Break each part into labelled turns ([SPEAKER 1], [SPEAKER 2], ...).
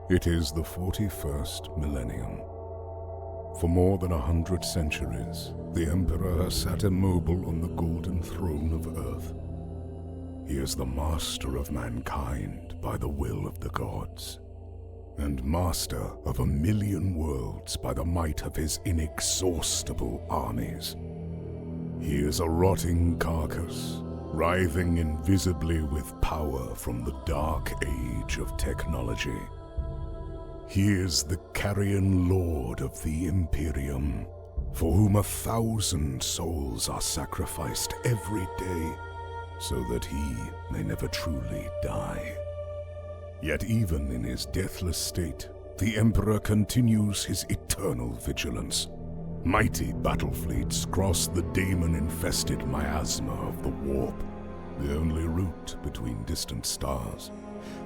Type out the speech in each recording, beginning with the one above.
[SPEAKER 1] It is the 41st millennium. For more than 100 centuries, the Emperor has sat immobile on the golden throne of Earth. He is the master of mankind by the will of the gods, and master of 1,000,000 worlds by the might of his inexhaustible armies. He is a rotting carcass, writhing invisibly with power from the dark age of technology. He is the carrion lord of the Imperium, for whom 1,000 souls are sacrificed every day, so that he may never truly die. Yet even in his deathless state, the Emperor continues his eternal vigilance. Mighty battle fleets cross the demon-infested miasma of the warp, the only route between distant stars,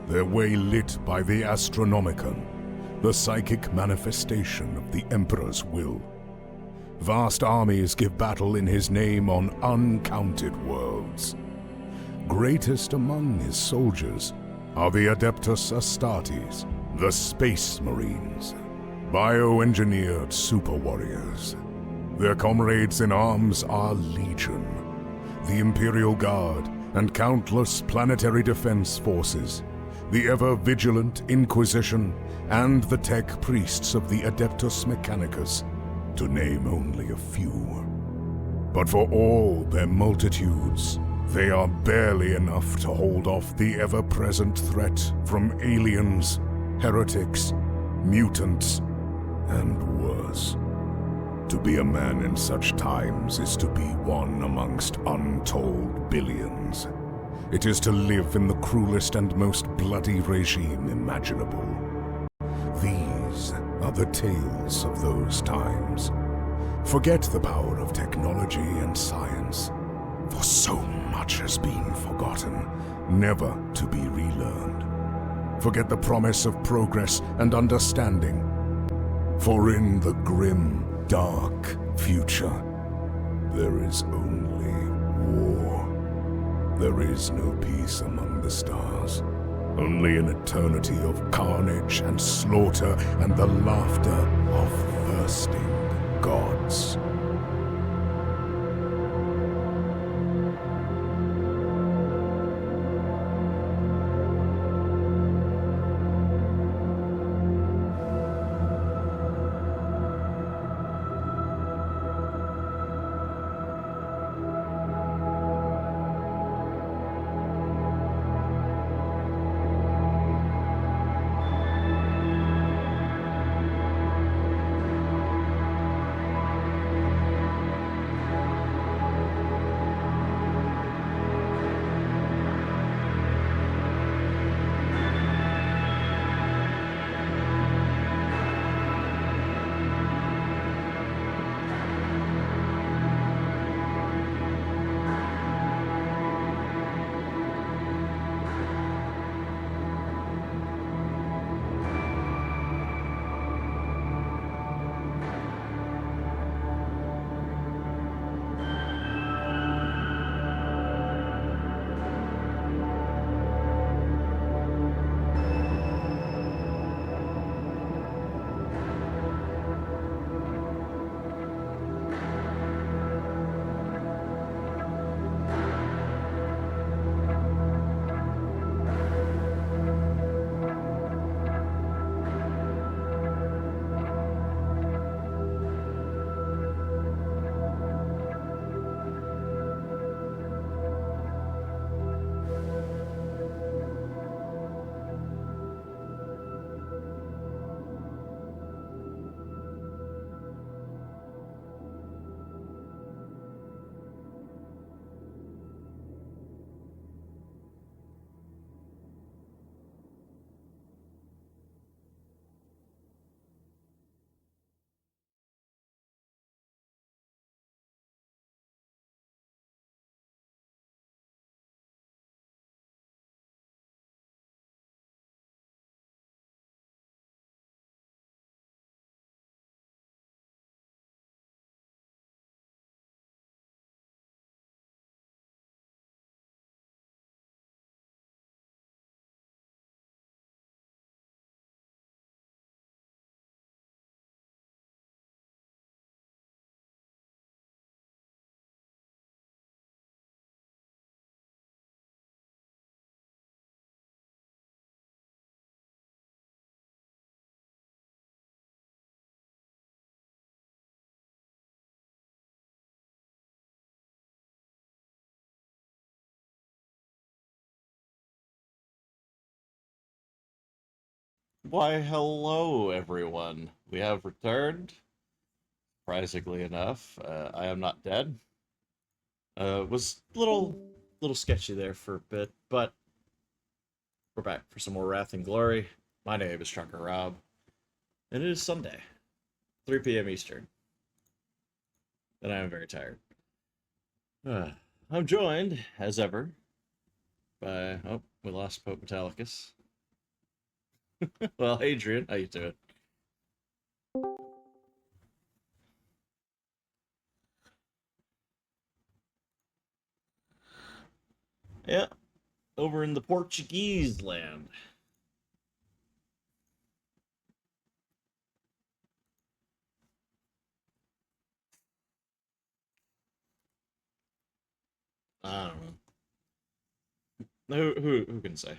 [SPEAKER 1] their way lit by the Astronomicon, the psychic manifestation of the Emperor's will. Vast armies give battle in his name on uncounted worlds. Greatest among his soldiers are the Adeptus Astartes, the Space Marines, bioengineered super warriors. Their comrades in arms are Legion, the Imperial Guard, and countless planetary defense forces, the ever-vigilant Inquisition, and the tech priests of the Adeptus Mechanicus, to name only a few. But for all their multitudes, they are barely enough to hold off the ever-present threat from aliens, heretics, mutants, and worse. To be a man in such times is to be one amongst untold billions. It is to live in the cruelest and most bloody regime imaginable. These are the tales of those times. Forget the power of technology and science, for so much has been forgotten, never to be relearned. Forget the promise of progress and understanding, for in the grim, dark future, there is only war. There is no peace among the stars, only an eternity of carnage and slaughter and the laughter of thirsting gods.
[SPEAKER 2] Why, hello, everyone. We have returned, surprisingly enough. I am not dead. Was a little sketchy there for a bit, but we're back for some more Wrath and Glory. My name is Trucker Rob, and it is Sunday, 3 p.m. Eastern, and I am very tired. Uh, I'm joined, as ever, by we lost Pope Metallicus. Well, Adrian, how you doing? Yeah, over in the Portuguese land. I don't know. Who can say?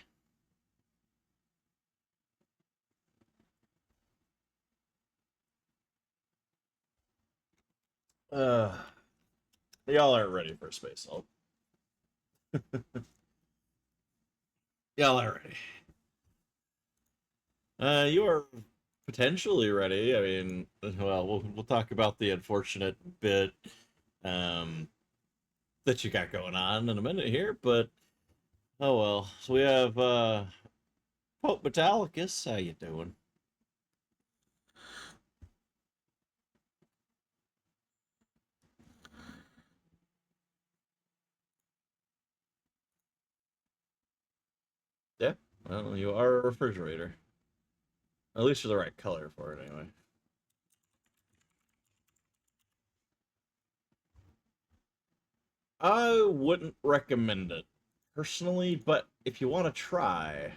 [SPEAKER 2] Uh, y'all aren't ready for space. Y'all aren't ready. You are potentially ready. I mean, well, we'll talk about the unfortunate bit um, that you got going on in a minute here, but oh well. So we have Pope Metallicus. How you doing? Yeah. Well, you are a refrigerator. At least you're the right color for it, anyway. I wouldn't recommend it personally, but if you want to try,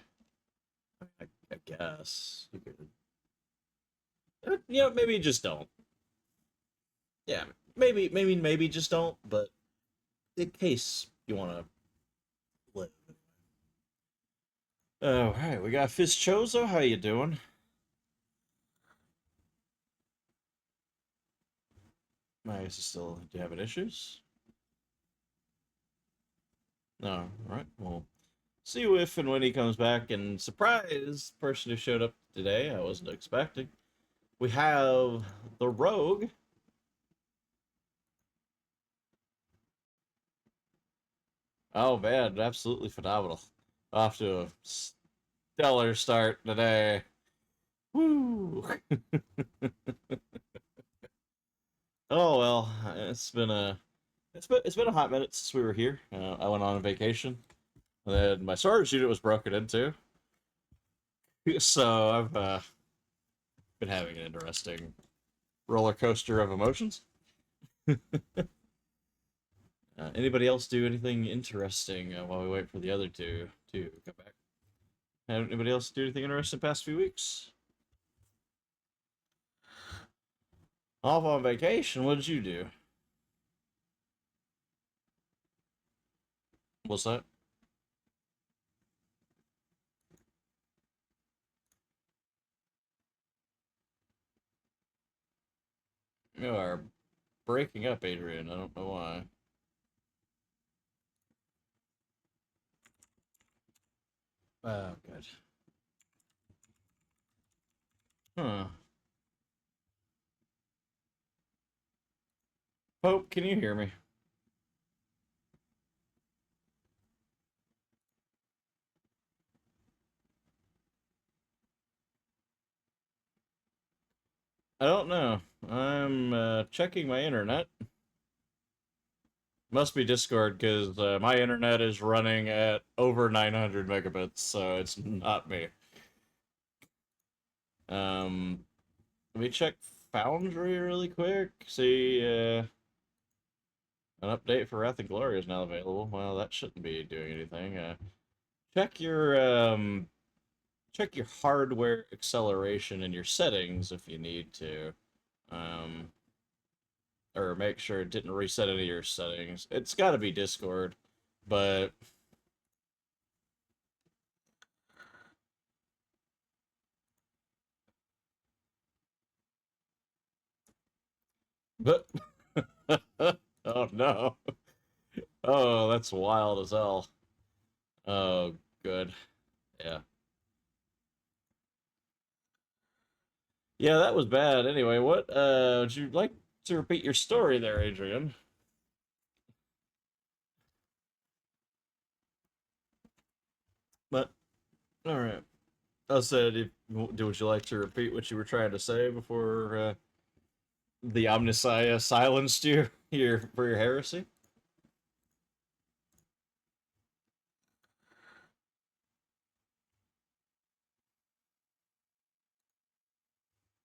[SPEAKER 2] I guess you could. Maybe just don't. Yeah, maybe just don't. But in case you want to live. Oh, right, we got Fizchozo. How you doing? I guess still do you having issues? No, all right. Well, see you if and when he comes back. And surprise, person who showed up today, I wasn't expecting. We have the Rogue. Oh man, absolutely phenomenal. Off to a stellar start today. Woo! Oh well, it's been a hot minute since we were here. I went on a vacation, and then my storage unit was broken into. So I've been having an interesting roller coaster of emotions. Anybody else do anything interesting while we wait for the other two to come back? Anybody else do anything interesting the past few weeks? Off on vacation. What did you do? What's that? You are breaking up, Adrian. I don't know why. Oh, good. Huh. Pope, can you hear me? I don't know. I'm checking my internet. Must be Discord because my internet is running at over 900 megabits, so it's not me. Um, Let me check Foundry really quick. See, an update for Wrath and Glory is now available. Well, that shouldn't be doing anything. Check your check your hardware acceleration in your settings if you need to. Um, or make sure it didn't reset any of your settings. It's got to be Discord, but but oh no. Oh, that's wild as hell. Oh, good. Yeah. Yeah, that was bad. Anyway, what would you like to repeat your story there, Adrian? But all right. I said, would you like to repeat what you were trying to say before the Omnissiah silenced you for your heresy?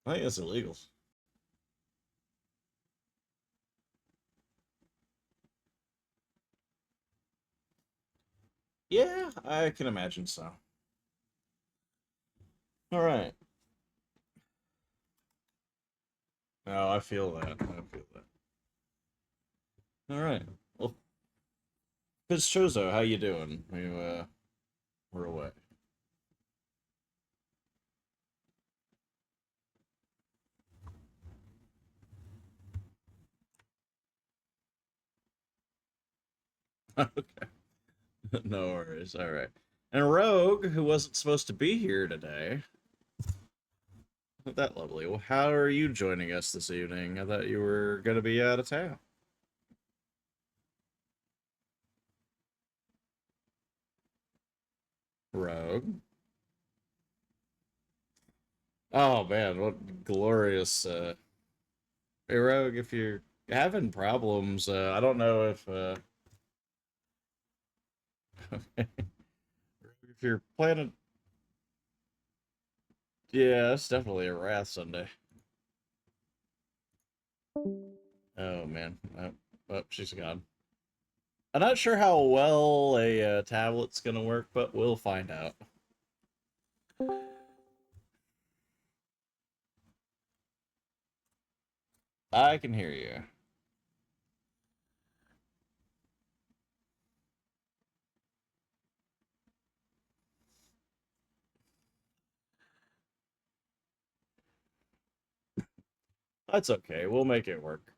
[SPEAKER 2] I think that's illegal. Yeah, I can imagine so. All right. No, I feel that. I feel that. All right. Well, Chozo, how you doing? We're away. Okay. No worries. All right. And Rogue, who wasn't supposed to be here today. That lovely. Well, how are you joining us this evening? I thought you were going to be out of town. Rogue. Oh man, what glorious hey Rogue, if you're having problems, I don't know if you're planning. Yeah, it's definitely a Wrath Sunday. Oh man. Oh, she's gone. I'm not sure how well a tablet's gonna work, but we'll find out. I can hear you. That's okay. We'll make it work.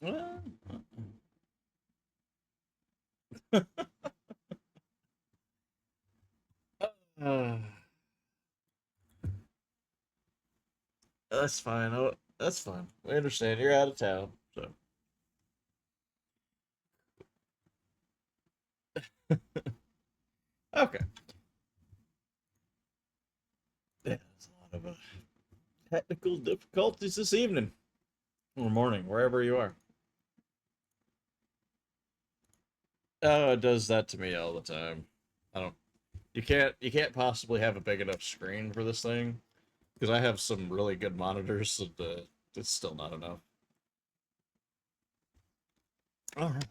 [SPEAKER 2] Well, uh, that's fine. Oh, that's fine. We understand. You're out of town, so. Okay. Yeah, there's a lot of technical difficulties this evening or morning, wherever you are. Oh, it does that to me all the time. I don't. You can't possibly have a big enough screen for this thing because I have some really good monitors, and it's still not enough. All right.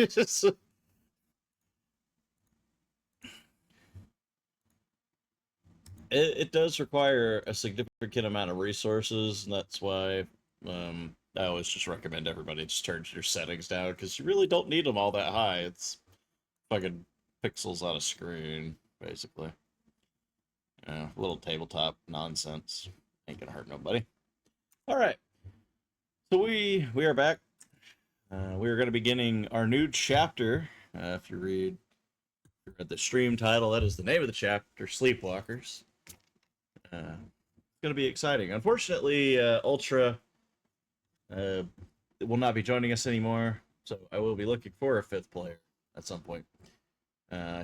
[SPEAKER 2] Just- it does require a significant amount of resources, and that's why I always just recommend everybody just turn your settings down because you really don't need them all that high. It's fucking pixels on a screen, basically. Little tabletop nonsense. Ain't gonna hurt nobody. All right, so we are back. We are going to be beginning our new chapter. If you read the stream title, that is the name of the chapter, Sleepwalkers. It's going to be exciting. Unfortunately, Ultra uh, will not be joining us anymore, so I will be looking for a fifth player at some point.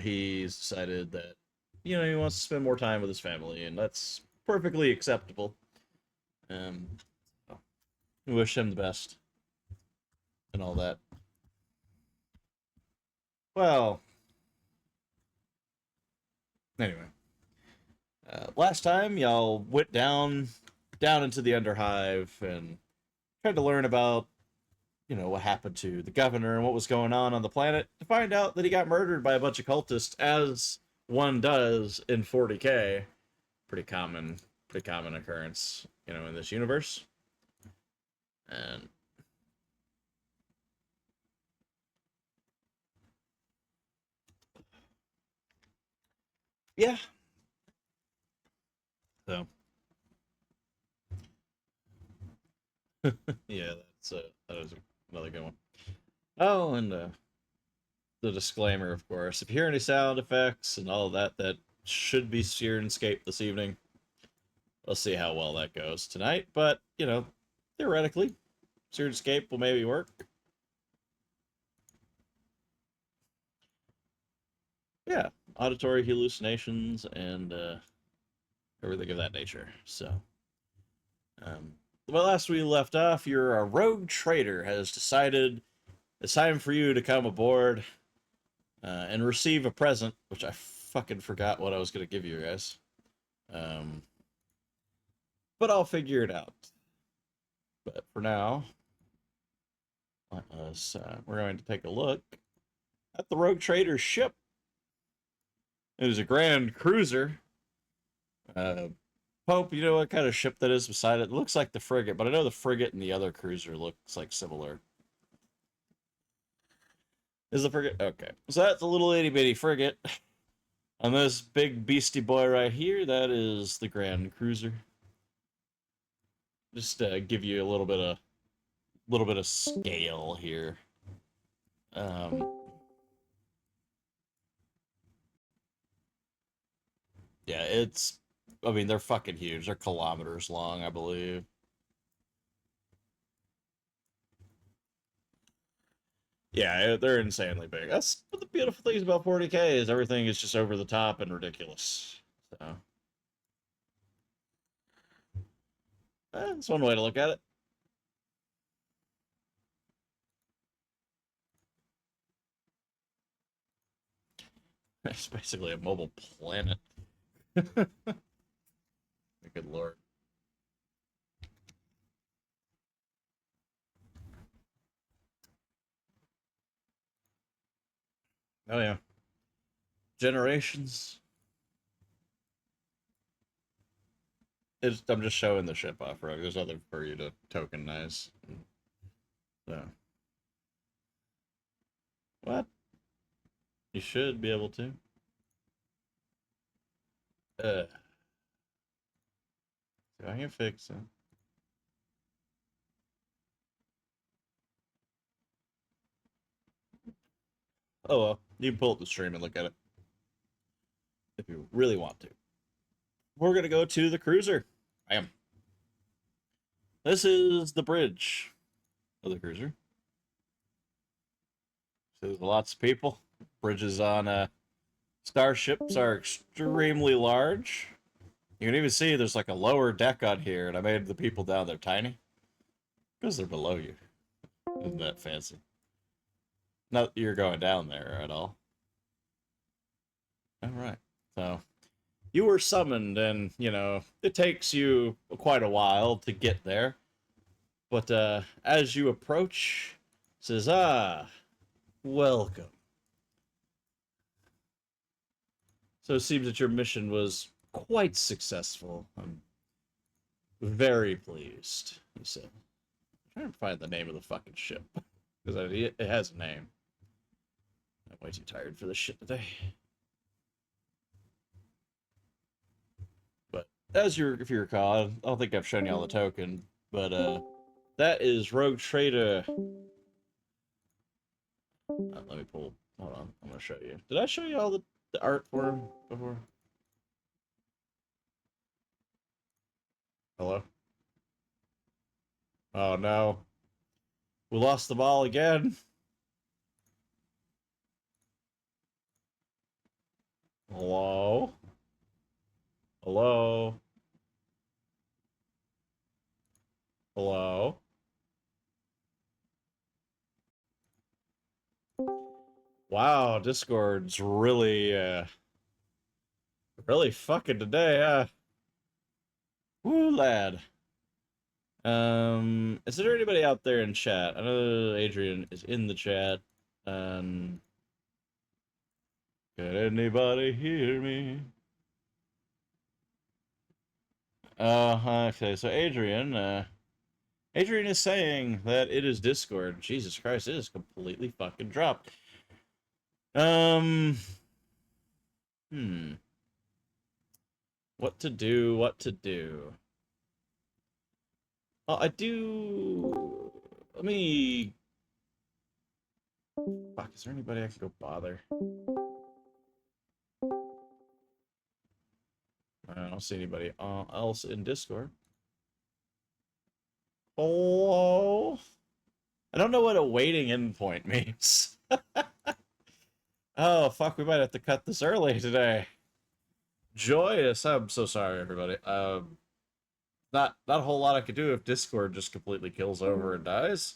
[SPEAKER 2] He's decided that he wants to spend more time with his family, and that's perfectly acceptable. Um, so we wish him the best and all that. Well, anyway, last time y'all went down into the underhive and tried to learn about what happened to the governor and what was going on the planet to find out that he got murdered by a bunch of cultists, as one does in 40k. Pretty common occurrence, in this universe. And yeah, so yeah, That is another good one. Oh, and the disclaimer, of course. If you hear any sound effects and all of that, that should be Syrinscape this evening. We'll see how well that goes tonight, but, you know, theoretically, Syrinscape will maybe work. Yeah, auditory hallucinations and everything of that nature. So, well, last we left off, your rogue trader has decided it's time for you to come aboard and receive a present, which I fucking forgot what I was going to give you guys. But I'll figure it out. But for now, we're going to take a look at the rogue trader's ship. It is a grand cruiser. Pope, you know what kind of ship that is beside it? It looks like the frigate, but I know the frigate and the other cruiser looks like similar. Is the frigate? Okay. So that's a little itty bitty frigate. And this big beastie boy right here, that is the grand cruiser. Just give you a little bit of scale here. Yeah, I mean, they're fucking huge. They're kilometers long, I believe. Yeah, they're insanely big. That's one of the beautiful things about 40K is everything is just over the top and ridiculous. So, that's one way to look at it. It's basically a mobile planet. Good lord. Oh yeah. Generations. I'm just showing the ship off, right? There's nothing for you to tokenize. So. What? You should be able to. So I can fix it. Oh well, you can pull up the stream and look at it if you really want to. We're gonna go to the cruiser. I am. This is the bridge of the cruiser. So there's lots of people. Bridges on starships are extremely large. You can even see there's like a lower deck on here, and I made the people down there tiny because they're below you. Isn't that fancy? Not that you're going down there at all. All right. So you were summoned, and you know it takes you quite a while to get there. But as you approach, it says, "Ah, welcome." So it seems that your mission was quite successful. I'm very pleased, he said. I'm trying to find the name of the fucking ship because it has a name. I'm way too tired for this shit today. But if you recall, I don't think I've shown y'all the token, but that is Rogue Trader. Let me pull. Hold on, I'm gonna show you. Did I show you all the art for him before? Hello? Oh no. We lost the ball again. Hello? Hello? Hello? Wow, Discord's really fucking today, Woo, lad. Is there anybody out there in chat? I know Adrian is in the chat. Can anybody hear me? Okay, so Adrian is saying that it is Discord. Jesus Christ, it is completely fucking dropped. Hmm. What to do? Well, I do. let me... Fuck, is there anybody I can go bother? I don't see anybody else in Discord. Hello? I don't know what a waiting endpoint means. Oh, fuck, we might have to cut this early today. Joyous. I'm so sorry, everybody. Not a whole lot I could do if Discord just completely kills over and dies.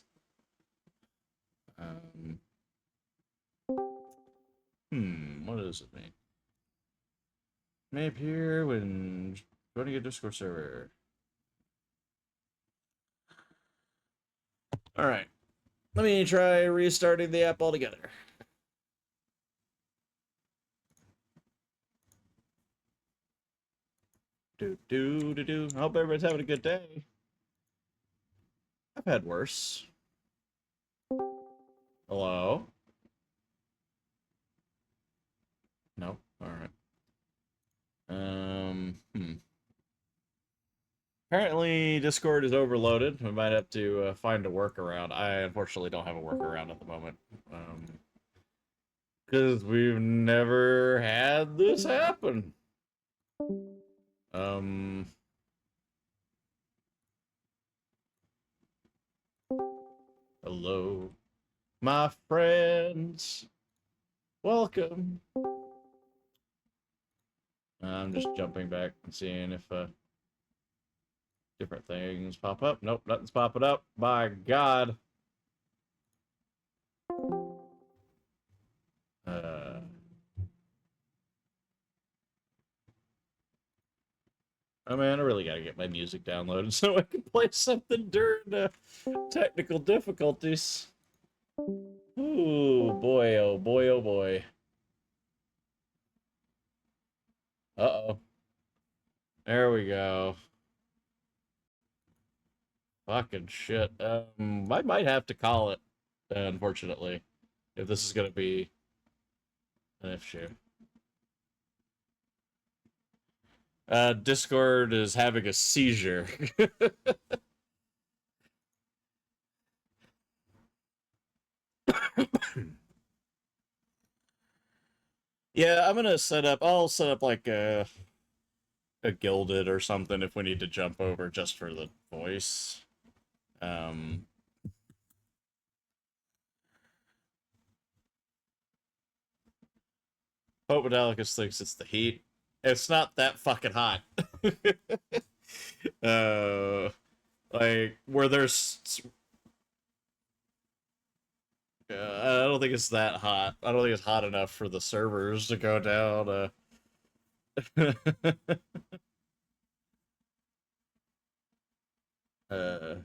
[SPEAKER 2] What does it mean? May appear when joining a Discord server. Alright. Let me try restarting the app altogether. I hope everybody's having a good day. I've had worse. Hello? No? Alright. Apparently, Discord is overloaded. We might have to find a workaround. I unfortunately don't have a workaround at the moment. Because we've never had this happen. Hello, my friends. Welcome. I'm just jumping back and seeing if different things pop up. Nope, nothing's popping up. My God. Oh man, I really gotta get my music downloaded so I can play something during technical difficulties. Ooh, boy, oh boy, oh boy. Uh-oh. There we go. Fucking shit. I might have to call it, unfortunately, if this is gonna be an issue. Discord is having a seizure. Yeah, I'll set up like a gilded or something if we need to jump over just for the voice. Pope Medalicus thinks it's the heat. It's not that fucking hot. Like where there's I don't think it's that hot. I don't think it's hot enough for the servers to go down. uh,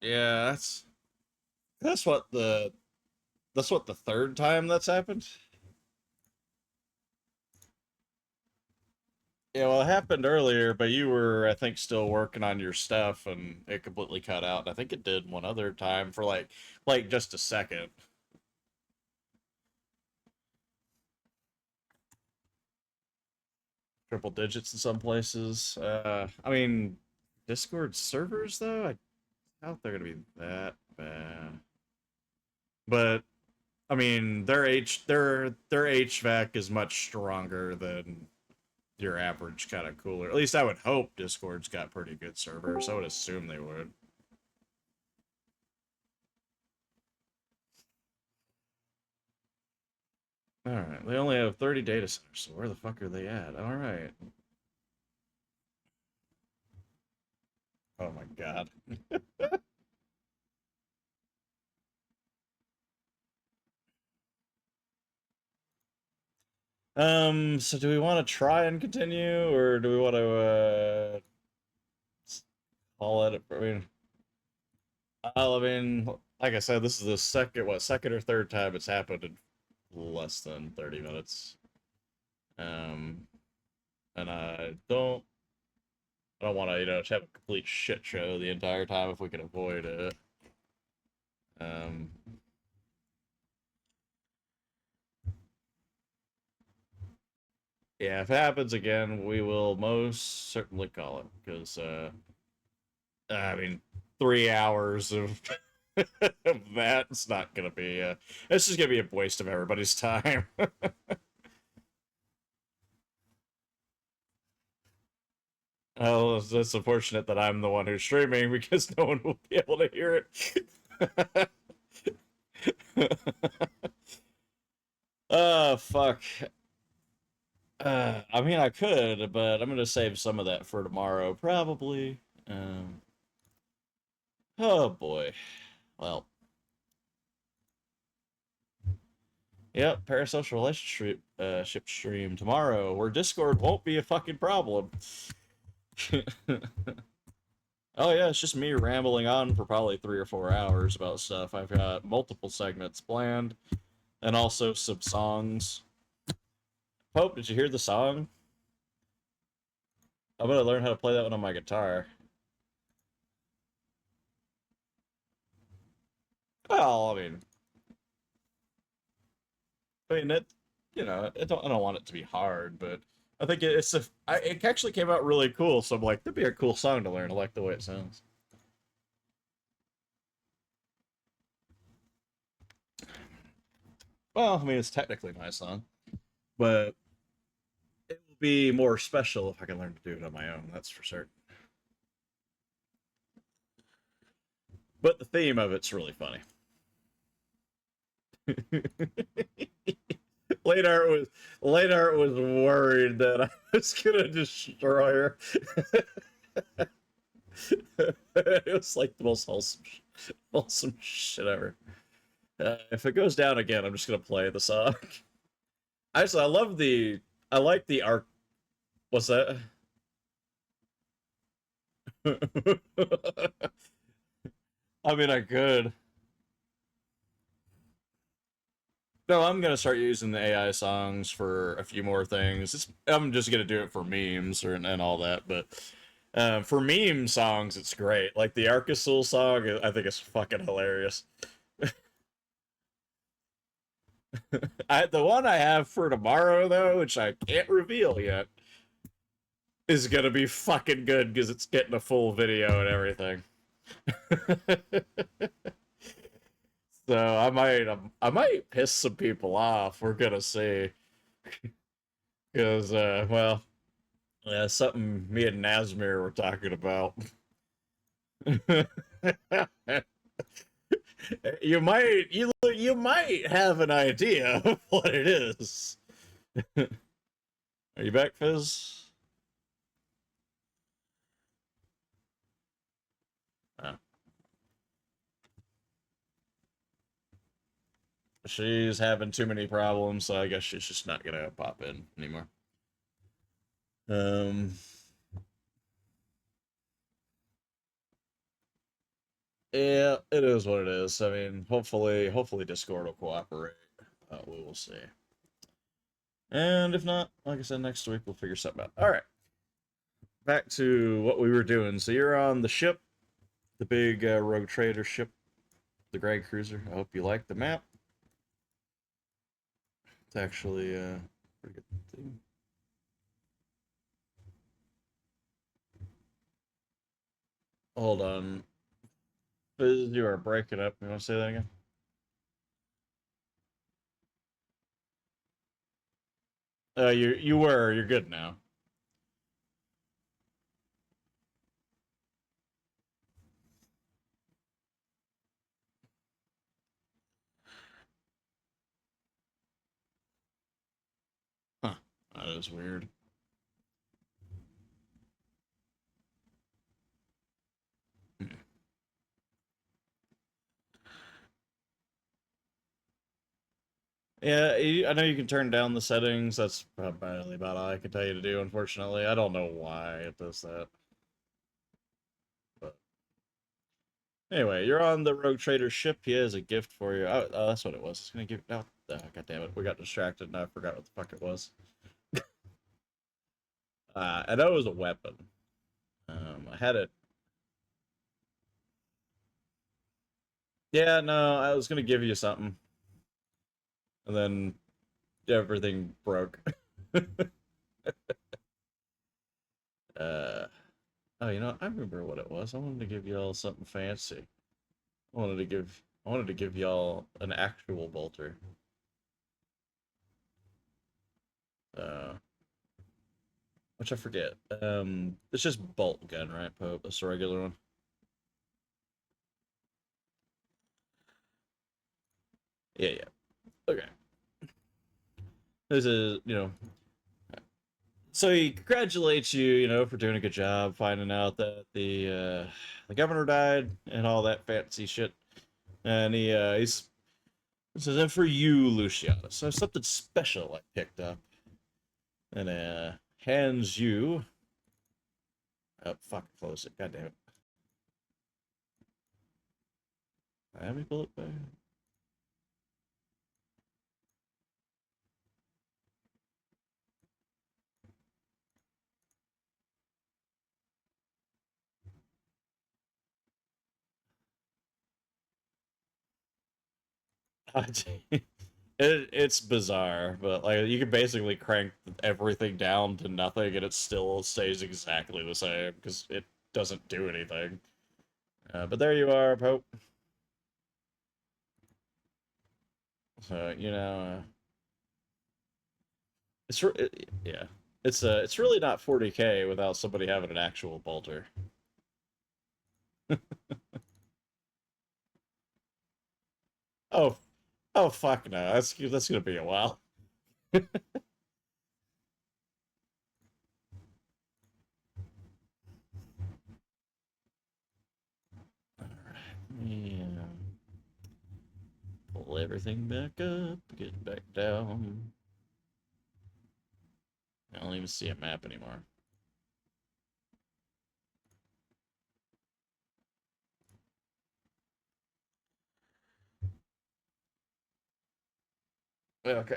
[SPEAKER 2] yeah, that's what the third time that's happened. Yeah, well, it happened earlier, but you were, I think, still working on your stuff, and it completely cut out. And I think it did one other time for like just a second. Triple digits in some places. I mean, Discord servers though, I doubt they're gonna be that bad. But I mean, their HVAC is much stronger than your average kind of cooler. At least I would hope Discord's got pretty good servers. I would assume they would. Alright, they only have 30 data centers, so where the fuck are they at? Alright. Oh my god. So do we want to try and continue, or do we want to, call it? I mean, like I said, this is the second or third time it's happened in less than 30 minutes. And I don't want to, have a complete shit show the entire time if we can avoid it. Um, yeah, if it happens again, we will most certainly call it because I mean, 3 hours of of that's not gonna be. It's just gonna be a waste of everybody's time. Oh, it's unfortunate that I'm the one who's streaming because no one will be able to hear it. Oh fuck. I mean, I could, but I'm gonna save some of that for tomorrow, probably. Um, oh boy. Well, yep. Parasocial relationship ship stream tomorrow, where Discord won't be a fucking problem. Oh yeah, it's just me rambling on for probably 3 or 4 hours about stuff. I've got multiple segments planned, and also some songs. Pope, did you hear the song? I'm gonna learn how to play that one on my guitar. Well, I mean it. I don't want it to be hard, but I think it actually came out really cool. So I'm like, that'd be a cool song to learn. I like the way it sounds. Well, I mean, it's technically my song, but it will be more special if I can learn to do it on my own. That's for certain. But the theme of it's really funny. Late art was Late art was worried that I was gonna destroy her. It was like the most wholesome shit ever. If it goes down again, I'm just gonna play the song. Actually, I like the arc. What's that? I mean, I could. No, I'm gonna start using the AI songs for a few more things. I'm just gonna do it for memes and all that, but for meme songs, it's great. Like the Arcasul song, I think it's fucking hilarious. The one I have for tomorrow though, which I can't reveal yet, is gonna be fucking good because it's getting a full video and everything. So I might piss some people off. We're gonna see because well, yeah, something me and Nazmir were talking about. You might have an idea of what it is. Are you back, Fizz? Oh. She's having too many problems, so I guess she's just not gonna pop in anymore. Um, yeah, it is what it is. I mean, hopefully Discord will cooperate. We will see. And if not, like I said, next week we'll figure something out. All right, back to what we were doing. So you're on the ship, the big rogue trader ship, the Greg Cruiser. I hope you like the map. It's actually pretty good thing. Hold on. Fizz, you are breaking up. You want to say that again? You're good now. Huh. That is weird. Yeah, I know you can turn down the settings. That's probably about all I can tell you to do, unfortunately. I don't know why it does that. But anyway, you're on the Rogue Trader ship. He has a gift for you. Oh, that's what it was. It's gonna give. Oh, God damn it. We got distracted and I forgot what the fuck it was. I know it was a weapon. I had it. Yeah, no, I was gonna give you something, and then everything broke. uh, oh, I remember what it was. I wanted to give y'all something fancy. I wanted to give y'all an actual bolter. Uh, which I forget. It's just bolt gun, right, Pope? That's a regular one. Yeah, yeah. Okay. This is, so he congratulates you, for doing a good job, finding out that the governor died and all that fancy shit. And he says, and for you, Luciana, so something special I picked up, and hands you. Oh, fuck, close it. God damn it. Let me pull it back. It's bizarre, but like you can basically crank everything down to nothing and it still stays exactly the same because it doesn't do anything. But there you are, Pope. So yeah, it's really not 40K without somebody having an actual bolter. Oh, oh fuck no, that's gonna be a while. All right, yeah. Pull everything back up, get back down. I don't even see a map anymore. Okay.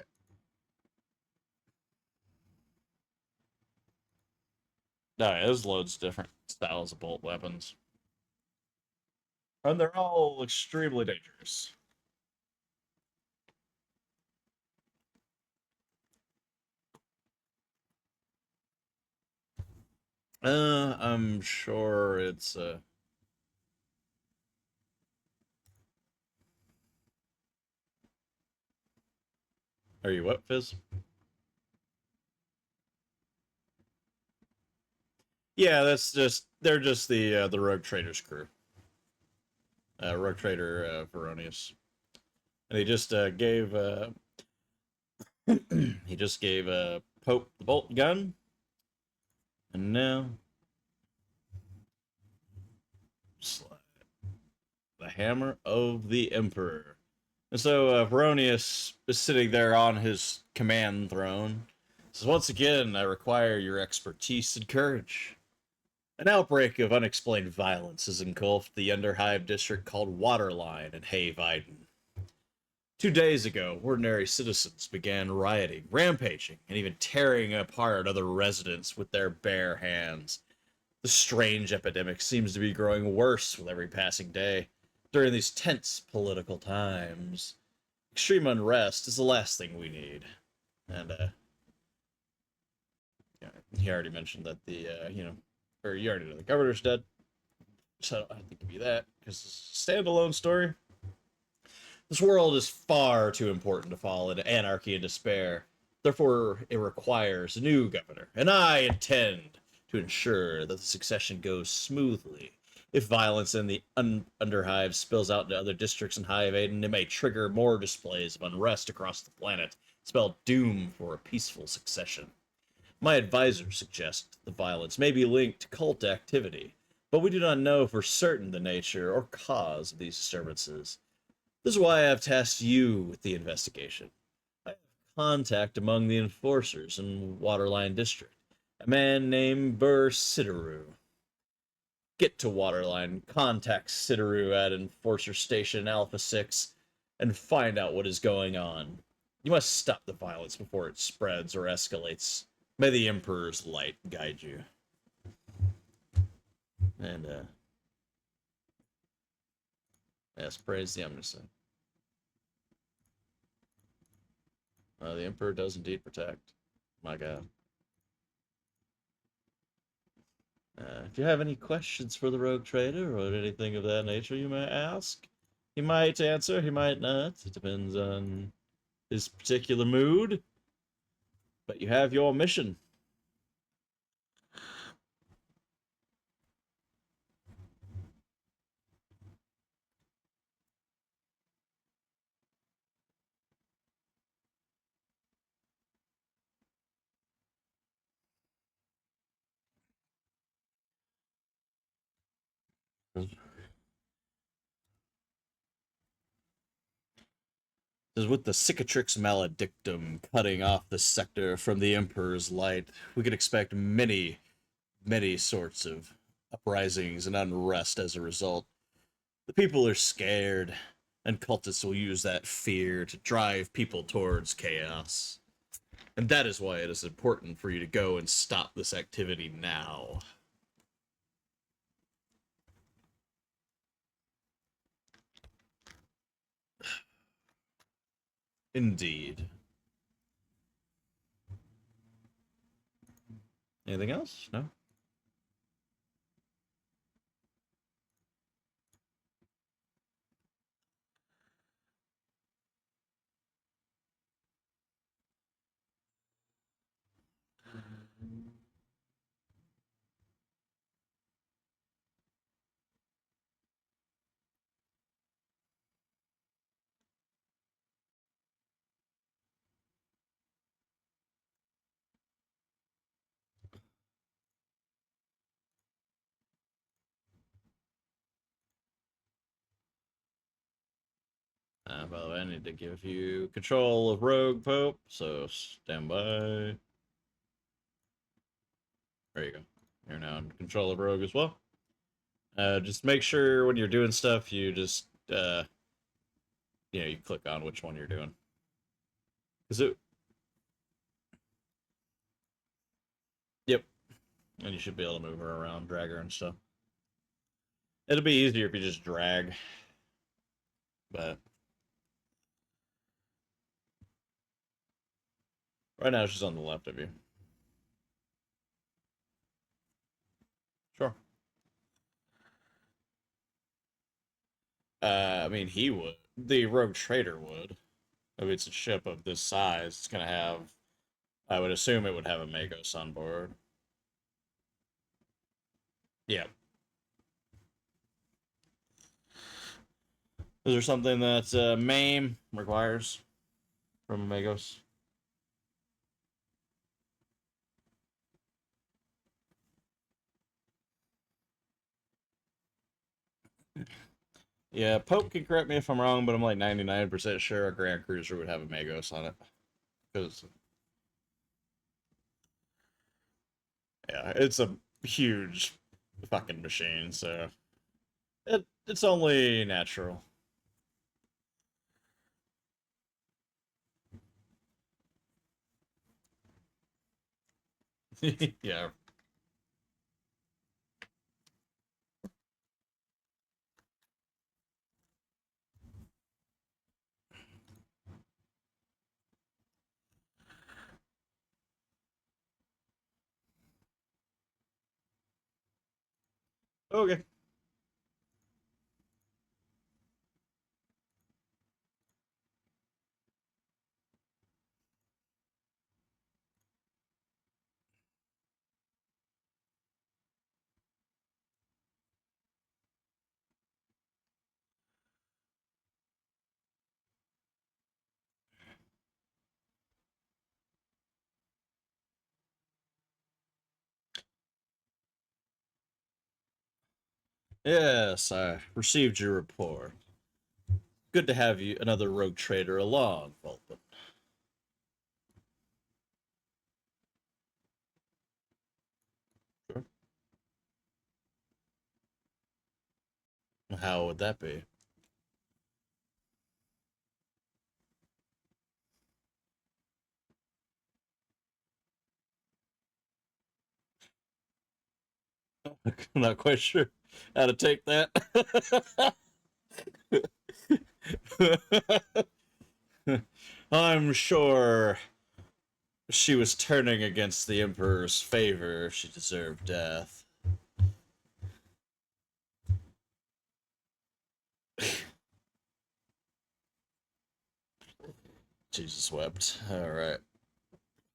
[SPEAKER 2] No, there's loads of different styles of bolt weapons. And they're all extremely dangerous. I'm sure it's Are you what, Fizz? Yeah, that's just they're just the Rogue Traders crew. Rogue Trader Veronius. And he just gave Pope the bolt gun, and now the hammer of the Emperor. And so Veronius is sitting there on his command throne. Says, once again, I require your expertise and courage. An outbreak of unexplained violence has engulfed the underhive district called Waterline in Hay-Viden. 2 days ago, ordinary citizens began rioting, rampaging, and even tearing apart other residents with their bare hands. The strange epidemic seems to be growing worse with every passing day. During these tense political times, extreme unrest is the last thing we need. And yeah, he already mentioned that or you already know the governor's dead, so I don't have to give you that because it's a standalone story. This world is far too important to fall into anarchy and despair. Therefore, it requires a new governor, and I intend to ensure that the succession goes smoothly. If violence in the Underhive spills out into other districts in Hive Aiden, it may trigger more displays of unrest across the planet, spell doom for a peaceful succession. My advisors suggest the violence may be linked to cult activity, but we do not know for certain the nature or cause of these disturbances. This is why I have tasked you with the investigation. I have contact among the enforcers in Waterline District, a man named Burr Sidaru. Get to Waterline, contact Sidaru at Enforcer Station Alpha 6, and find out what is going on. You must stop the violence before it spreads or escalates. May the Emperor's light guide you. And Yes, praise the omniscient. The Emperor does indeed protect. My God. If you have any questions for the rogue trader or anything of that nature, you may ask. He might answer, he might not. It depends on his particular mood. But you have your mission. As with the cicatrix maledictum cutting off the sector from the Emperor's light, we could expect many, many sorts of uprisings and unrest as a result. The people are scared, and cultists will use that fear to drive people towards chaos. And that is why it is important for you to go and stop this activity now. Indeed. Anything else? No? By the way, I need to give you control of Rogue Pope, so stand by. There you go. You're now in control of Rogue as well. Just make sure when you're doing stuff, you just you click on which one you're doing. Is it? Yep. And you should be able to move her around, drag her and stuff. It'll be easier if you just drag, but right now she's on the left of you. Sure. I mean, he would. The Rogue Trader would. If it's a ship of this size, it's gonna have. I would assume it would have a Magos on board. Yeah. Is there something that MAME requires from a Magos? Yeah, Pope can correct me if I'm wrong, but I'm like 99% sure a Grand Cruiser would have a Magos on it. Because, yeah, it's a huge fucking machine, so it's only natural. Yeah. Okay. Yes, I received your report. Good to have you, another rogue trader along, Vulpin. Sure. How would that be? I'm not quite sure how to take that. I'm sure she was turning against the Emperor's favor. She deserved death. Jesus wept. All right.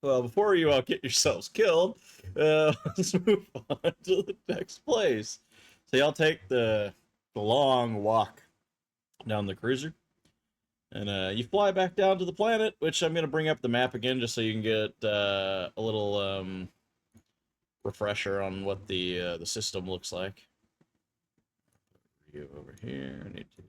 [SPEAKER 2] Well, before you all get yourselves killed, let's move on to the next place. So y'all take the long walk down the cruiser, and you fly back down to the planet. Which I'm gonna bring up the map again just so you can get a little refresher on what the system looks like. You over here. I need to.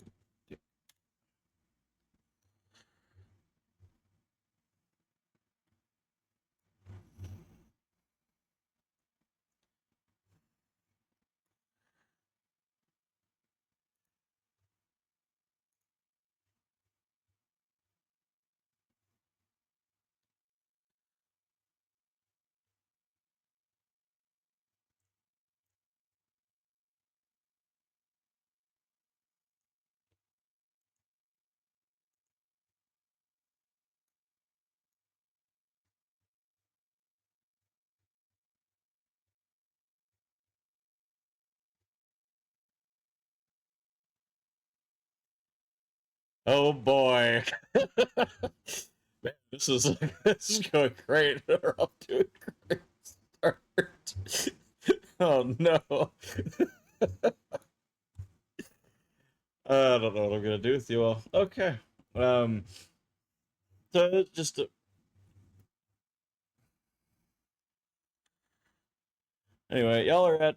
[SPEAKER 2] Oh boy. Man, this is going great. We're off to a great start. Oh no. I don't know what I'm gonna do with you all. Okay. Um. So just anyway, y'all are at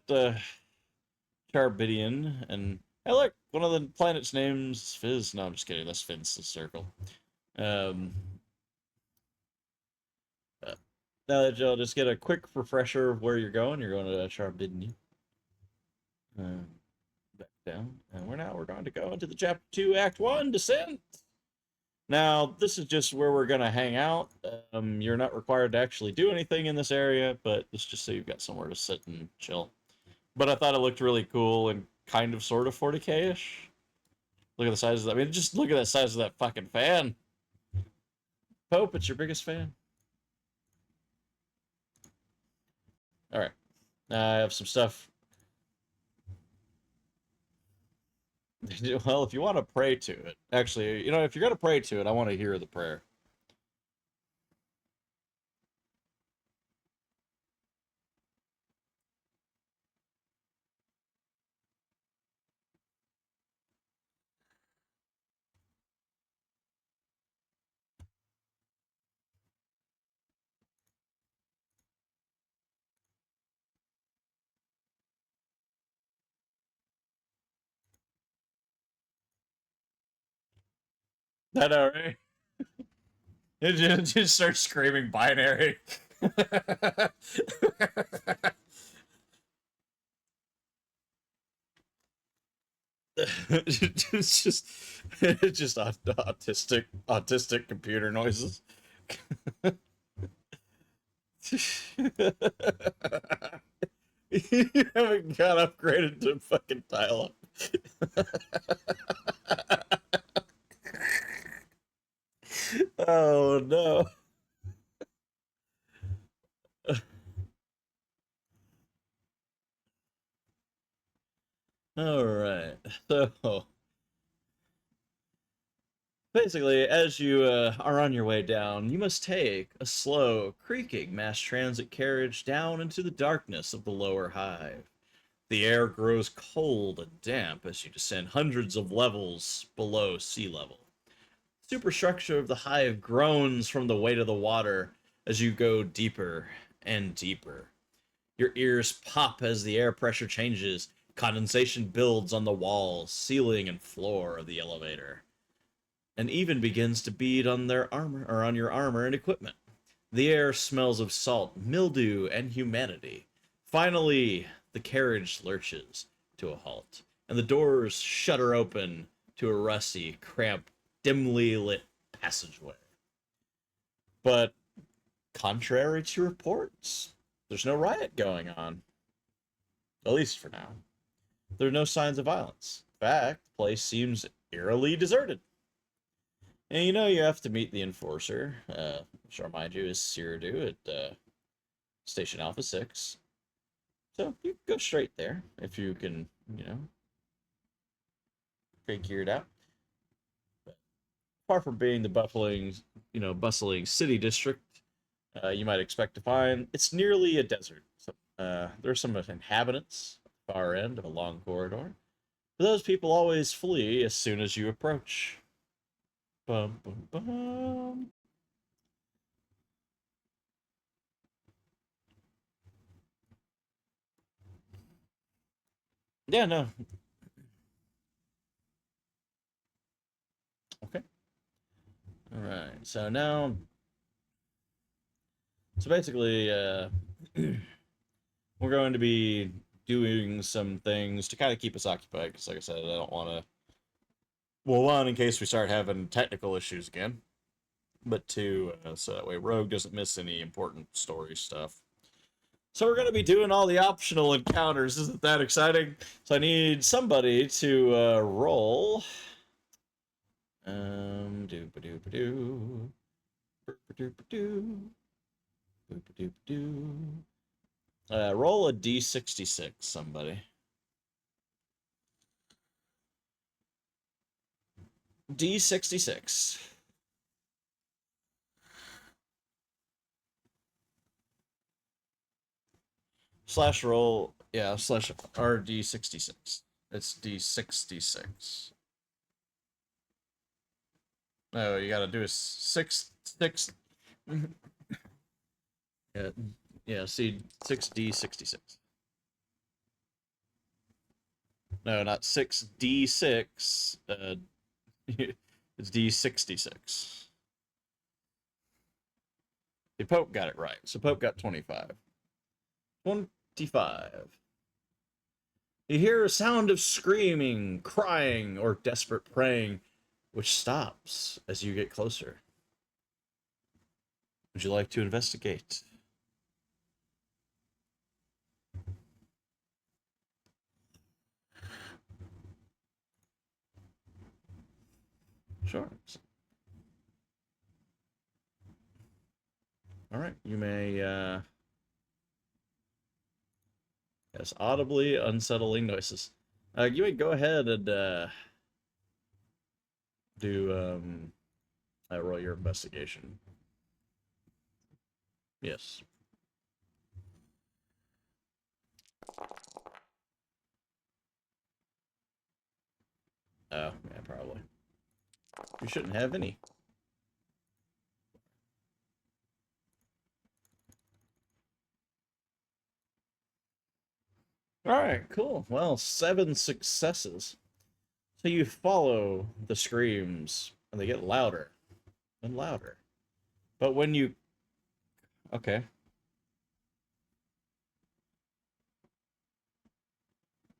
[SPEAKER 2] Charbidian, and hey, look, one of the planet's names Fizz. No, I'm just kidding. That's Finn's circle. Um. Now that y'all just get a quick refresher of where you're going to Charbidian. Back down, and we're going to go into the chapter 2 act 1 descent. Now this is just where we're going to hang out. You're not required to actually do anything in this area, but it's just so you've got somewhere to sit and chill. But I thought it looked really cool and kind of sort of 40k-ish. Look at the size of that. I mean, just look at the size of that fucking fan. Pope, it's your biggest fan. All right, I have some stuff. Well, if you want to pray to it, actually, if you're gonna pray to it, I want to hear the prayer. I know, right? It just starts screaming binary. It's just autistic computer noises. You haven't got upgraded to fucking dial up. Oh no. All right. So basically, as you are on your way down, you must take a slow, creaking mass transit carriage down into the darkness of the lower hive. The air grows cold and damp as you descend hundreds of levels below sea level. The superstructure of the hive groans from the weight of the water as you go deeper and deeper. Your ears pop as the air pressure changes. Condensation builds on the walls, ceiling, and floor of the elevator, and even begins to bead on their armor or on your armor and equipment. The air smells of salt, mildew, and humanity. Finally, the carriage lurches to a halt, and the doors shutter open to a rusty, cramped, dimly lit passageway. But contrary to reports, there's no riot going on, at least for now. There are no signs of violence. fact, the place seems eerily deserted. And you know you have to meet the enforcer, which I'll remind you is Cyrodiil at Station Alpha 6. So you can go straight there if you can, figure it out. But apart from being the bustling city district you might expect to find, it's nearly a desert. So, there's some inhabitants at the far end of a long corridor. But those people always flee as soon as you approach. Bum, bum, bum. Yeah, no. Okay. All right. So basically, we're going to be doing some things to kind of keep us occupied. Because, like I said, I don't want to. Well, one, in case we start having technical issues again, but two, so that way Rogue doesn't miss any important story stuff. So we're going to be doing all the optional encounters. Isn't that exciting? So I need somebody to roll. Doo ba doo ba doo. Roll a d66, somebody. D66. Slash roll, yeah, slash RD66. It's D66. No, you gotta do a six. Yeah, yeah, see, 6D66. No, not 6D6. It's D66. The Pope got it right. So Pope got 25. 25. You hear a sound of screaming, crying, or desperate praying, which stops as you get closer. Would you like to investigate? Sure. All right. You may, yes, audibly unsettling noises. You may go ahead and roll your investigation. Yes. Oh, yeah, probably. You shouldn't have any. All right, cool. Well, 7 successes. So you follow the screams, and they get louder and louder. But when you... Okay.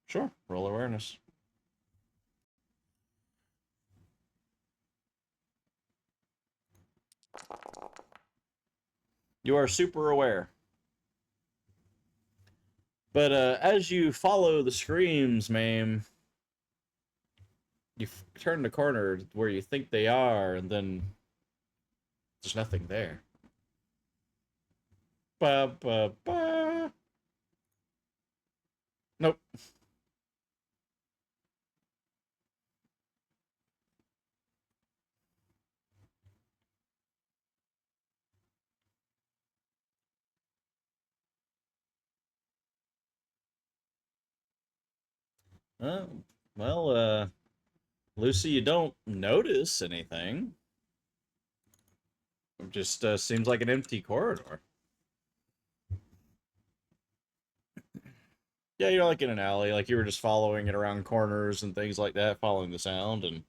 [SPEAKER 2] Sure. Roll awareness. You are super aware. But as you follow the screams, ma'am, you turn the corner where you think they are, and then there's nothing there. Ba ba ba. Nope. Uh, well, Lucy, you don't notice anything. It just seems like an empty corridor. Yeah, you're like in an alley, like you were just following it around corners and things like that, following the sound, and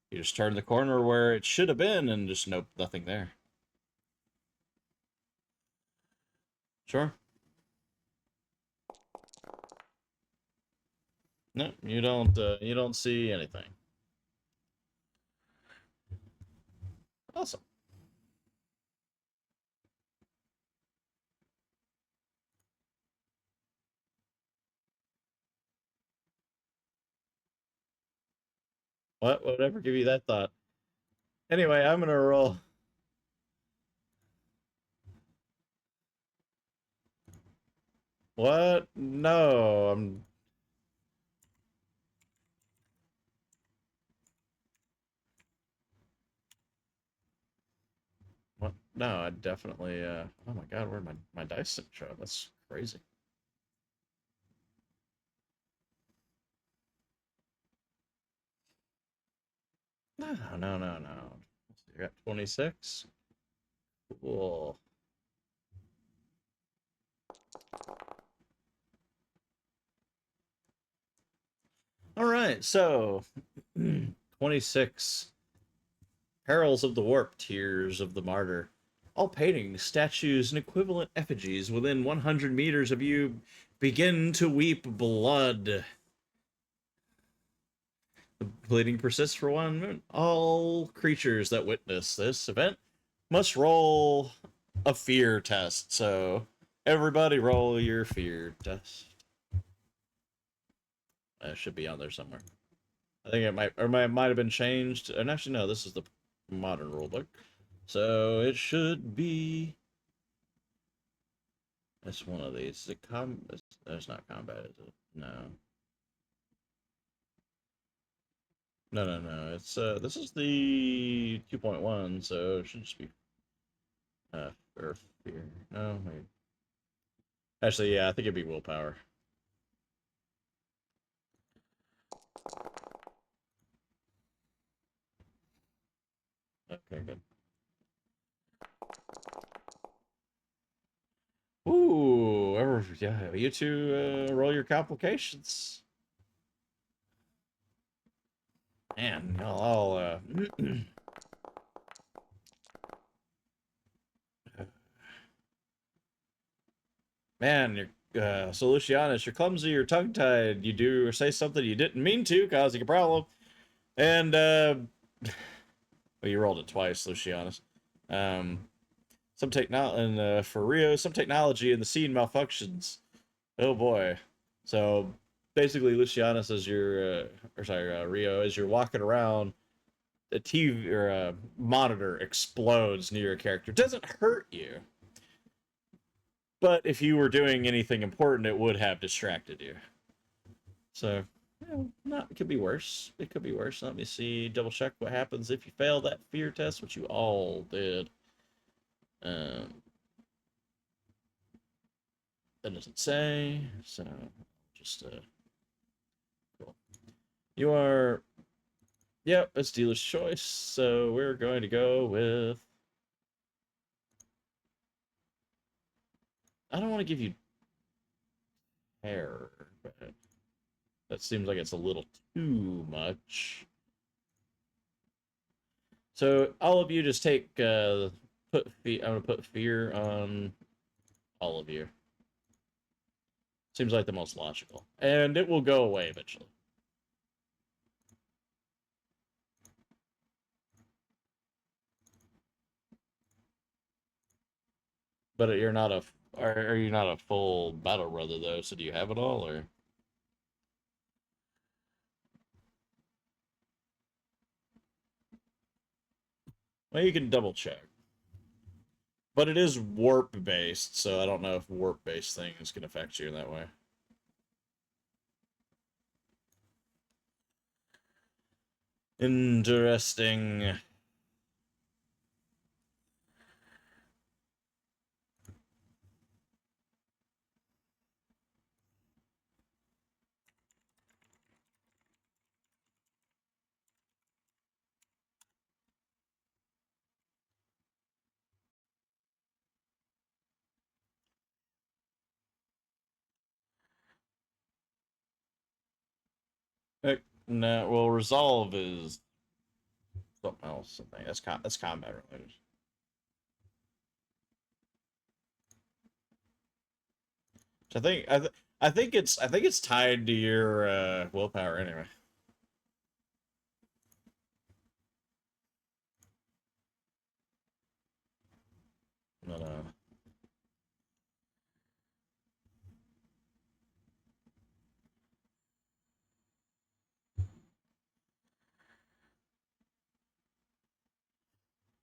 [SPEAKER 2] you just turn the corner where it should have been, and just nope, nothing there. Sure. No, you don't. You don't see anything. Awesome. What? Whatever give you that thought? Anyway, I'm gonna roll. What? No, I'm. What? No, I definitely. Oh my God, where my dice didn't show up? That's crazy. No, no, no, no. You got 26. Cool. All right, so 26. Perils of the Warp, Tears of the Martyr. All paintings, statues, and equivalent effigies within 100 meters of you begin to weep blood. The bleeding persists for 1 minute. All creatures that witness this event must roll a fear test. So, everybody roll your fear test. That should be on there somewhere. I think it might have been changed. And actually, no, this is the modern rulebook. So it should be. It's one of these. Is it It's not combat, is it? No. No, no, no. It's this is the 2.1, so it should just be Earth Fear. No, wait. Actually, yeah, I think it'd be willpower. Okay, good. Ooh, yeah, you two roll your complications. Man, I'll man, so Lucianus, you're clumsy, you're tongue-tied, you do or say something you didn't mean to, causing a problem. And well, you rolled it twice, Lucianus. Some technology, and for Rio, some technology in the scene malfunctions. Oh boy. So basically, Lucianus, as Rio, as you're walking around, a TV or a monitor explodes near your character. It doesn't hurt you, but if you were doing anything important, it would have distracted you. So, not it could be worse. It could be worse. Let me see. Double check what happens if you fail that fear test, which you all did. Um, that doesn't say. So, just cool. You are. Yep, it's dealer's choice. So we're going to go with. I don't want to give you terror, but that seems like it's a little too much. So all of you just take I'm gonna put fear on all of you. Seems like the most logical, and it will go away eventually. But you're not a are you not a full battle brother though? So do you have it all or? Well, you can double check. But it is warp based, so I don't know if warp based things can affect you in that way. Interesting. No, well, resolve is something else. I think that's combat related. So I think it's tied to your willpower anyway. No, no.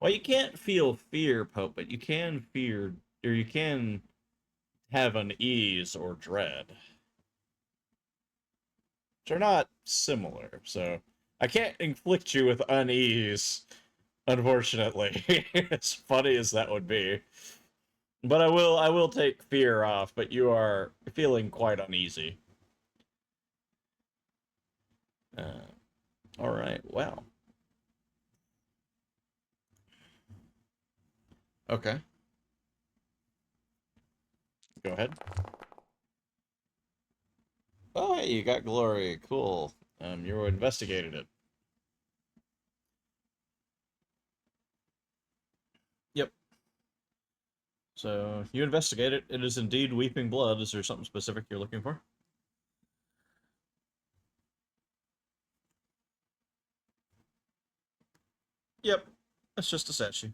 [SPEAKER 2] Well, you can't feel fear, Pope, but you can fear, or you can have unease or dread, which are not similar. So I can't inflict you with unease, unfortunately. As funny as that would be. But I will take fear off, but you are feeling quite uneasy. Uh, all right, well. Okay, go ahead. Oh, hey, you got glory. Cool. You investigated it. Yep. So you investigate it. It is indeed weeping blood. Is there something specific you're looking for? Yep. It's just a statue.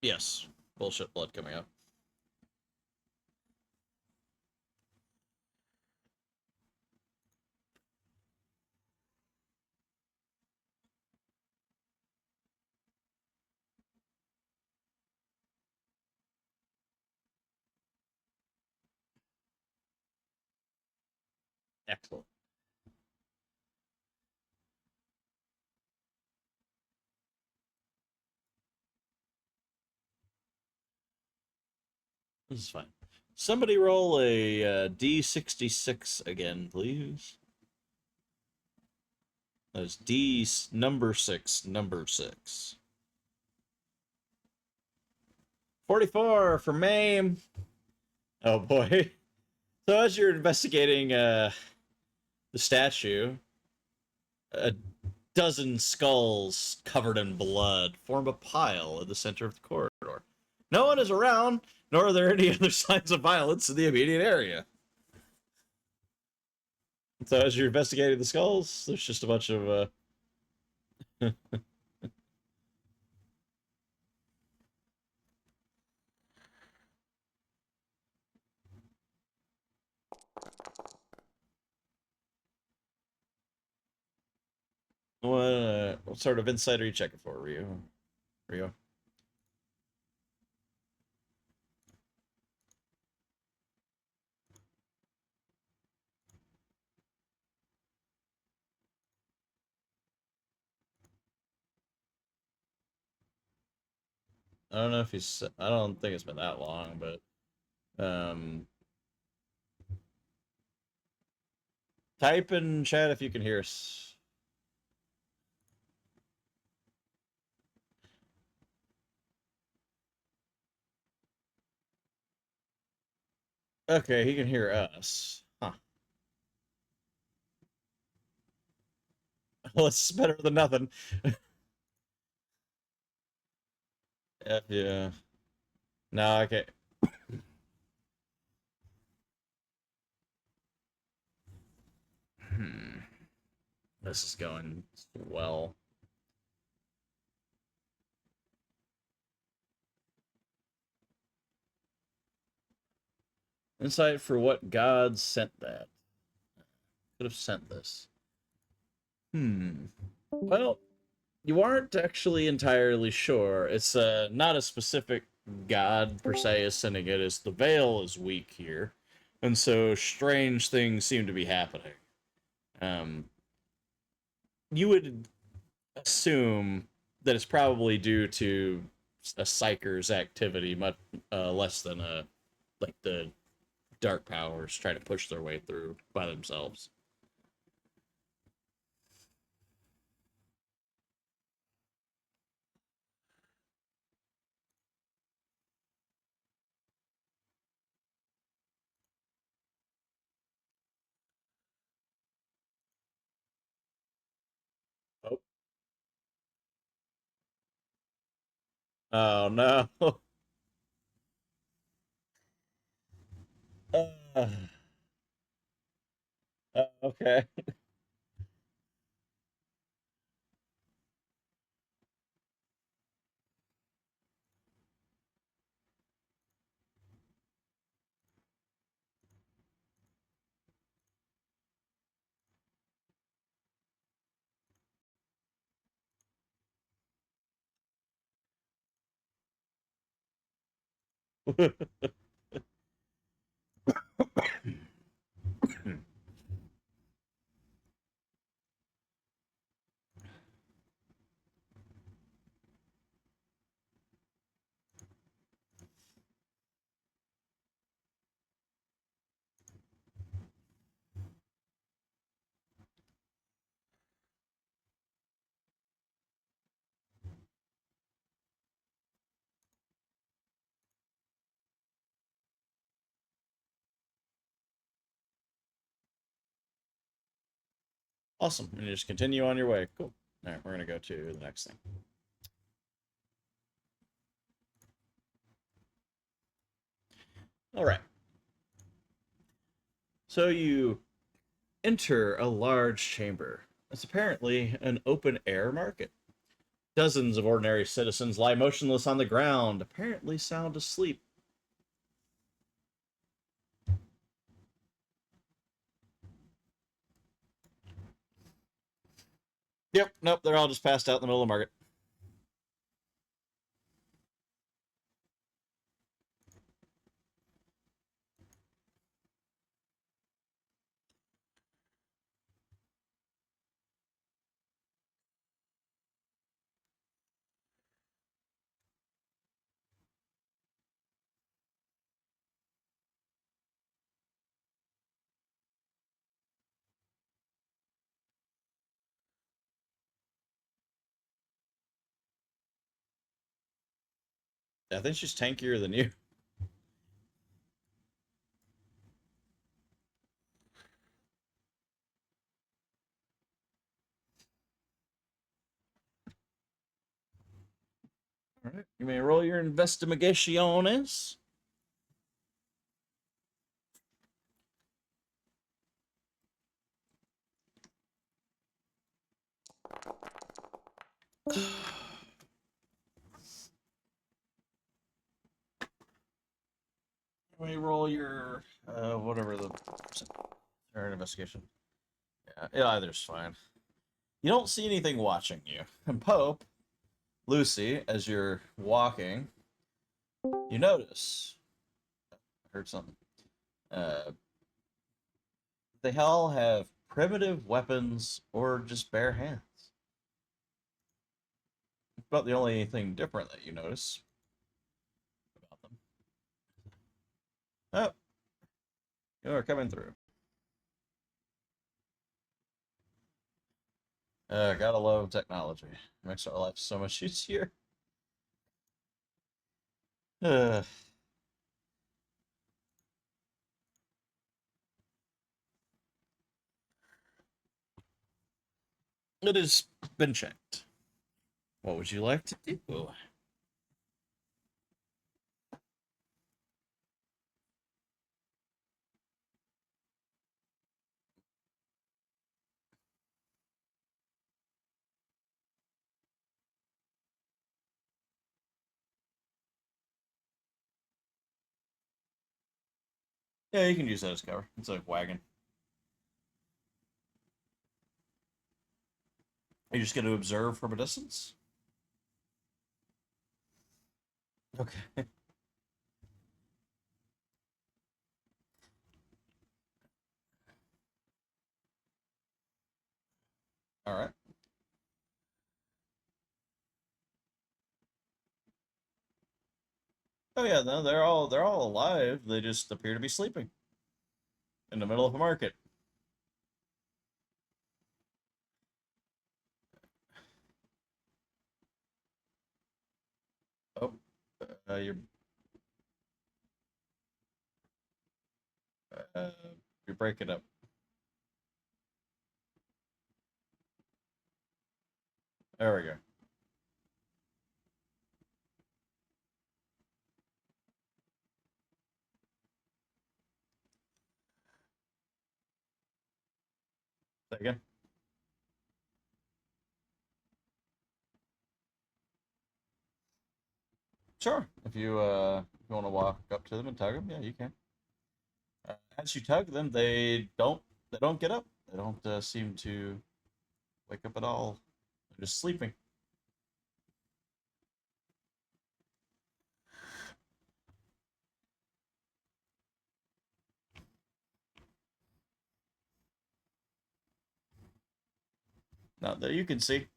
[SPEAKER 2] Yes. Bullshit blood coming out. Excellent. This is fine. Somebody roll a D66 again, please. That's D number 6, number 6. 44 for Mame. Oh boy. So as you're investigating the statue, a dozen skulls covered in blood form a pile in the center of the corridor. No one is around, nor are there any other signs of violence in the immediate area. So as you're investigating the skulls, there's just a bunch of what sort of insight are you checking for, Rio? Rio? I don't know if he's. I don't think it's been that long, but type in chat if you can hear us. Okay, he can hear us. Huh. Well, it's better than nothing. Yeah. No, I can't. Hmm. This is going well. Insight for what god sent that. Could have sent this. Hmm. Well, you aren't actually entirely sure. It's not a specific god per se is sending it. As the veil is weak here, and so strange things seem to be happening. Um, you would assume that it's probably due to a psyker's activity, much less than a like the dark powers trying to push their way through by themselves. Oh, oh no. uh, okay. Awesome. And you just continue on your way. Cool. All right, we're going to go to the next thing. All right. So you enter a large chamber. It's apparently an open air market. Dozens of ordinary citizens lie motionless on the ground, apparently sound asleep. Yep, nope, they're all just passed out in the middle of the market. I think she's tankier than you. All right, you may roll your investigaciones. You may roll your whatever the or investigation. Yeah, either's fine. You don't see anything watching you. And Pope, Lucy, as you're walking, you notice. I heard something. Uh, they all have primitive weapons or just bare hands. About the only thing different that you notice about them. Oh, you are coming through. Gotta love technology. Makes our life so much easier. Uh, it has been checked. What would you like to do? Yeah, you can use that as cover. It's a wagon. Are you just going to observe from a distance? Okay. All right. Oh yeah, no, they're all alive. They just appear to be sleeping in the middle of a market. Oh, you're uh, you're breaking up. There we go. Say again. Sure. If you want to walk up to them and tug them, yeah, you can. As you tug them, they don't get up. They don't seem to wake up at all. They're just sleeping. Not that you can see.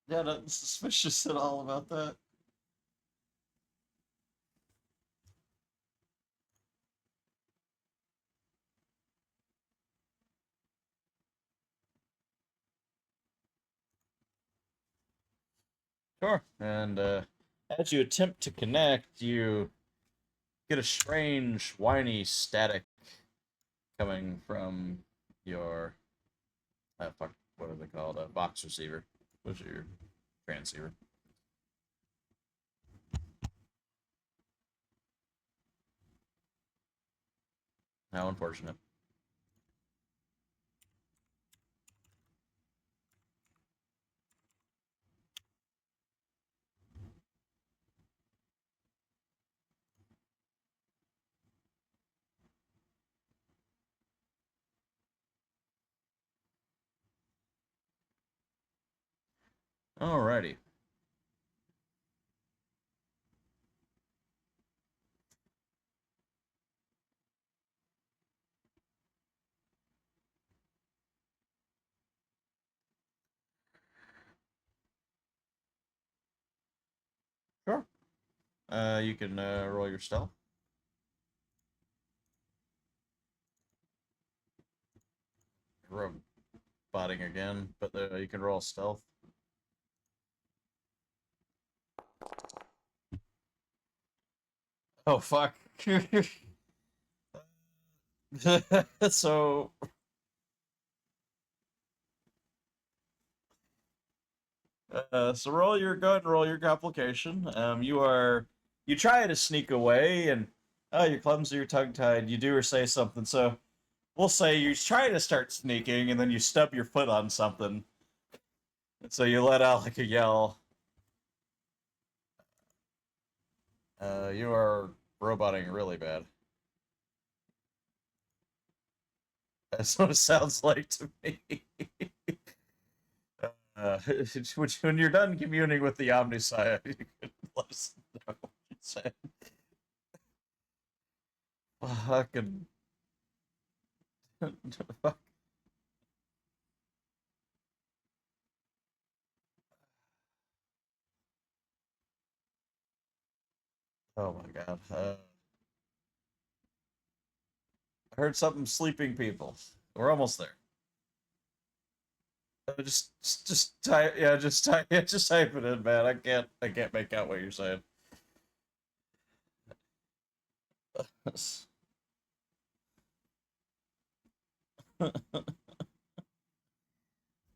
[SPEAKER 2] Yeah, nothing suspicious at all about that. Sure. And as you attempt to connect, you get a strange, whiny static coming from your fuck, what are they called? A box receiver, which is your transceiver. How unfortunate. Alrighty. Sure. You can roll your stealth. Roboting again, but you can roll stealth. Oh fuck. So so roll your go ahead and roll your complication. You try to sneak away and oh you're clumsy, you're tongue tied, you do or say something. So we'll say you try to start sneaking and then you stub your foot on something. So you let out like a yell. You are roboting really bad. That's what it sounds like to me. Uh, when you're done communing with the Omnisci, you can let us know what you said. Fucking. Oh my god. I heard something sleeping people. We're almost there. Just type, yeah, just type, yeah, just type it in, man. I can't make out what you're saying.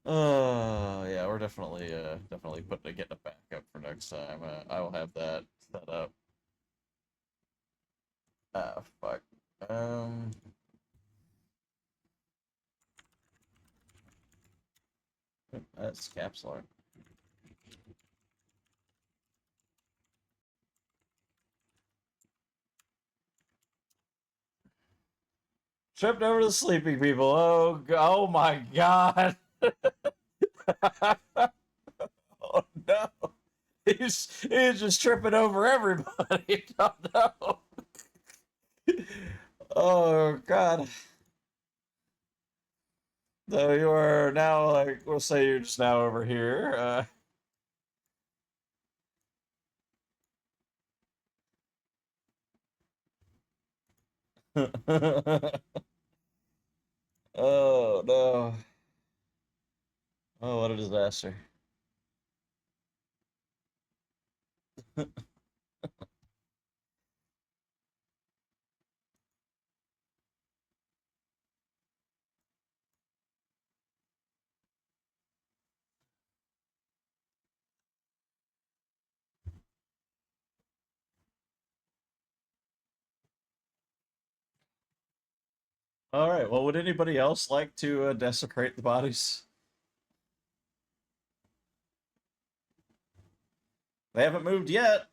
[SPEAKER 2] Oh yeah, we're definitely putting getting a backup for next time. I will have that set up. Ah, fuck. Um, that's caps lock. Tripped over the sleeping people. Oh my god. Oh no. He's just tripping over everybody. Oh no. Oh god. So you are now like we'll say you're just now over here. Oh no. Oh what a disaster. All right. Well, would anybody else like to desecrate the bodies? They haven't moved yet.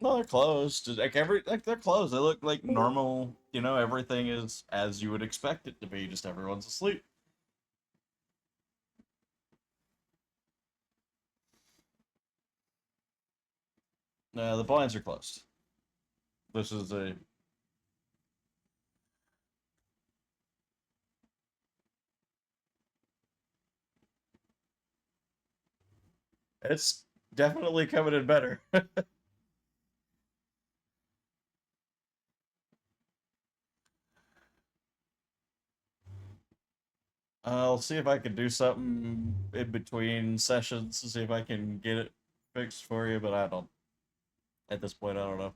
[SPEAKER 2] No, they're closed. Like they're closed. They look like normal. You know, everything is as you would expect it to be. Just everyone's asleep. No, the blinds are closed. This is a. It's definitely coming in better. I'll see if I can do something in between sessions to see if I can get it fixed for you, but I don't. At this point, I don't know.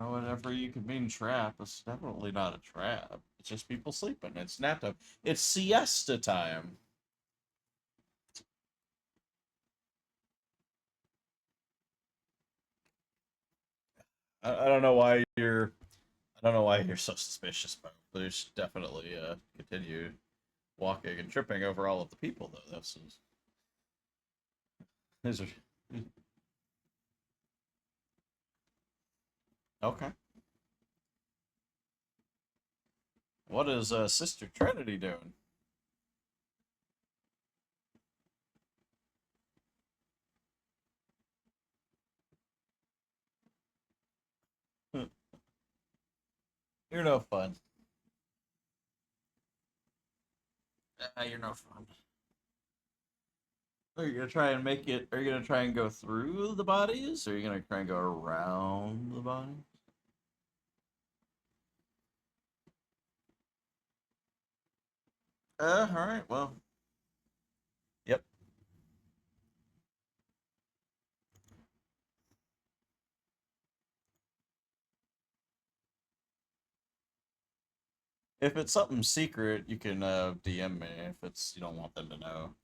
[SPEAKER 2] Whatever you could mean trap, it's definitely not a trap. It's just people sleeping. It's nap time. It's siesta time. I don't know why you're. I don't know why you're so suspicious, but there's definitely continue walking and tripping over all of the people though. These are okay. What is Sister Trinity doing? You're no fun. You're no fun. Are you gonna try and make it? Are you gonna try and go through the bodies? Or are you gonna try and go around the bodies? All right. Well, yep. If it's something secret, you can DM me if it's you don't want them to know.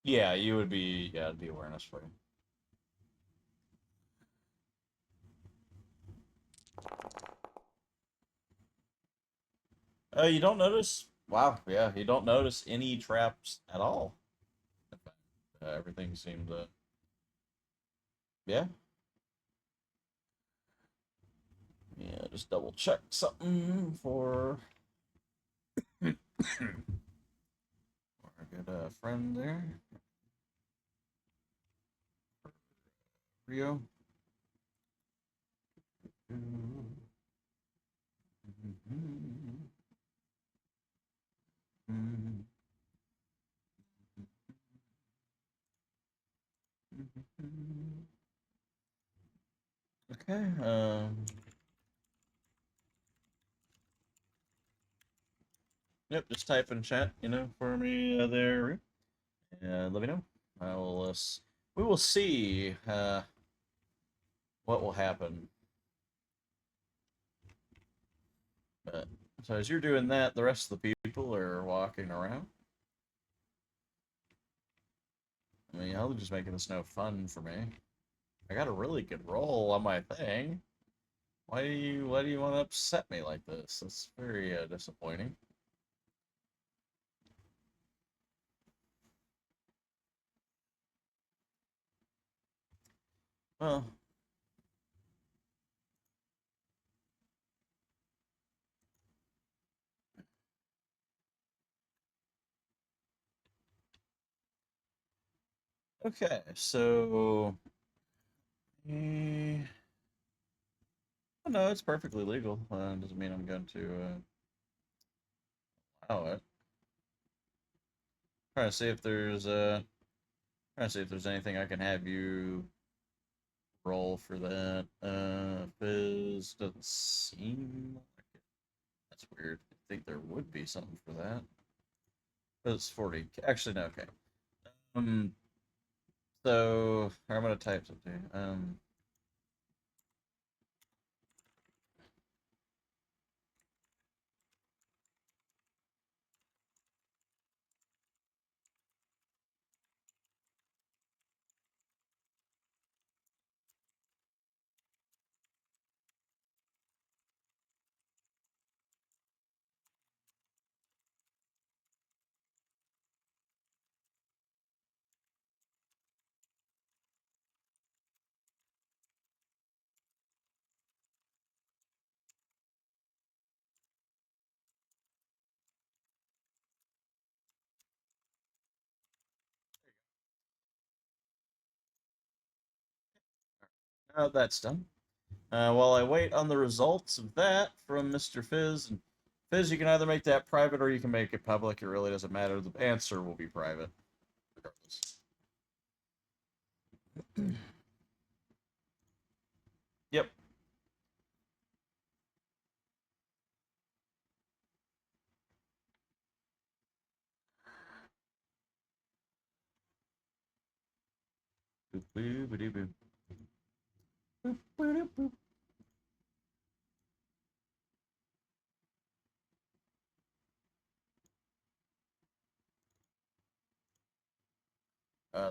[SPEAKER 2] Yeah, you would be. Yeah, it'd be awareness for you. You don't notice. Wow. Yeah, you don't notice any traps at all. In fact, everything seemed. Yeah. Yeah. Just double check something for our good friend there, Rio. Okay. Yep. Just type in chat, for me there. Let me know. I will. We will see what will happen. But so as you're doing that, the rest of the people are walking around. I mean, y'all are just making this no fun for me. I got a really good roll on my thing. Why do you want to upset me like this? That's very disappointing. Well, okay, so no, it's perfectly legal. Doesn't mean I'm going to allow it. Trying to see if there's anything I can have you roll for that. Fizz doesn't seem like it. That's weird. I think there would be something for that. But it's 40. Actually, no. Okay. Um. So I'm gonna type something. That's done. While I wait on the results of that from Mr. Fizz, and Fizz, you can either make that private or you can make it public. It really doesn't matter. The answer will be private, regardless. Yep. Boop, boop, boop, boop. Boop, boop, boop.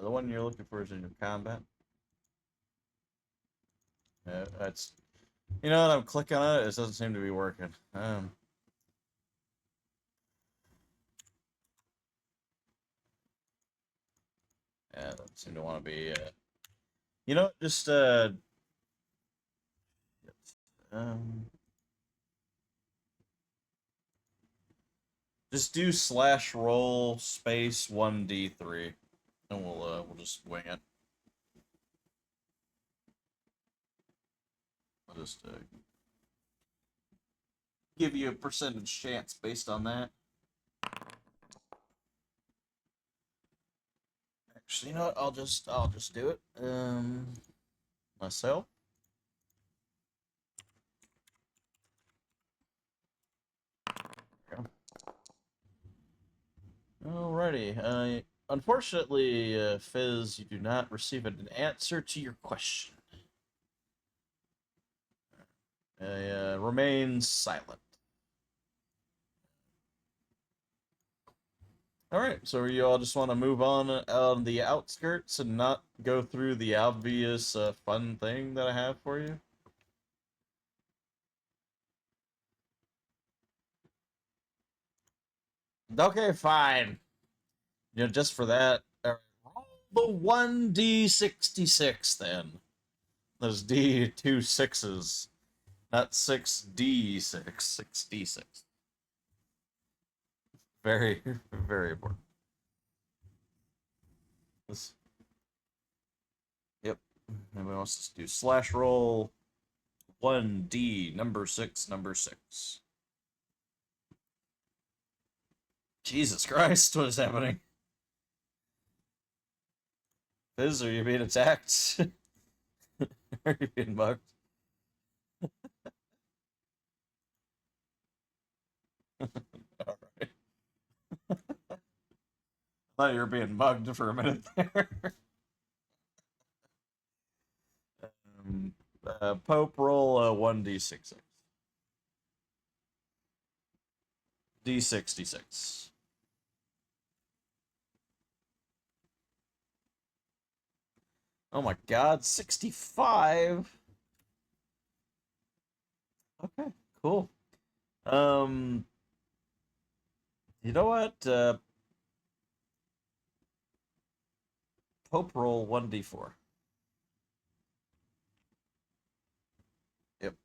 [SPEAKER 2] The one you're looking for is in your combat. That's you know what? I'm clicking on it. It doesn't seem to be working. Yeah, doesn't seem to want to be. You know, just um, just do slash roll space 1d3, and we'll just wing it. I'll just give you a percentage chance based on that. Actually, you know what? I'll just do it. Myself. Alrighty. Unfortunately, Fizz, you do not receive an answer to your question. Remains silent. Alright, so you all just want to move on the outskirts and not go through the obvious fun thing that I have for you? Okay, fine. You know, just for that, roll the 1d66 then. Those D two sixes, not 6d6, 6d6. Very, very important. This, yep. Anybody wants to do slash roll 1d number 6, number 6. Jesus Christ, what is happening? Fizz, are you being attacked? Are you being mugged? Alright. I thought you were being mugged for a minute there. Pope, roll 1d6. D66. Oh my god, 65. Okay, cool. Um, you know what? Pope roll 1d4. Yep.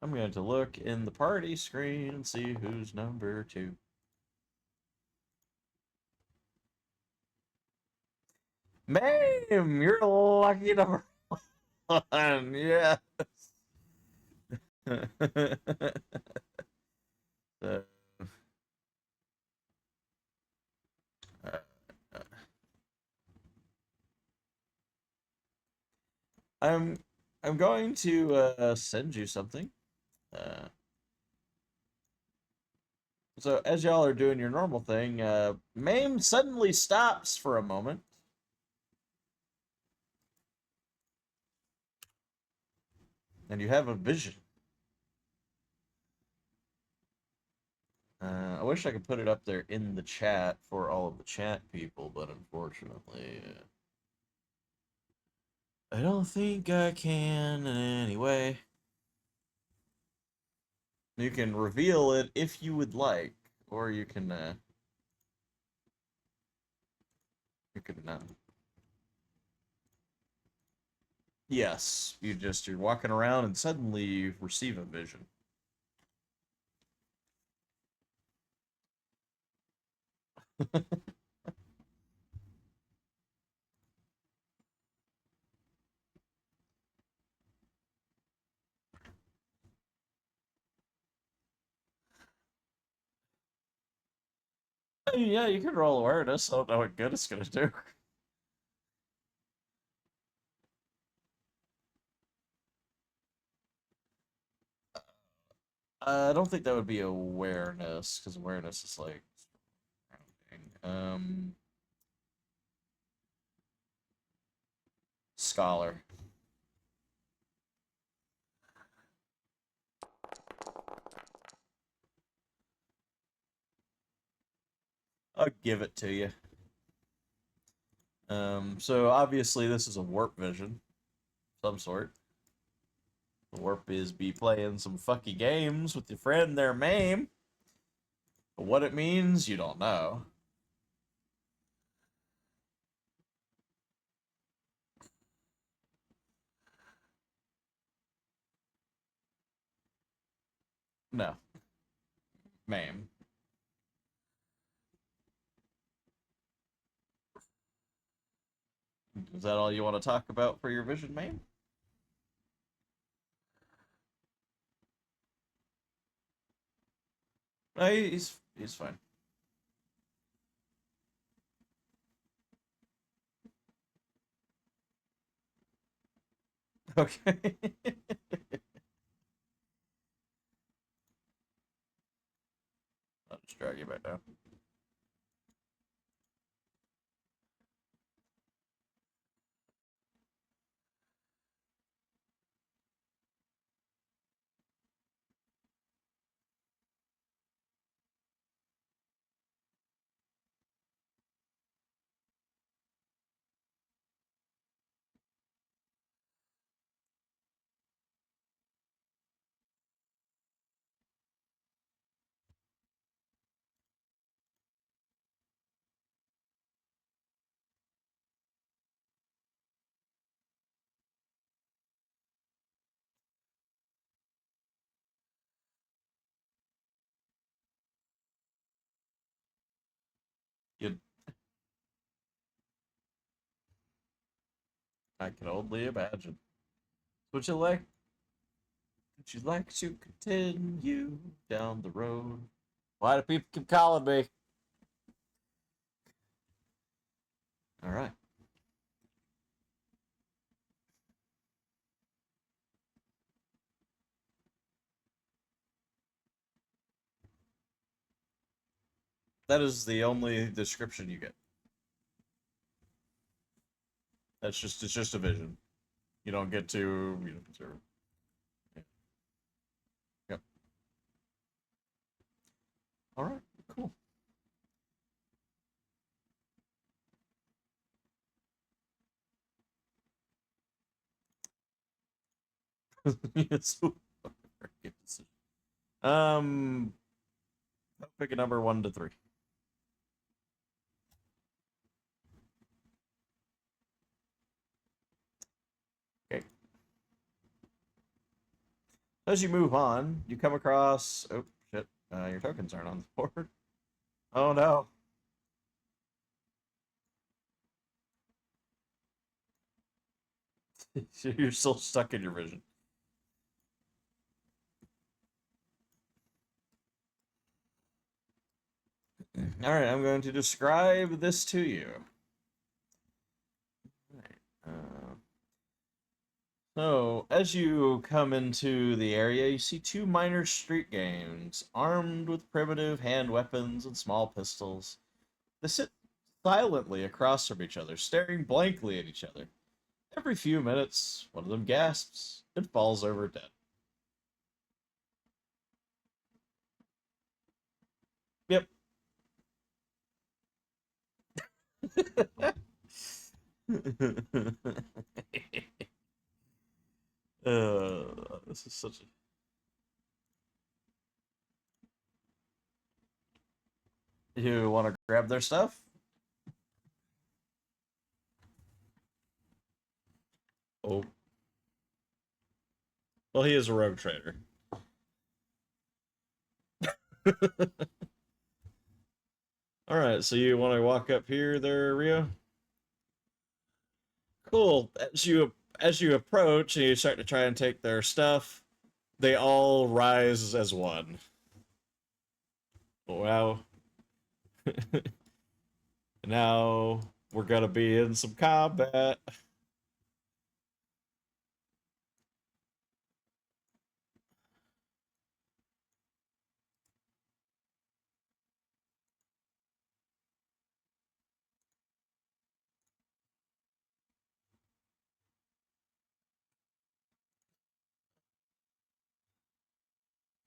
[SPEAKER 2] I'm going to look in the party screen and see who's number 2. Ma'am, you're lucky number one. Yeah. uh, uh, I'm I'm going to send you something. Uh, so as y'all are doing your normal thing, Mame suddenly stops for a moment, and you have a vision. I wish I could put it up there in the chat for all of the chat people, but unfortunately, I don't think I can anyway. You can reveal it if you would like, or you can yes, you're walking around and suddenly you receive a vision. Yeah, you can roll awareness. I don't know what good it's gonna do. I don't think that would be awareness, because awareness is like surrounding. Scholar. I'll give it to you. So obviously this is a warp vision, of some sort. The warp is be playing some fucky games with your friend there, Mame. But what it means, you don't know. No, Mame. Is that all you want to talk about for your vision, Mame? No, he's fine. Okay. I'll just drag you back down. You, I can only imagine. Would you like? Would you like to continue down the road? Why do people keep calling me? All right. That is the only description you get. It's just a vision. You don't get to you don't get to. Yeah. Yep. All right. Cool. Yes. Good decision. Um, pick a number 1 to 3. Okay. As you move on, you come across. Oh shit! Your tokens aren't on the board. Oh no! You're still stuck in your vision. Alright, I'm going to describe this to you. So, as you come into the area, you see two minor street gangs, armed with primitive hand weapons and small pistols. They sit silently across from each other, staring blankly at each other. Every few minutes, one of them gasps and falls over dead. Yep. This is such a... You want to grab their stuff? Oh. Well, he is a rogue trader. Alright, so you want to walk up here there, Rio? Cool. As you approach and you start to try and take their stuff, they all rise as one. Wow. Now we're gonna be in some combat.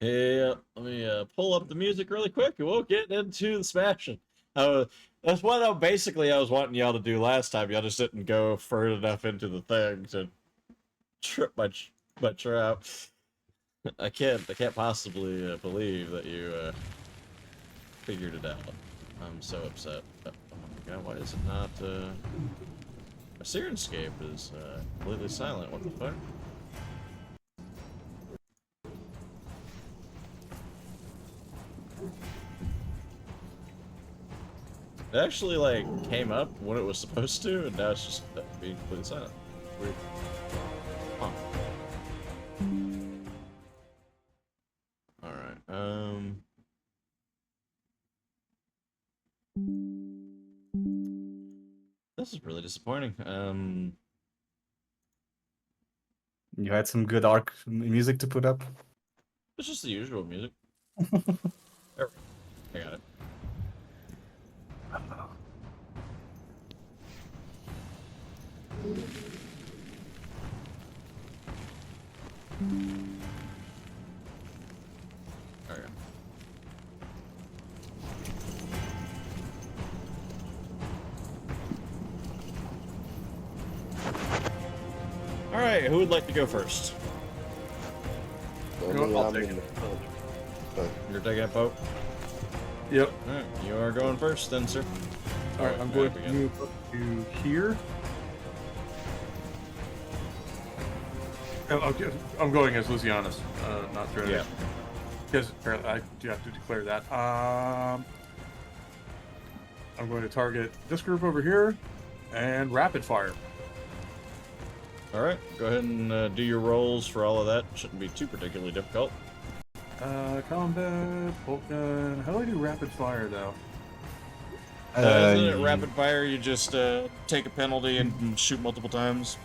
[SPEAKER 2] Yeah, let me pull up the music really quick and we'll get into the smashing. That's what I was wanting y'all to do last time. Y'all just didn't go further enough into the thing to trip my trap. I can't possibly believe that you figured it out. I'm so upset. Oh my god, why is it not my Syrinscape is completely silent. What the fuck? It actually like came up when it was supposed to, and now it's just being completely silent. Weird. Huh. Alright, this is really disappointing.
[SPEAKER 3] You had some good arc music to put up.
[SPEAKER 2] It's just the usual music. There, I got it. Okay. All right, who would like to go first?
[SPEAKER 4] I'll take it.
[SPEAKER 2] You're taking a boat.
[SPEAKER 4] Yep.
[SPEAKER 2] All right, you are going first, then, sir.
[SPEAKER 4] All right, I'm going to move up to here. Okay, I'm going as Lucianus, not Trader.
[SPEAKER 2] Yeah.
[SPEAKER 4] Because apparently I do have to declare that. I'm going to target this group over here and rapid fire.
[SPEAKER 2] All right, go ahead and do your rolls for all of that. Shouldn't be too particularly difficult.
[SPEAKER 4] Combat, bolt gun. How do I do rapid fire though?
[SPEAKER 2] Isn't it rapid fire? You just take a penalty and shoot multiple times.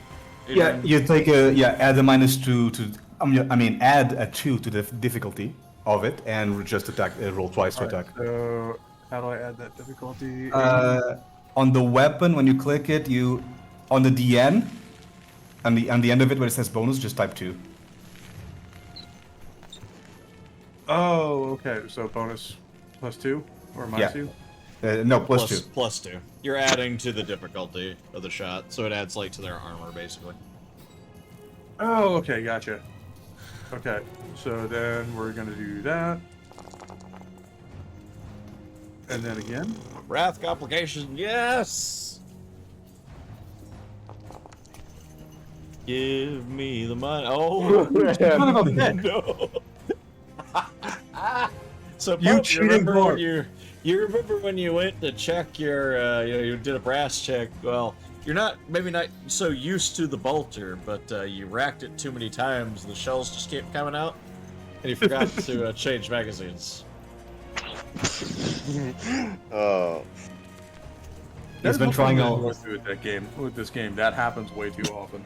[SPEAKER 3] Yeah, you take add a -2 to I mean add a 2 to the difficulty of it and just attack roll twice to attack.
[SPEAKER 4] So how do I add that difficulty?
[SPEAKER 3] On the weapon, when you click it, you on the DN, on the end of it where it says bonus, just type 2.
[SPEAKER 4] Oh, okay. So bonus +2 or -2?
[SPEAKER 3] No, plus 2.
[SPEAKER 2] Plus 2. You're adding to the difficulty of the shot, so it adds like to their armor basically.
[SPEAKER 4] Oh, okay, gotcha. Okay, so then we're gonna do that. And then again.
[SPEAKER 2] Wrath complication, yes! Give me the money. Oh,
[SPEAKER 3] Son of a bitch.
[SPEAKER 2] no. So,
[SPEAKER 3] You
[SPEAKER 2] Pope,
[SPEAKER 3] cheating
[SPEAKER 2] remember
[SPEAKER 3] boy.
[SPEAKER 2] when you remember when you went to check your, you did a brass check? Well, You're maybe not so used to the bolter, but you racked it too many times, and the shells just kept coming out, and you forgot to change magazines.
[SPEAKER 5] Oh,
[SPEAKER 3] He's been trying all.
[SPEAKER 4] With this game. That happens way too often.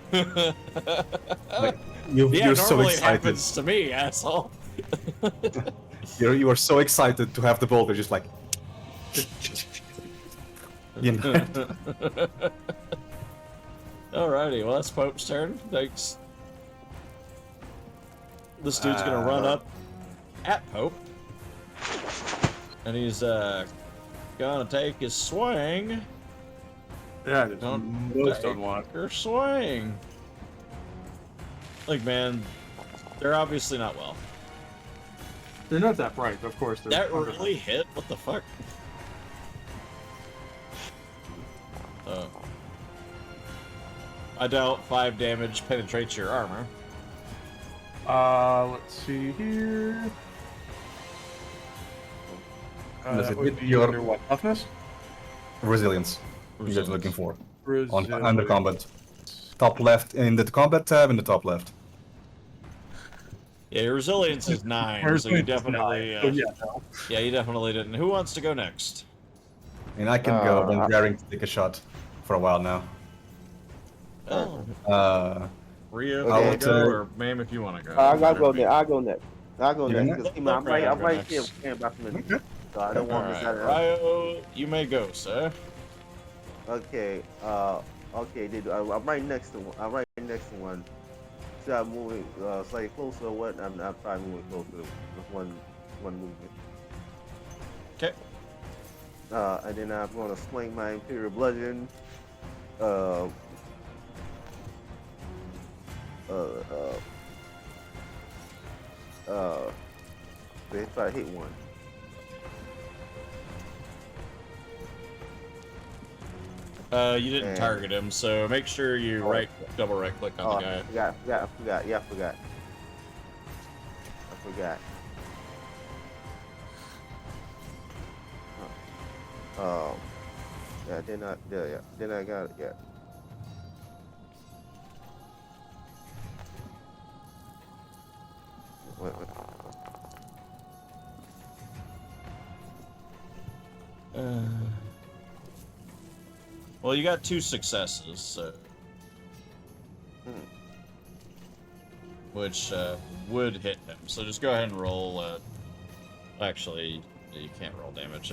[SPEAKER 3] Like, you're so
[SPEAKER 2] normally it
[SPEAKER 3] excited.
[SPEAKER 2] happens to me, asshole.
[SPEAKER 3] You are so excited to have the bolter, just like. You know.
[SPEAKER 2] Alrighty, well that's Pope's turn. Thanks. This dude's gonna run up at Pope, and he's gonna take his swing.
[SPEAKER 4] Yeah, it's
[SPEAKER 2] Don't
[SPEAKER 4] most
[SPEAKER 2] take
[SPEAKER 4] unwanted.
[SPEAKER 2] your swing. Like, man, they're obviously not well.
[SPEAKER 4] They're not that bright, of course.
[SPEAKER 2] That really hit? What the fuck? I doubt 5 damage penetrates your armor.
[SPEAKER 4] Let's see here.
[SPEAKER 3] Does it
[SPEAKER 4] Would
[SPEAKER 3] hit
[SPEAKER 4] be
[SPEAKER 3] your-
[SPEAKER 4] under what, toughness?
[SPEAKER 3] Resilience. You're
[SPEAKER 2] Resilience.
[SPEAKER 3] looking for on
[SPEAKER 4] Resilience.
[SPEAKER 3] under combat. Top left in the combat tab in the top left.
[SPEAKER 2] Yeah, your resilience is 9, so you
[SPEAKER 4] Resilience is
[SPEAKER 2] definitely...
[SPEAKER 4] 9, so yeah, no.
[SPEAKER 2] Yeah, you definitely didn't. Who wants to go next?
[SPEAKER 3] And I can go. I've been daring to take a shot for a while now.
[SPEAKER 2] Oh, Rhea,
[SPEAKER 5] Okay,
[SPEAKER 2] if you
[SPEAKER 3] I'll
[SPEAKER 2] go,
[SPEAKER 3] take-
[SPEAKER 2] or Ma'am, if you want to go.
[SPEAKER 5] I gotta go
[SPEAKER 2] Whatever.
[SPEAKER 5] next. I'll go next. I'll go
[SPEAKER 3] You're
[SPEAKER 5] next.
[SPEAKER 3] next?
[SPEAKER 5] Because I'm
[SPEAKER 2] Okay, I'll go
[SPEAKER 5] right
[SPEAKER 2] next.
[SPEAKER 5] here about to
[SPEAKER 3] Okay.
[SPEAKER 5] So I don't want
[SPEAKER 2] Alright,
[SPEAKER 5] to miss out.
[SPEAKER 2] Ryo, you may go, sir.
[SPEAKER 5] Okay. Okay, dude. I'm right next to one. I'm right next to one. So I'm moving slightly closer. What? I'm probably moving closer with one movement.
[SPEAKER 2] Okay.
[SPEAKER 5] And then I'm gonna swing my Imperial Bludgeon. They try to hit one.
[SPEAKER 2] You didn't
[SPEAKER 5] And-
[SPEAKER 2] target him, so make sure you double right click on
[SPEAKER 5] Oh,
[SPEAKER 2] the guy.
[SPEAKER 5] I forgot. Yeah, I forgot. Yeah, then I got it, yeah. Wait.
[SPEAKER 2] Well, you got 2 successes, so... Which would hit him. So just go ahead and roll. Actually, you can't roll damage.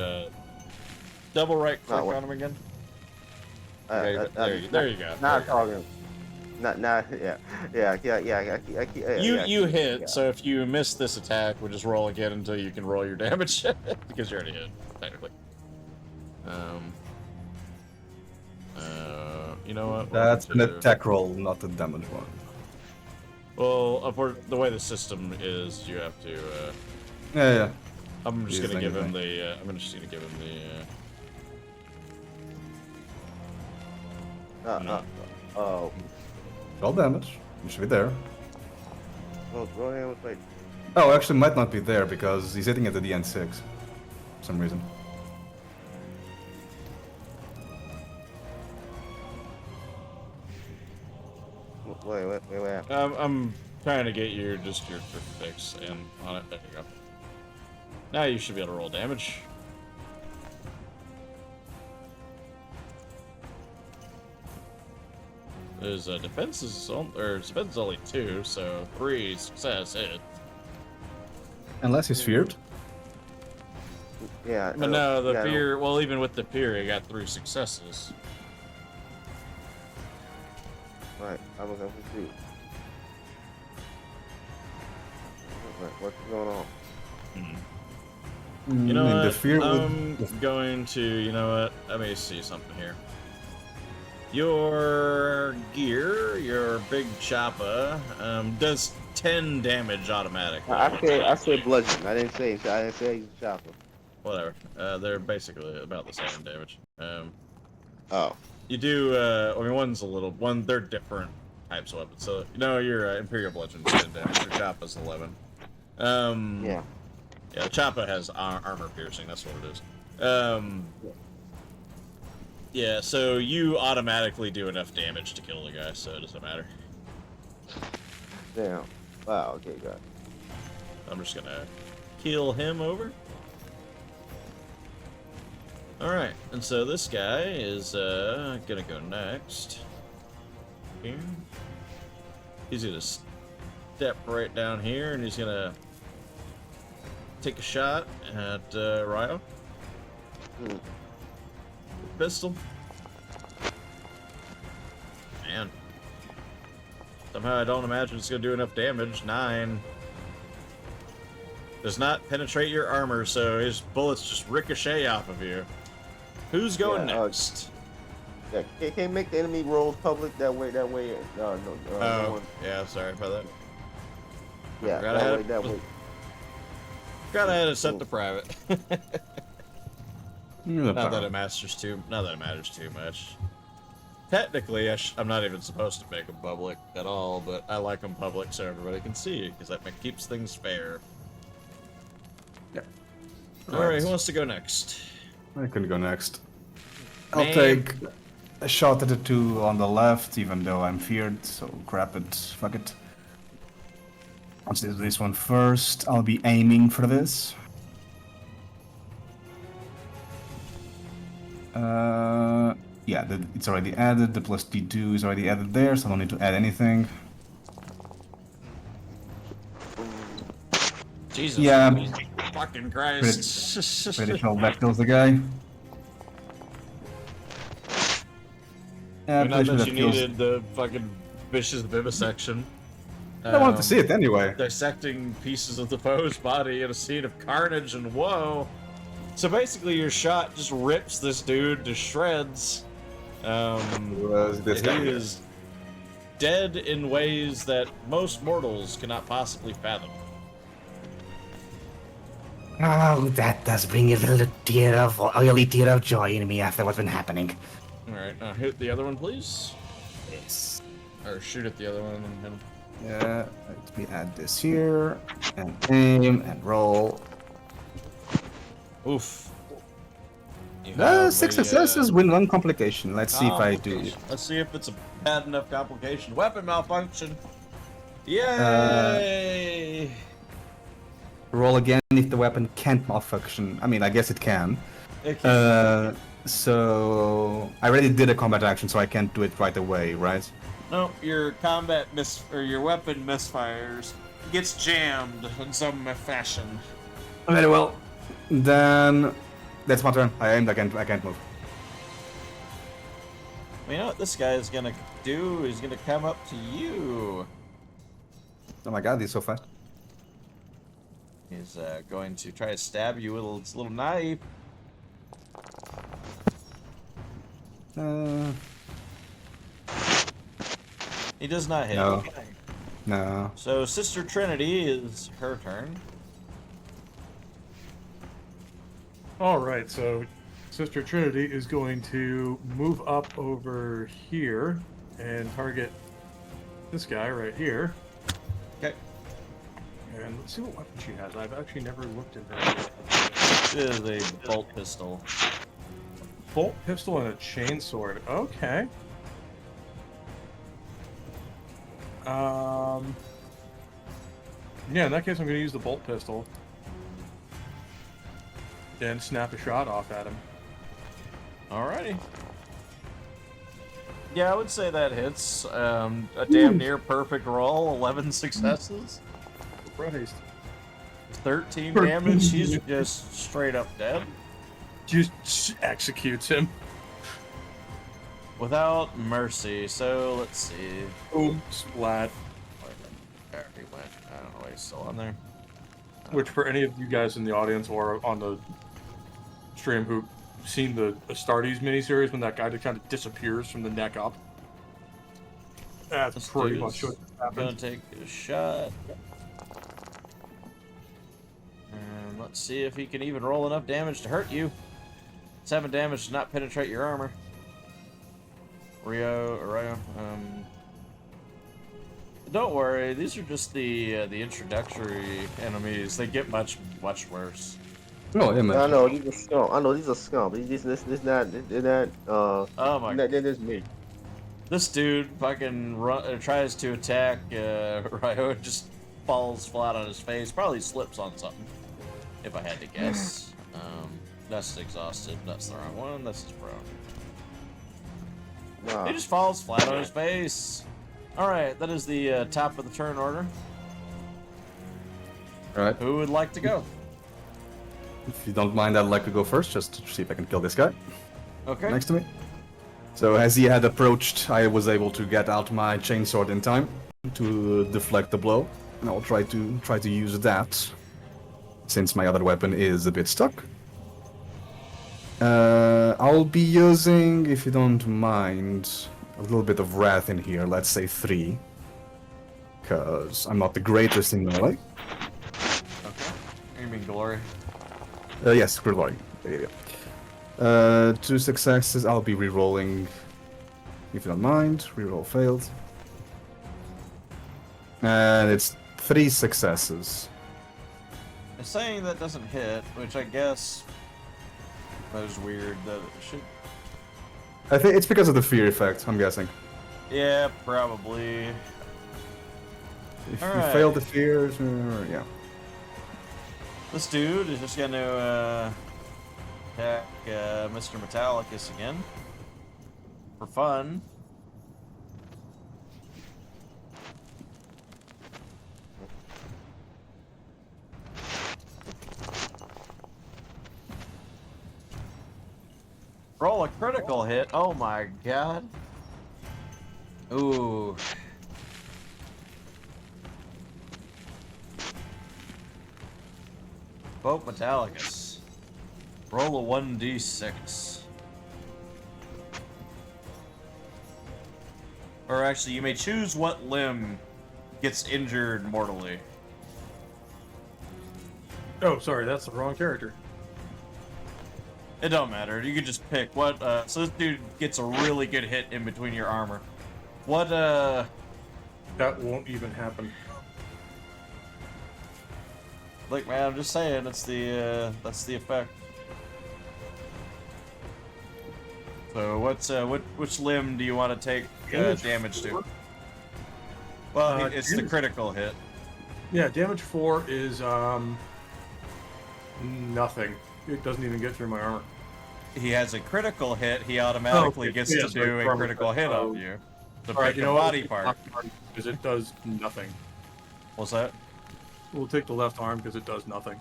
[SPEAKER 2] Double right click
[SPEAKER 5] what?
[SPEAKER 2] on him again.
[SPEAKER 5] Now
[SPEAKER 2] There you go.
[SPEAKER 5] I'm talking. Not, yeah.
[SPEAKER 2] You hit,
[SPEAKER 5] yeah.
[SPEAKER 2] so if you miss this attack, we'll just roll again until you can roll your damage, because you already hit, technically. You know what?
[SPEAKER 3] That's an
[SPEAKER 2] Welcome to-
[SPEAKER 3] attack roll, not a damage one.
[SPEAKER 2] Well, the way the system is, you have to.
[SPEAKER 3] Yeah.
[SPEAKER 2] I'm just
[SPEAKER 3] Use
[SPEAKER 2] gonna give him
[SPEAKER 3] anything.
[SPEAKER 2] the. I'm just gonna give him the.
[SPEAKER 3] Roll damage. You should be there.
[SPEAKER 5] Go ahead with like.
[SPEAKER 3] Oh, actually, might not be there because he's hitting it at the end 6 for some reason.
[SPEAKER 5] Wait.
[SPEAKER 2] I'm trying to get your fix and on it. There you go. Now you should be able to roll damage. His defense is only 2, so 3 success hit.
[SPEAKER 3] Unless he's feared.
[SPEAKER 5] Yeah.
[SPEAKER 2] But no, the
[SPEAKER 5] yeah,
[SPEAKER 2] fear. Well, even with the fear, he got 3 successes.
[SPEAKER 5] Right. I'm gonna see. What's going on?
[SPEAKER 2] You know what?
[SPEAKER 3] The fear
[SPEAKER 2] I'm
[SPEAKER 3] would.
[SPEAKER 2] going to. You know what? Let me see something here. Your gear, your big choppa, does 10 damage automatically.
[SPEAKER 5] I said bludgeon. I didn't say chopper.
[SPEAKER 2] Whatever. They're basically about the same damage.
[SPEAKER 5] Oh.
[SPEAKER 2] You do. I mean, they're different types of weapons. So you know your Imperial Bludgeon 10 damage. Your choppa's 11.
[SPEAKER 5] Yeah.
[SPEAKER 2] Yeah, Choppa has armor piercing. That's what it is. Yeah, so you automatically do enough damage to kill the guy, so it doesn't matter.
[SPEAKER 5] Damn. Wow. Okay, got it.
[SPEAKER 2] I'm just gonna heal him over. Alright, and so this guy is gonna go next. Here. He's gonna step right down here and he's gonna take a shot at Ryo. Pistol. Man. Somehow I don't imagine it's gonna do enough damage. 9. Does not penetrate your armor, so his bullets just ricochet off of you. Who's going next?
[SPEAKER 5] Yeah, can't make the enemy rolls public that way. No one.
[SPEAKER 2] Yeah, sorry about that.
[SPEAKER 5] Yeah, that way.
[SPEAKER 2] Forgot I had it set to private.
[SPEAKER 3] Not
[SPEAKER 2] Not that it matters too much. Technically, I'm not even supposed to make them public at all, but I like them public so everybody can see, because that keeps things fair.
[SPEAKER 3] Yeah.
[SPEAKER 2] Alright, who wants to go next?
[SPEAKER 3] I can go next. I'll
[SPEAKER 2] Man.
[SPEAKER 3] take a shot at the 2 on the left, even though I'm feared, so grab it. Fuck it. Let's do this one first. I'll be aiming for this. Yeah, it's already added. The plus D2 is already added there, so I don't need to add anything.
[SPEAKER 2] Jesus.
[SPEAKER 3] Yeah.
[SPEAKER 2] Fucking Christ.
[SPEAKER 3] Pretty sure that kills the guy. Yeah,
[SPEAKER 2] Not
[SPEAKER 3] pretty sure
[SPEAKER 2] that
[SPEAKER 3] that
[SPEAKER 2] you
[SPEAKER 3] kills.
[SPEAKER 2] needed the fucking vicious vivisection.
[SPEAKER 3] I wanted to see it anyway.
[SPEAKER 2] Dissecting pieces of the foe's body in a scene of carnage and woe. So basically, your shot just rips this dude to shreds.
[SPEAKER 3] This
[SPEAKER 2] He
[SPEAKER 3] guy.
[SPEAKER 2] is dead in ways that most mortals cannot possibly fathom.
[SPEAKER 6] Oh, that does bring a little oily tear of joy in me after what's been happening.
[SPEAKER 2] Alright, now hit the other one, please.
[SPEAKER 6] Yes.
[SPEAKER 2] Or shoot at the other one and hit him.
[SPEAKER 3] Yeah, let me add this here, and aim, and roll.
[SPEAKER 2] Oof. You have
[SPEAKER 3] 6
[SPEAKER 2] a,
[SPEAKER 3] successes, win 1 complication. Let's see if I do.
[SPEAKER 2] complication. Let's see if it's a bad enough complication. Weapon malfunction. Yay!
[SPEAKER 3] Roll again if the weapon can't malfunction. I mean, I guess it can.
[SPEAKER 2] Okay.
[SPEAKER 3] So I already did a combat action, so I can't do it right away, right?
[SPEAKER 2] No, your combat your weapon misfires. Gets jammed in some fashion.
[SPEAKER 3] Very well. Then that's my turn. I aimed. I can't move.
[SPEAKER 2] You know what this guy is gonna do? He's gonna come up to you.
[SPEAKER 3] Oh my god, he's so fast.
[SPEAKER 2] He's going to try to stab you with his little knife. He does not hit.
[SPEAKER 3] No. No.
[SPEAKER 2] So Sister Trinity is her turn.
[SPEAKER 4] All right, so Sister Trinity is going to move up over here and target this guy right here.
[SPEAKER 2] Okay.
[SPEAKER 4] And let's see what weapon she has. I've actually never looked at her.
[SPEAKER 2] It is a bolt pistol.
[SPEAKER 4] Bolt pistol and a chainsword. Okay. Yeah, in that case, I'm going to use the bolt pistol and snap a shot off at him.
[SPEAKER 2] Alrighty. Yeah, I would say that hits. A damn near perfect roll. 11 successes.
[SPEAKER 4] Christ.
[SPEAKER 2] 13 damage. He's just straight up dead.
[SPEAKER 4] Just executes him.
[SPEAKER 2] Without mercy. So let's see.
[SPEAKER 4] Boom. Splat.
[SPEAKER 2] There he went. I don't know. He's still on there.
[SPEAKER 4] Which, for any of you guys in the audience or on the stream who've seen the Astartes miniseries, when that guy just kind of disappears from the neck up, that's
[SPEAKER 2] This
[SPEAKER 4] pretty
[SPEAKER 2] dude's
[SPEAKER 4] much what
[SPEAKER 2] Gonna
[SPEAKER 4] happened.
[SPEAKER 2] take a shot. And let's see if he can even roll enough damage to hurt you. 7 damage does not penetrate your armor. Rio. Don't worry, these are just the introductory enemies. They get much worse.
[SPEAKER 3] No, I
[SPEAKER 5] I
[SPEAKER 3] imagine.
[SPEAKER 5] know these are scum. I know these are scum. This not. They're not.
[SPEAKER 2] Oh my!
[SPEAKER 5] They're just me.
[SPEAKER 2] This dude fucking tries to attack Ryo and just falls flat on his face. Probably slips on something, if I had to guess. That's exhausted. That's the wrong one. This is prone.
[SPEAKER 5] Nah.
[SPEAKER 2] He just falls flat on his face. All right, that is the top of the turn order.
[SPEAKER 3] All right.
[SPEAKER 2] Who would like to go?
[SPEAKER 3] If you don't mind, I'd like to go first, just to see if I can kill this guy
[SPEAKER 2] Okay.
[SPEAKER 3] next to me. So as he had approached, I was able to get out my chainsword in time to deflect the blow, and I'll try to use that since my other weapon is a bit stuck. I'll be using, if you don't mind, a little bit of wrath in here. Let's say 3, because I'm not the greatest in melee.
[SPEAKER 2] Okay. You mean glory?
[SPEAKER 3] Yes, good lord. There you go. 2 successes. I'll be re-rolling, if you don't mind. Reroll failed. And it's 3 successes.
[SPEAKER 2] It's saying that doesn't hit, which I guess that is weird. That it should.
[SPEAKER 3] I think it's because of the fear effect, I'm guessing.
[SPEAKER 2] Yeah, probably.
[SPEAKER 3] If
[SPEAKER 2] All
[SPEAKER 3] you
[SPEAKER 2] right.
[SPEAKER 3] fail the fear, yeah.
[SPEAKER 2] This dude is just gonna attack Mr. Metallicus again for fun. Roll a critical hit. Oh my god. Ooh. Vote Metallicus. Roll a 1d6. Or actually, you may choose what limb gets injured mortally.
[SPEAKER 4] Oh, sorry, that's the wrong character.
[SPEAKER 2] It don't matter. You can just pick what. So this dude gets a really good hit in between your armor. What?
[SPEAKER 4] That won't even happen.
[SPEAKER 2] Look, man, I'm just saying. That's the effect. So what's which limb do you want to take damage to? Well, it's the critical hit.
[SPEAKER 4] Yeah, damage 4 is nothing. It doesn't even get through my armor.
[SPEAKER 2] He has a critical hit. He automatically gets to do a critical hit on you. To pick a body part.
[SPEAKER 4] Because it does nothing.
[SPEAKER 2] What's that?
[SPEAKER 4] We'll take the left arm because it does nothing.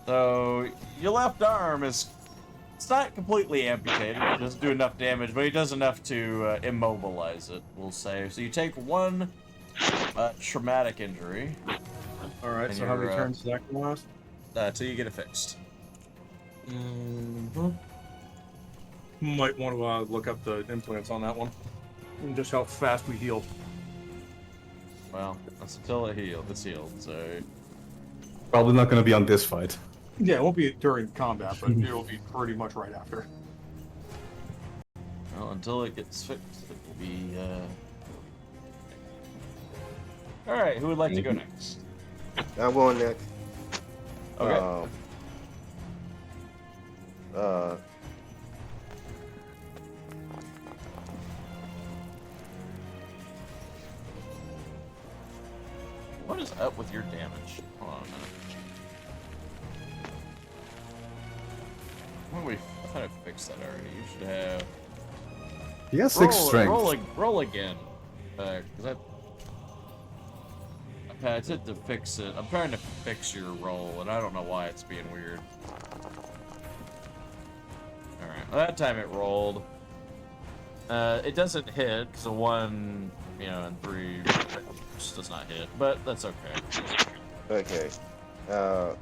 [SPEAKER 2] So your left arm is. It's not completely amputated. It doesn't do enough damage, but it does enough to immobilize it, we'll say. So you take 1 traumatic injury.
[SPEAKER 4] Alright,
[SPEAKER 2] And
[SPEAKER 4] so how many
[SPEAKER 2] you're,
[SPEAKER 4] turns does that can last?
[SPEAKER 2] Till you get it fixed.
[SPEAKER 4] Might want to look up the implants on that one. And just how fast we heal.
[SPEAKER 2] Well, that's until it heals. It's healed, so...
[SPEAKER 3] Probably not going to be on this fight.
[SPEAKER 4] Yeah, it won't be during combat, but it'll be pretty much right after.
[SPEAKER 2] Well, until it gets fixed, it will be, Alright, who would like to go next?
[SPEAKER 5] I'm going next.
[SPEAKER 2] Okay. What is up with your damage? Hold on a minute. I thought I fixed that already. You should have...
[SPEAKER 3] He has 6 strength.
[SPEAKER 2] Roll again. Because I said to fix it. I'm trying to fix your roll, and I don't know why it's being weird. Alright, well, that time it rolled. It doesn't hit, because a 1, and 3 just does not hit, but that's okay.
[SPEAKER 5] Okay.
[SPEAKER 2] I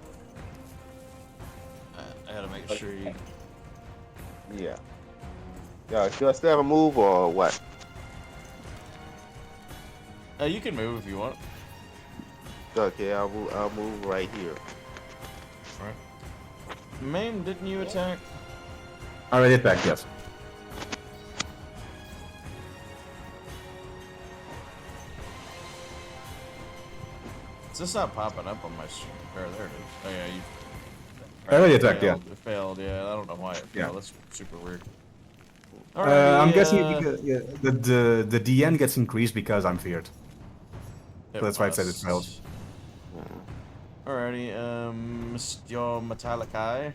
[SPEAKER 2] gotta make sure you...
[SPEAKER 5] Yeah. Yeah. Do I still have a move or what?
[SPEAKER 2] You can move if you want.
[SPEAKER 5] Okay, I'll move right here.
[SPEAKER 2] Alright. Maim, didn't you attack?
[SPEAKER 3] Alright, hit back, yes.
[SPEAKER 2] Is this not popping up on my screen? There it is. Oh yeah,
[SPEAKER 3] Already attacked, yeah.
[SPEAKER 2] It failed, yeah. I don't know why it failed.
[SPEAKER 3] Yeah.
[SPEAKER 2] That's super weird.
[SPEAKER 3] I'm guessing
[SPEAKER 2] Alrighty,
[SPEAKER 3] because, yeah, the DN gets increased because I'm feared. So that's why I said it failed.
[SPEAKER 2] Alrighty, Mr. Metallic.
[SPEAKER 4] Okay.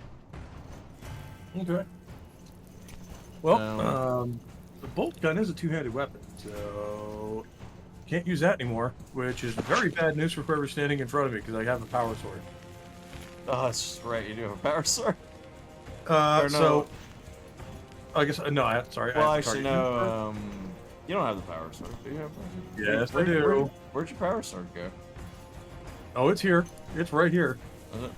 [SPEAKER 4] Well,
[SPEAKER 2] Um,
[SPEAKER 4] the bolt gun is a two-handed weapon, so can't use that anymore, which is very bad news for whoever's standing in front of me because I have a power sword.
[SPEAKER 2] Oh, that's right. You do have a power sword. Or no.
[SPEAKER 4] So I guess no. Sorry.
[SPEAKER 2] Well,
[SPEAKER 4] I have to
[SPEAKER 2] actually,
[SPEAKER 4] target you.
[SPEAKER 2] no. You don't have the power sword. Do you have?
[SPEAKER 4] Yes, I do.
[SPEAKER 2] Where'd your power sword go?
[SPEAKER 4] Oh, it's here. It's right here.
[SPEAKER 2] Is it?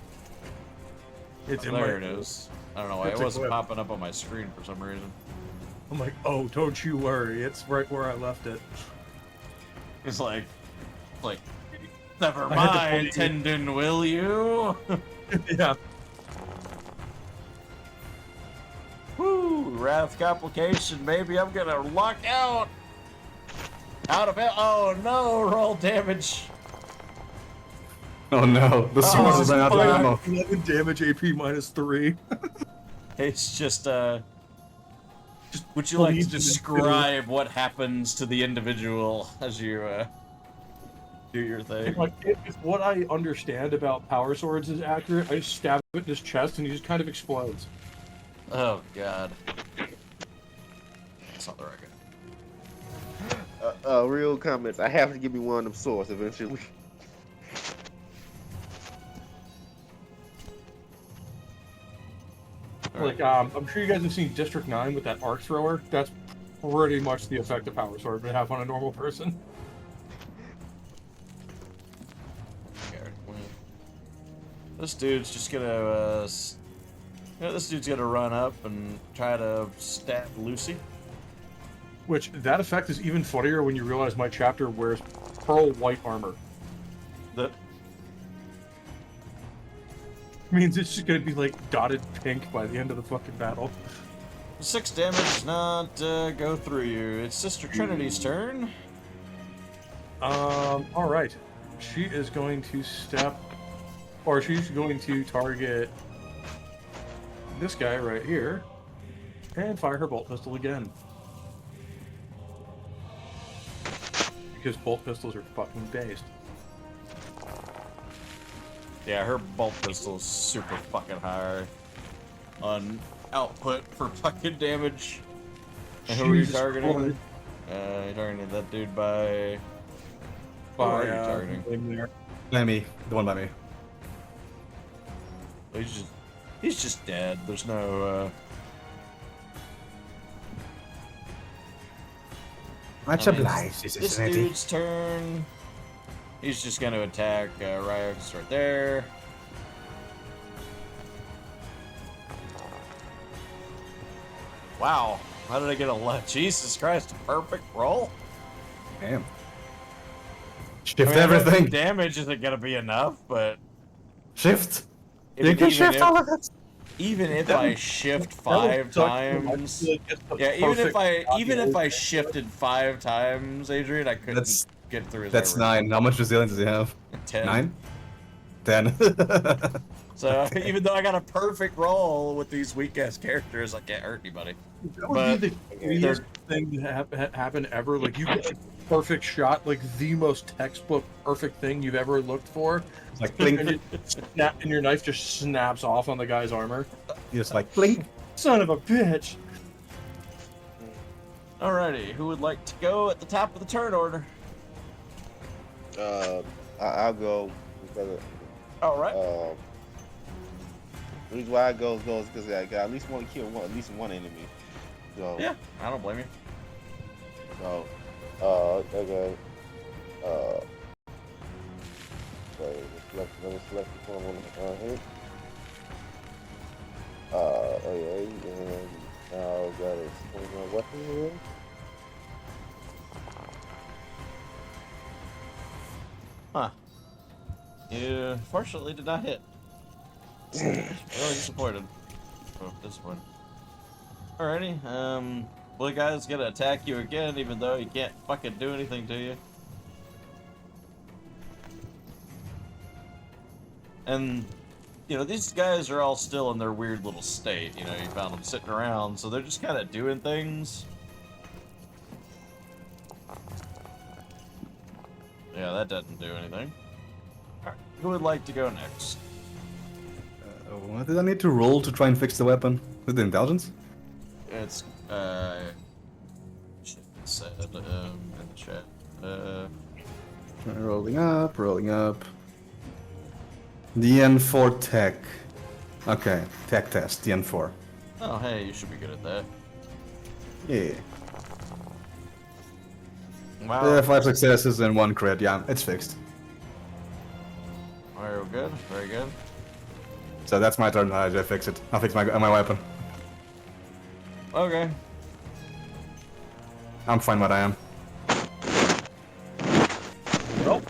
[SPEAKER 4] It's in
[SPEAKER 2] There
[SPEAKER 4] my.
[SPEAKER 2] it is. I don't know why it
[SPEAKER 4] It's a
[SPEAKER 2] wasn't
[SPEAKER 4] clip.
[SPEAKER 2] popping up on my screen for some reason.
[SPEAKER 4] I'm like, oh, don't you worry. It's right where I left it.
[SPEAKER 2] It's like, never
[SPEAKER 4] I had to
[SPEAKER 2] mind,
[SPEAKER 4] pull you.
[SPEAKER 2] tendon, will you?
[SPEAKER 4] Yeah.
[SPEAKER 2] Woo! Wrath complication, baby. I'm gonna lock out. Out of it. Oh no! Roll damage.
[SPEAKER 3] Oh no, the sword
[SPEAKER 2] Oh,
[SPEAKER 3] has ran out of
[SPEAKER 2] fuck.
[SPEAKER 3] ammo.
[SPEAKER 4] 11 damage, AP -3.
[SPEAKER 2] It's just would you
[SPEAKER 4] pull
[SPEAKER 2] like to
[SPEAKER 4] each of them
[SPEAKER 2] describe what happens to the individual as you do your thing?
[SPEAKER 4] Like, if what I understand about power swords is accurate, I just stab it in his chest and he just kind of explodes.
[SPEAKER 2] Oh god. That's not the right guy.
[SPEAKER 5] Real comments. I have to give me one of them swords eventually.
[SPEAKER 4] Like, I'm sure you guys have seen District 9 with that arc thrower. That's pretty much the effect of power sword would have on a normal person.
[SPEAKER 2] Okay, well, this dude's just gonna this dude's gonna run up and try to stab Lucy.
[SPEAKER 4] Which, that effect is even funnier when you realize my chapter wears pearl white armor.
[SPEAKER 2] That
[SPEAKER 4] Means it's just gonna be like dotted pink by the end of the fucking battle.
[SPEAKER 2] 6 damage does not go through you. It's Sister Trinity's turn.
[SPEAKER 4] Alright. She is going to she's going to target this guy right here and fire her bolt pistol again. Because bolt pistols are fucking based.
[SPEAKER 2] Yeah, her bolt pistol is super fucking high on output for fucking damage. And who are you
[SPEAKER 4] Jesus
[SPEAKER 2] targeting?
[SPEAKER 4] Christ.
[SPEAKER 2] You're targeting that dude by... Who
[SPEAKER 4] By,
[SPEAKER 2] are you targeting?
[SPEAKER 4] in there.
[SPEAKER 3] By me, the one by me.
[SPEAKER 2] He's just dead. There's no,
[SPEAKER 6] Much
[SPEAKER 2] I mean,
[SPEAKER 6] obliged,
[SPEAKER 2] this
[SPEAKER 6] Sister Trinity.
[SPEAKER 2] dude's turn. He's just gonna attack Ryok's right there. Wow, how did I get a Jesus Christ, a perfect roll?
[SPEAKER 3] Damn. Shift
[SPEAKER 2] I mean, I know
[SPEAKER 3] everything.
[SPEAKER 2] damage isn't gonna be enough, but
[SPEAKER 3] Shift.
[SPEAKER 2] if-
[SPEAKER 3] You can
[SPEAKER 2] even
[SPEAKER 3] shift
[SPEAKER 2] if-
[SPEAKER 3] all of it.
[SPEAKER 2] Even if
[SPEAKER 4] That
[SPEAKER 2] I
[SPEAKER 4] would-
[SPEAKER 2] shift
[SPEAKER 4] That would
[SPEAKER 2] 5
[SPEAKER 4] suck.
[SPEAKER 2] times,
[SPEAKER 4] Like, it's the
[SPEAKER 2] yeah, even if I
[SPEAKER 4] perfect
[SPEAKER 2] shifted 5 times, Adrian, I couldn't
[SPEAKER 3] That's-
[SPEAKER 2] get through his
[SPEAKER 3] That's
[SPEAKER 2] armor.
[SPEAKER 3] 9. How much resilience does he have?
[SPEAKER 2] 10.
[SPEAKER 3] 9? 10.
[SPEAKER 2] So even though I got a perfect roll with these weak ass characters, I can't hurt anybody.
[SPEAKER 4] That
[SPEAKER 2] But
[SPEAKER 4] would be the craziest thing to happen ever. Like, you get a perfect shot, like the most textbook perfect thing you've ever looked for.
[SPEAKER 3] It's like blink.
[SPEAKER 4] And, and your knife just snaps off on the guy's armor.
[SPEAKER 3] Just like blink.
[SPEAKER 4] Son of a bitch!
[SPEAKER 2] Alrighty, who would like to go at the top of the turn order?
[SPEAKER 5] I'll go because
[SPEAKER 2] Alright.
[SPEAKER 5] the reason why I go is because I at least want to kill at least one enemy. So
[SPEAKER 2] Yeah, I don't blame you.
[SPEAKER 5] So, okay. Let me select the one I want to hit. Okay, and now got a 21 weapon here.
[SPEAKER 2] Huh. You fortunately did not hit. Really disappointed. Oh, disappointed. Alrighty, well, the guy's gonna attack you again, even though he can't fucking do anything to you. And you know, these guys are all still in their weird little state. You know, you found them sitting around, so they're just kind of doing things. Yeah, that doesn't do anything. Alright, who would like to go next?
[SPEAKER 3] What did I need to roll to try and fix the weapon? With the intelligence?
[SPEAKER 2] It's, shit, it said, in the chat.
[SPEAKER 3] Rolling up, rolling up. DN4 tech. Okay, tech test, DN4.
[SPEAKER 2] Oh, hey, you should be good at that.
[SPEAKER 3] Yeah.
[SPEAKER 2] Wow.
[SPEAKER 3] 5 successes and 1 crit, yeah, it's fixed.
[SPEAKER 2] Very good, very good.
[SPEAKER 3] So that's my turn, I fix it. I'll fix my weapon.
[SPEAKER 2] Okay.
[SPEAKER 3] I'm fine what I am.
[SPEAKER 4] Well,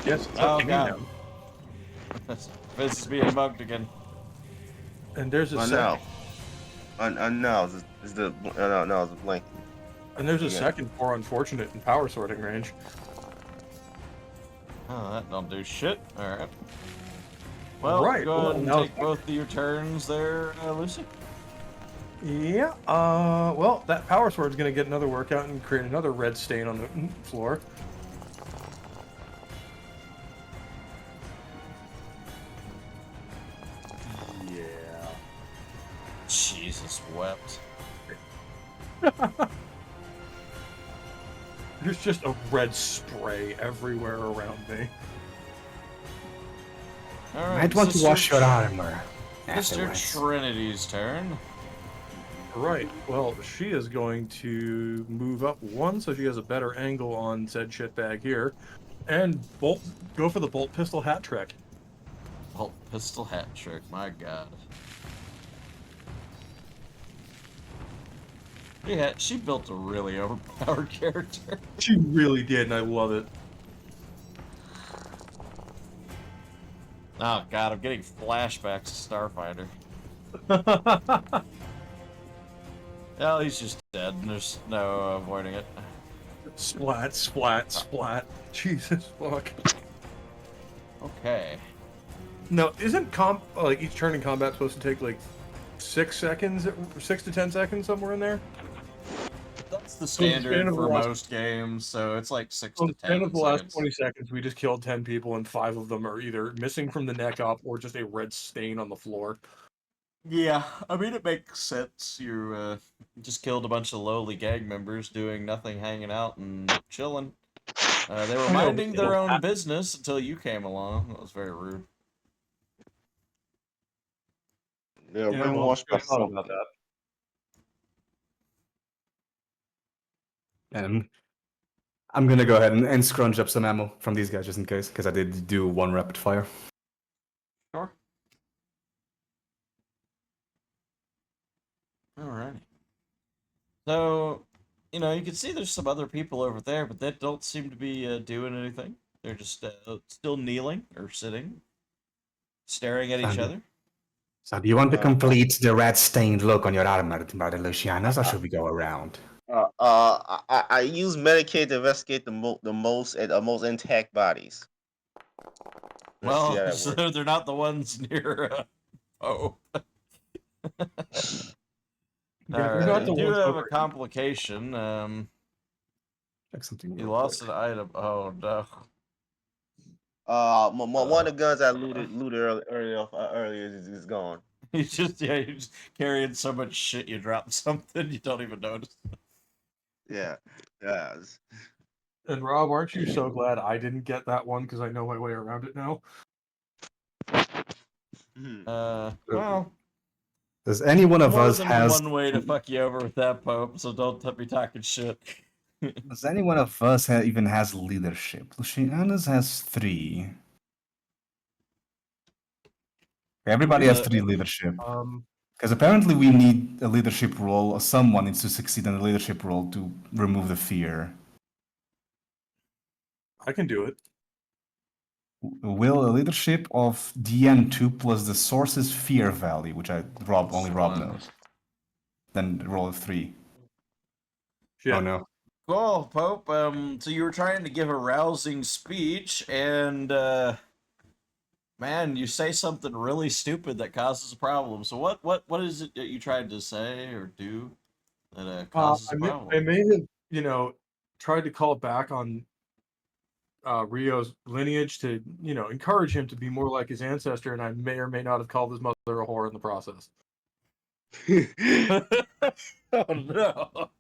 [SPEAKER 4] yes, it's
[SPEAKER 2] Oh,
[SPEAKER 4] up to me
[SPEAKER 2] God.
[SPEAKER 4] now.
[SPEAKER 2] Fizz is being mugged again.
[SPEAKER 4] And there's a
[SPEAKER 5] Oh,
[SPEAKER 4] second.
[SPEAKER 5] no. No, it's the no, it's a blank.
[SPEAKER 4] And there's a
[SPEAKER 5] Yeah.
[SPEAKER 4] second for unfortunate in power sorting range.
[SPEAKER 2] Oh, that don't do shit. Alright. Well,
[SPEAKER 4] Right,
[SPEAKER 2] go
[SPEAKER 4] well,
[SPEAKER 2] ahead and
[SPEAKER 4] now-
[SPEAKER 2] take both of your turns there, Lucy.
[SPEAKER 4] Yeah. Well, that power sword's gonna get another workout and create another red stain on the floor. Yeah.
[SPEAKER 2] Jesus wept.
[SPEAKER 4] There's just a red spray everywhere around me.
[SPEAKER 2] Alright,
[SPEAKER 6] Might want to
[SPEAKER 2] Sister
[SPEAKER 6] wash your armor
[SPEAKER 2] Mr.
[SPEAKER 6] afterwards.
[SPEAKER 2] Trinity's turn.
[SPEAKER 4] Right. Well, she is going to move up one, so she has a better angle on said shitbag here, and go for the bolt pistol hat trick.
[SPEAKER 2] Bolt pistol hat trick, my god. Yeah, she built a really overpowered character.
[SPEAKER 4] She really did, and I love it.
[SPEAKER 2] Oh god, I'm getting flashbacks to Starfighter. Well, he's just dead, and there's no avoiding it.
[SPEAKER 4] Splat, splat, splat. Jesus fuck.
[SPEAKER 2] Okay.
[SPEAKER 4] No, isn't like each turn in combat supposed to take like 6 seconds, 6 to 10 seconds, somewhere in there?
[SPEAKER 2] That's the
[SPEAKER 4] the
[SPEAKER 2] standard
[SPEAKER 4] span of
[SPEAKER 2] for
[SPEAKER 4] the last-
[SPEAKER 2] most games, so it's like 6
[SPEAKER 4] On
[SPEAKER 2] to
[SPEAKER 4] the span
[SPEAKER 2] 10
[SPEAKER 4] of the last
[SPEAKER 2] seconds.
[SPEAKER 4] 20 seconds, we just killed 10 people, and 5 of them are either missing from the neck up or just a red stain on the floor.
[SPEAKER 2] Yeah, I mean, it makes sense. You just killed a bunch of lowly gang members doing nothing, hanging out and chilling. They were
[SPEAKER 4] I know,
[SPEAKER 2] minding
[SPEAKER 4] but
[SPEAKER 2] their
[SPEAKER 4] still,
[SPEAKER 2] own business until you came along. That was very rude.
[SPEAKER 5] They're
[SPEAKER 4] Yeah, well,
[SPEAKER 5] brainwashed by
[SPEAKER 4] I thought
[SPEAKER 5] something.
[SPEAKER 4] about that.
[SPEAKER 3] And I'm gonna go ahead and scrunch up some ammo from these guys just in case, because I did do 1 rapid fire.
[SPEAKER 2] Sure. Alrighty. So, you know, you can see there's some other people over there, but they don't seem to be doing anything. They're just still kneeling or sitting, staring at each
[SPEAKER 6] Fine.
[SPEAKER 2] other.
[SPEAKER 6] So do you want to complete the red stained look on your armor, Brother Lucianus, or should we go around?
[SPEAKER 5] I use Medicaid to investigate the most intact bodies. Let's see how
[SPEAKER 2] Well,
[SPEAKER 5] that
[SPEAKER 2] so
[SPEAKER 5] works.
[SPEAKER 2] they're not the ones near Pope.
[SPEAKER 4] Yeah, they're
[SPEAKER 2] Alright,
[SPEAKER 4] not the
[SPEAKER 2] you do
[SPEAKER 4] ones
[SPEAKER 2] have
[SPEAKER 4] over
[SPEAKER 2] a complication.
[SPEAKER 3] Check something.
[SPEAKER 2] You
[SPEAKER 3] real
[SPEAKER 2] lost
[SPEAKER 3] quick.
[SPEAKER 2] an item. Oh no.
[SPEAKER 5] One of the guns I looted earlier is gone.
[SPEAKER 2] You just you're just carrying so much shit you drop something you don't even notice.
[SPEAKER 5] Yeah, yeah.
[SPEAKER 4] And Rob, aren't you so glad I didn't get that one because I know my way around it now?
[SPEAKER 2] Well,
[SPEAKER 3] Does any one of
[SPEAKER 2] more
[SPEAKER 3] us
[SPEAKER 2] than
[SPEAKER 3] has
[SPEAKER 2] one way to fuck you over with that Pope, so don't be talking shit.
[SPEAKER 3] Does any one of us even has leadership? Lucianus has 3. Everybody has 3 leadership. Because apparently we need a leadership role, or someone needs to succeed in a leadership role to remove the fear.
[SPEAKER 4] I can do it.
[SPEAKER 3] Will a leadership of DN2 plus the source's fear value, which only Rob
[SPEAKER 2] One.
[SPEAKER 3] knows. Then roll a 3.
[SPEAKER 4] Shit.
[SPEAKER 3] Oh no.
[SPEAKER 2] Cool, Pope. So you were trying to give a rousing speech, and Man, you say something really stupid that causes a problem. So what is it that you tried to say or do that causes a problem?
[SPEAKER 4] I may have, tried to call back on Rio's lineage to, encourage him to be more like his ancestor, and I may or may not have called his mother a whore in the process.
[SPEAKER 2] Oh no!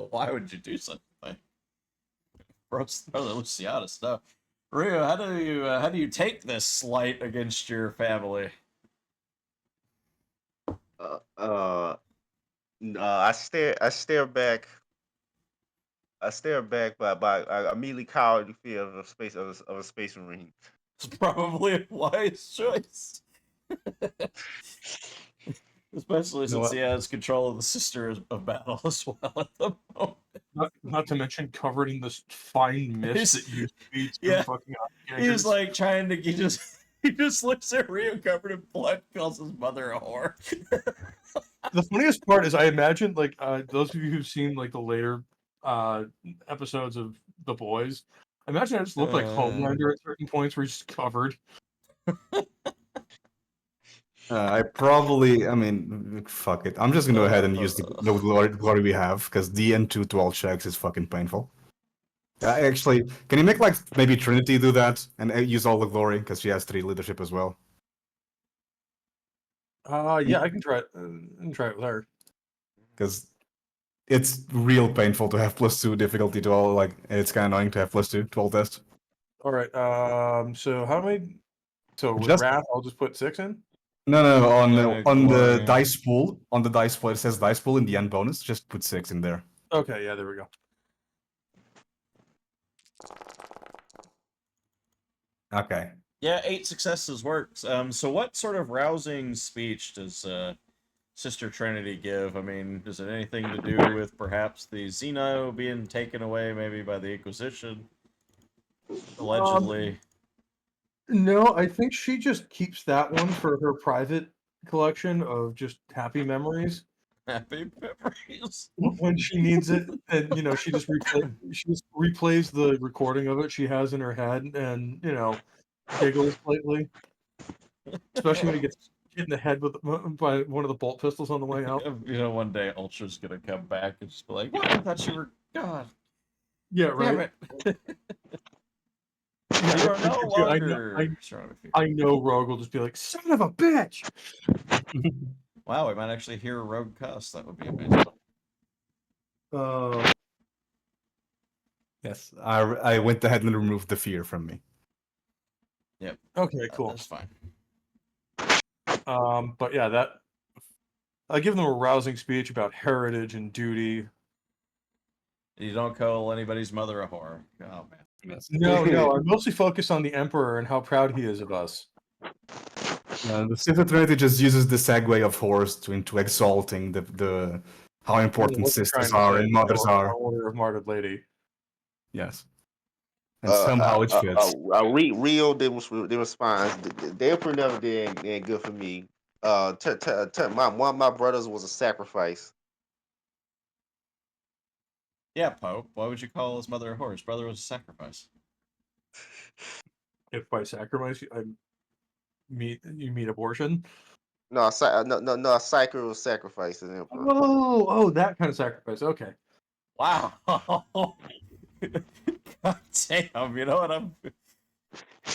[SPEAKER 2] Why would you do such a thing? Brother Lucianus, no. Rio, how do you take this slight against your family?
[SPEAKER 5] Uh, uh, I stare back. I stare back, but I immediately cower in fear of a space marine.
[SPEAKER 2] It's probably a wise choice. Especially
[SPEAKER 3] know
[SPEAKER 2] since
[SPEAKER 3] what?
[SPEAKER 2] he has control of the Sister of Battle as well at the moment.
[SPEAKER 4] Not to mention covered in this fine mist that used to be
[SPEAKER 2] Yeah.
[SPEAKER 4] fucking
[SPEAKER 2] He's like trying to he just looks at Rio covered in blood, calls his mother a whore.
[SPEAKER 4] The funniest part is I imagine those of you who've seen like the later episodes of The Boys, I imagine I just look like Homelander at certain points where he's just covered.
[SPEAKER 3] I mean, fuck it. I'm just gonna go ahead and use the glory we have, because the N2 12 checks is fucking painful. Actually, can you make like maybe Trinity do that and use all the glory, because she has 3 leadership as well?
[SPEAKER 4] Yeah, I can try it. And try it with her.
[SPEAKER 3] Because it's real painful to have +2 difficulty to all, like, it's kind of annoying to have +2 to all tests.
[SPEAKER 4] All right. So how do I? So with
[SPEAKER 3] Just-
[SPEAKER 4] Wrath, I'll just put 6 in.
[SPEAKER 3] No, on the
[SPEAKER 2] glory.
[SPEAKER 3] dice pool, it says dice pool in the end bonus, just put 6 in there.
[SPEAKER 4] Okay, yeah, there we go.
[SPEAKER 3] Okay.
[SPEAKER 2] Yeah, 8 successes works. So what sort of rousing speech does Sister Trinity give? I mean, is it anything to do with perhaps the Xeno being taken away maybe by the Inquisition? Allegedly.
[SPEAKER 4] No, I think she just keeps that one for her private collection of just happy memories.
[SPEAKER 2] Happy memories.
[SPEAKER 4] When she needs it, and she just replays the recording of it she has in her head, and giggles slightly, especially when he gets hit in the head by one of the bolt pistols on the way out.
[SPEAKER 2] One day Ultra's gonna come back and just be like, "What? I thought you were God."
[SPEAKER 4] Yeah,
[SPEAKER 2] Damn
[SPEAKER 4] right.
[SPEAKER 2] it. You are no longer.
[SPEAKER 4] I know Rogue will just be like, "Son of a bitch!"
[SPEAKER 2] Wow, we might actually hear a Rogue cuss. That would be amazing.
[SPEAKER 3] Yes, I went ahead and removed the fear from me.
[SPEAKER 2] Yep.
[SPEAKER 4] Okay, cool.
[SPEAKER 2] That's fine.
[SPEAKER 4] But yeah, I give them a rousing speech about heritage and duty.
[SPEAKER 2] You don't call anybody's mother a whore. Oh man.
[SPEAKER 4] No, I mostly focus on the Emperor and how proud he is of us.
[SPEAKER 3] The Sister Trinity just uses the segue of horse into exalting the how important
[SPEAKER 4] What's
[SPEAKER 3] sisters
[SPEAKER 4] trying to
[SPEAKER 3] are
[SPEAKER 4] say,
[SPEAKER 3] and mothers
[SPEAKER 4] our
[SPEAKER 3] are.
[SPEAKER 4] Order of Martyred Lady.
[SPEAKER 3] Yes. And somehow it fits.
[SPEAKER 5] Rio didn't respond. The Emperor never did anything good for me. One of my brothers was a sacrifice.
[SPEAKER 2] Yeah, Pope. Why would you call his mother a whore? His brother was a sacrifice.
[SPEAKER 4] If by sacrifice you mean abortion?
[SPEAKER 5] No, a psycho was sacrifice to the Emperor.
[SPEAKER 4] Oh, that kind of sacrifice. Okay.
[SPEAKER 2] Wow. God damn, you know what?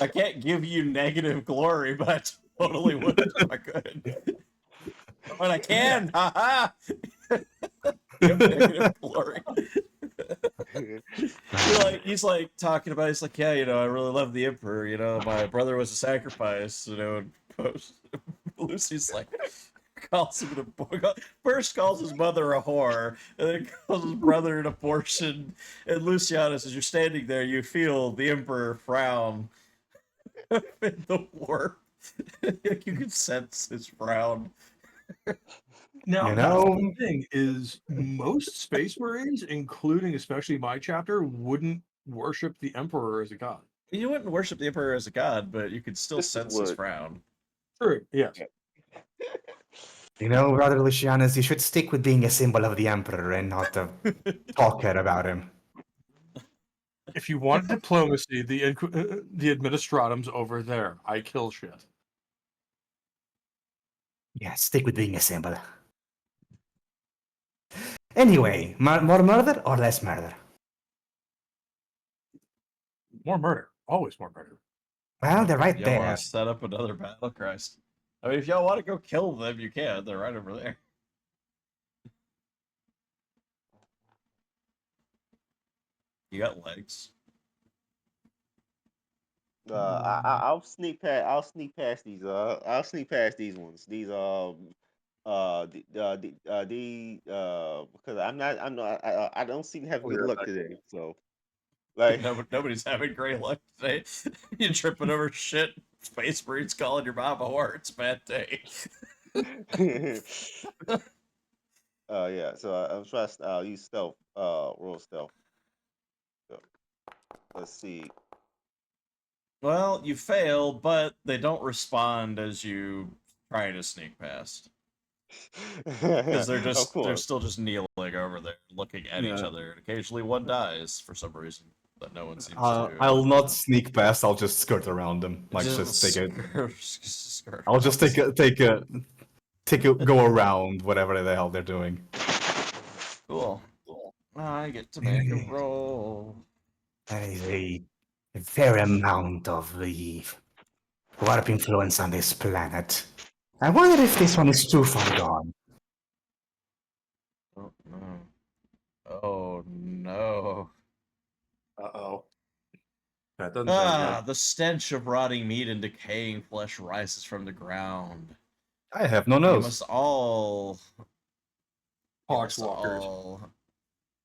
[SPEAKER 2] I can't give you negative glory, but I totally would if I could. But I can! Haha! Negative glory. He's like talking about, he's like, yeah, I really love the Emperor, my brother was a sacrifice, and Lucy's like, first calls his mother a whore, and then calls his brother an abortion, and Lucianus, as you're standing there, you feel the Emperor frown in the warp. You can sense his frown.
[SPEAKER 4] Now, that's the thing is most Space Marines, including especially my chapter, wouldn't worship the Emperor as a god.
[SPEAKER 2] You wouldn't worship the Emperor as a god, but you could still sense his frown.
[SPEAKER 4] True, yes.
[SPEAKER 6] Brother Lucianus, you should stick with being a symbol of the Emperor and not a talker about him.
[SPEAKER 4] If you want diplomacy, the administratum's over there. I kill shit.
[SPEAKER 6] Yeah, stick with being a symbol. Anyway, more murder or less murder?
[SPEAKER 4] More murder. Always more murder.
[SPEAKER 6] Well, they're right
[SPEAKER 2] Y'all want
[SPEAKER 6] there.
[SPEAKER 2] to set up another battle? Christ. I mean, if y'all want to go kill them, you can. They're right over there. You got legs.
[SPEAKER 5] I'll sneak past. I'll sneak past these. I'll sneak past these ones. These because I don't seem to have good luck today. So like,
[SPEAKER 2] Nobody's having great luck today. You're tripping over shit. Space Marines calling your mom a whore. It's a bad day.
[SPEAKER 5] yeah. So I'm trying to use stealth. Roll stealth. So, let's see.
[SPEAKER 2] Well, you fail, but they don't respond as you try to sneak past. Because
[SPEAKER 5] Of
[SPEAKER 2] they're
[SPEAKER 5] course.
[SPEAKER 2] still just kneeling over there, looking at each
[SPEAKER 3] Yeah.
[SPEAKER 2] other, and occasionally one dies for some reason, but no one seems
[SPEAKER 3] I'll not sneak past. I'll just skirt around them. Like just take it.
[SPEAKER 2] skirt
[SPEAKER 3] I'll just go around whatever the hell they're doing.
[SPEAKER 2] Cool. I get to make a roll.
[SPEAKER 6] There is a fair amount of the warp influence on this planet. I wonder if this one is too far gone.
[SPEAKER 2] Oh no. Oh no.
[SPEAKER 4] Uh-oh. That doesn't sound good.
[SPEAKER 2] The stench of rotting meat and decaying flesh rises from the ground.
[SPEAKER 3] I have no
[SPEAKER 2] You
[SPEAKER 3] nose.
[SPEAKER 2] must all
[SPEAKER 4] Poxwalkers.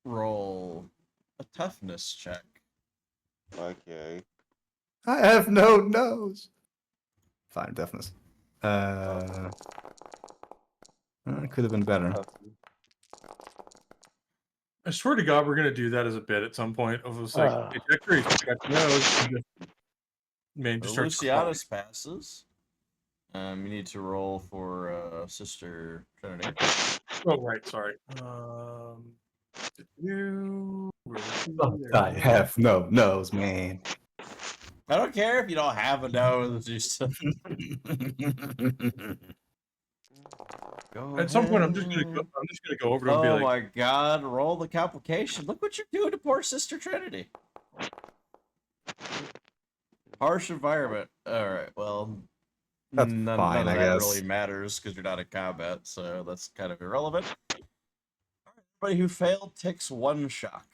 [SPEAKER 2] roll a toughness check.
[SPEAKER 5] Okay.
[SPEAKER 3] I have no nose. Fine, deafness. Could have been better.
[SPEAKER 4] I swear to God, we're gonna do that as a bit at some point. Of us like, it's actually man just starts crying.
[SPEAKER 2] Lucianus passes. You need to roll for Sister Trinity.
[SPEAKER 4] Oh right, sorry.
[SPEAKER 3] I have no nose, man.
[SPEAKER 2] I don't care if you don't have a nose. You still...
[SPEAKER 4] At some point, I'm just gonna go over to him and be
[SPEAKER 2] Oh
[SPEAKER 4] like,
[SPEAKER 2] my God! Roll the complication. Look what you're doing to poor Sister Trinity. Harsh environment. All right. Well,
[SPEAKER 3] That's
[SPEAKER 2] none
[SPEAKER 3] fine,
[SPEAKER 2] of
[SPEAKER 3] I
[SPEAKER 2] that
[SPEAKER 3] guess.
[SPEAKER 2] really matters because you're not in combat, so that's kind of irrelevant. Everybody who failed takes one shock.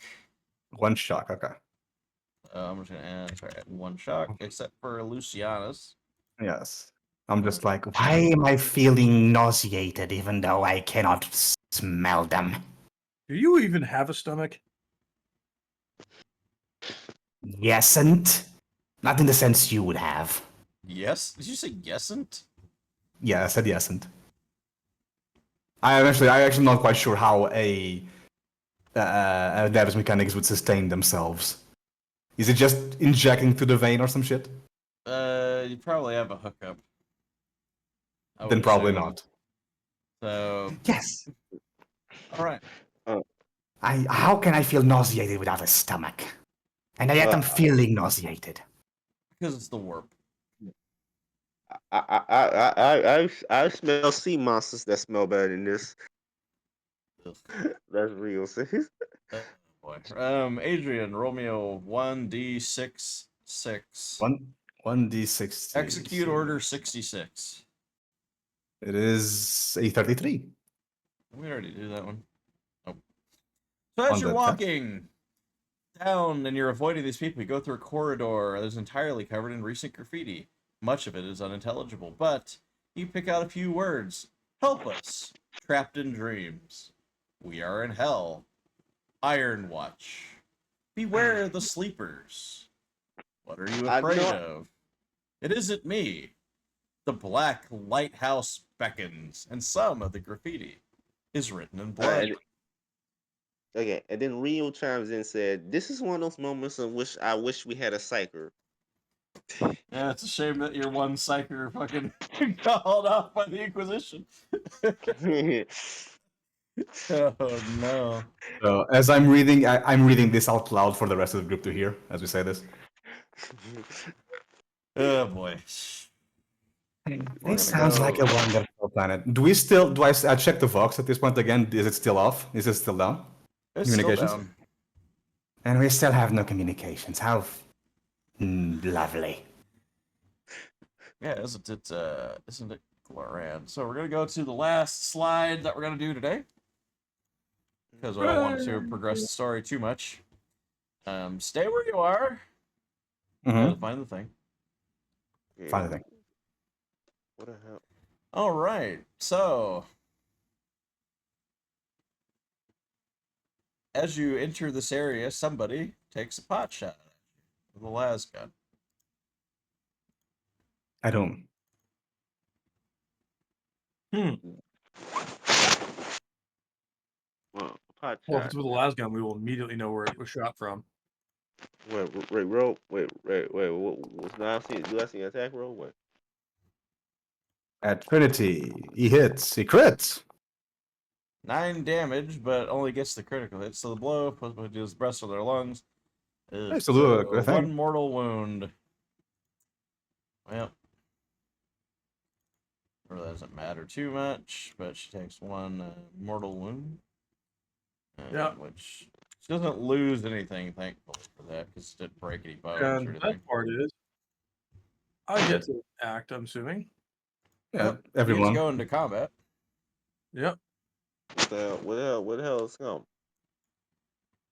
[SPEAKER 3] One shock, okay.
[SPEAKER 2] I'm just gonna add one shock, except for Lucianus.
[SPEAKER 3] Yes. I'm just like,
[SPEAKER 6] Why am I feeling nauseated even though I cannot smell them?
[SPEAKER 4] do you even have a stomach?
[SPEAKER 6] Yesn't. Not in the sense you would have.
[SPEAKER 2] Yes? Did you say yesn't?
[SPEAKER 3] yeah, I said yesn't. I'm actually not quite sure how a Davis mechanics would sustain themselves. Is it just injecting through the vein or some shit?
[SPEAKER 2] You probably have a hookup. I
[SPEAKER 3] Then
[SPEAKER 2] would
[SPEAKER 3] probably
[SPEAKER 2] assume.
[SPEAKER 3] not.
[SPEAKER 2] So,
[SPEAKER 6] Yes.
[SPEAKER 2] all right.
[SPEAKER 6] How can I feel nauseated without a stomach? And yet I'm feeling nauseated.
[SPEAKER 2] Because it's the warp.
[SPEAKER 5] I smell sea monsters that smell better than this.
[SPEAKER 2] Ugh.
[SPEAKER 5] That's real. Sis.
[SPEAKER 2] Oh, boy. Adrian, roll me a 1d6 6.
[SPEAKER 3] 1d6.
[SPEAKER 2] Execute order 66.
[SPEAKER 3] It is a 33.
[SPEAKER 2] We already do that one. Oh. So as
[SPEAKER 3] On
[SPEAKER 2] you're
[SPEAKER 3] the
[SPEAKER 2] walking down and you're avoiding these people, you go through a corridor that is entirely covered in recent graffiti. Much of it is unintelligible, but you pick out a few words. Help us. Trapped in dreams. We are in hell. Iron Watch. Beware the sleepers. What are you afraid of? It isn't me. The black lighthouse beckons, and some of the graffiti is written in blood.
[SPEAKER 5] Okay, and then Rio chimes in and said, "This is one of those moments in which I wish we had a psyker."
[SPEAKER 2] Yeah, it's a shame that your one psyker fucking got hauled off by the Inquisition. Oh no.
[SPEAKER 3] So as I'm reading, I'm reading this out loud for the rest of the group to hear as we say this.
[SPEAKER 2] Oh boy.
[SPEAKER 6] This sounds like a wonderful
[SPEAKER 3] Planet. Do we still? Do I check the Vox at this point again? Is it still off? Is it still down?
[SPEAKER 2] It's still
[SPEAKER 3] Communications?
[SPEAKER 2] down.
[SPEAKER 6] And we still have no communications. How lovely.
[SPEAKER 2] Yeah, isn't it grand? So we're gonna go to the last slide that we're gonna do today. Because I don't want to progress the story too much. Stay where you are.
[SPEAKER 3] Mm-hmm.
[SPEAKER 2] Find the thing.
[SPEAKER 5] Yeah.
[SPEAKER 3] Find the thing.
[SPEAKER 5] What the hell?
[SPEAKER 2] All right. So, as you enter this area, somebody takes a pot shot at you with a las gun.
[SPEAKER 3] I don't.
[SPEAKER 5] Well, pot
[SPEAKER 4] Well, if
[SPEAKER 5] shot.
[SPEAKER 4] it's with a las gun, we will immediately know where it was shot from.
[SPEAKER 5] Wait, what's now? Do I see an attack roll? Wait.
[SPEAKER 3] At Trinity, he hits. He crits.
[SPEAKER 2] 9 damage, but only gets the critical hit. So the blow deals the breast of their lungs.
[SPEAKER 3] Nice to look, I think.
[SPEAKER 2] 1 mortal wound. Well, really doesn't matter too much, but she takes 1 mortal wound.
[SPEAKER 4] Yeah.
[SPEAKER 2] Which she doesn't lose anything, thankfully, for that, because it didn't break any bones or
[SPEAKER 4] And
[SPEAKER 2] anything.
[SPEAKER 4] that part is, I get to act, I'm assuming.
[SPEAKER 3] Yeah,
[SPEAKER 2] Yep.
[SPEAKER 3] everyone.
[SPEAKER 2] He's going to combat.
[SPEAKER 4] Yep.
[SPEAKER 5] What the hell is scum?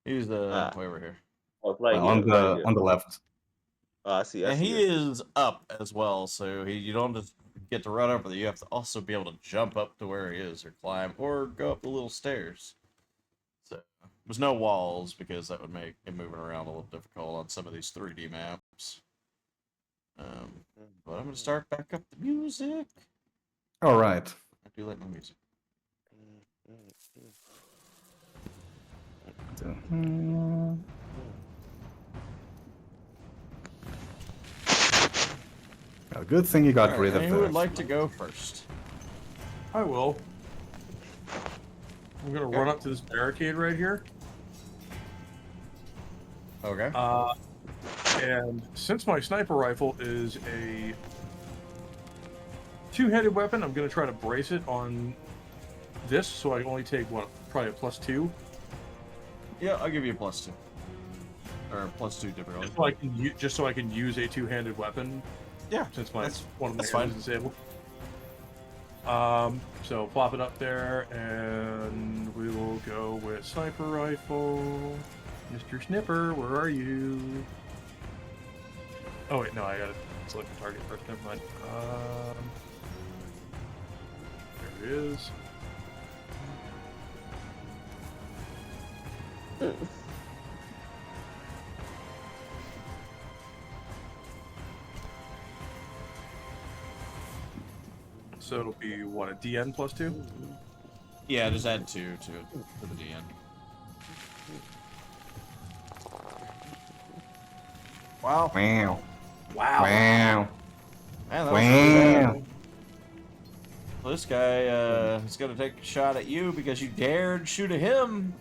[SPEAKER 2] He's way over here.
[SPEAKER 5] Oh, right here,
[SPEAKER 3] on the
[SPEAKER 5] right here.
[SPEAKER 3] on the left.
[SPEAKER 5] Oh, I see. I
[SPEAKER 2] And
[SPEAKER 5] see.
[SPEAKER 2] he is up as well, so you don't just get to run over there. You have to also be able to jump up to where he is, or climb, or go up the little stairs. So there's no walls because that would make it moving around a little difficult on some of these 3D maps. But I'm gonna start back up the music.
[SPEAKER 3] All right.
[SPEAKER 2] I do like my music.
[SPEAKER 3] A good thing you got
[SPEAKER 2] All
[SPEAKER 3] rid
[SPEAKER 2] right,
[SPEAKER 3] of
[SPEAKER 2] who would
[SPEAKER 3] the.
[SPEAKER 2] like to go first?
[SPEAKER 4] I will. I'm gonna run up to this barricade right here.
[SPEAKER 2] Okay.
[SPEAKER 4] And since my sniper rifle is a two-handed weapon, I'm gonna try to brace it on this, so I only take probably a +2.
[SPEAKER 2] Yeah, I'll give you a +2. Or +2 difficulty.
[SPEAKER 4] Just so I can use a two-handed weapon.
[SPEAKER 2] Yeah,
[SPEAKER 4] Since
[SPEAKER 2] one
[SPEAKER 4] of my
[SPEAKER 2] that's
[SPEAKER 4] hands
[SPEAKER 2] fine.
[SPEAKER 4] is disabled. So plop it up there, and we will go with sniper rifle. Mr. Snipper, where are you? Oh wait, no, I gotta select the target first. Never mind. There it is. So it'll be what, a DN +2?
[SPEAKER 2] Yeah, just add 2 to the DN. Wow.
[SPEAKER 3] Wow.
[SPEAKER 4] Wow.
[SPEAKER 3] Wow.
[SPEAKER 2] Man, that was really
[SPEAKER 3] Wow.
[SPEAKER 2] bad. Well, this guy is going to take a shot at you because you dared shoot at him.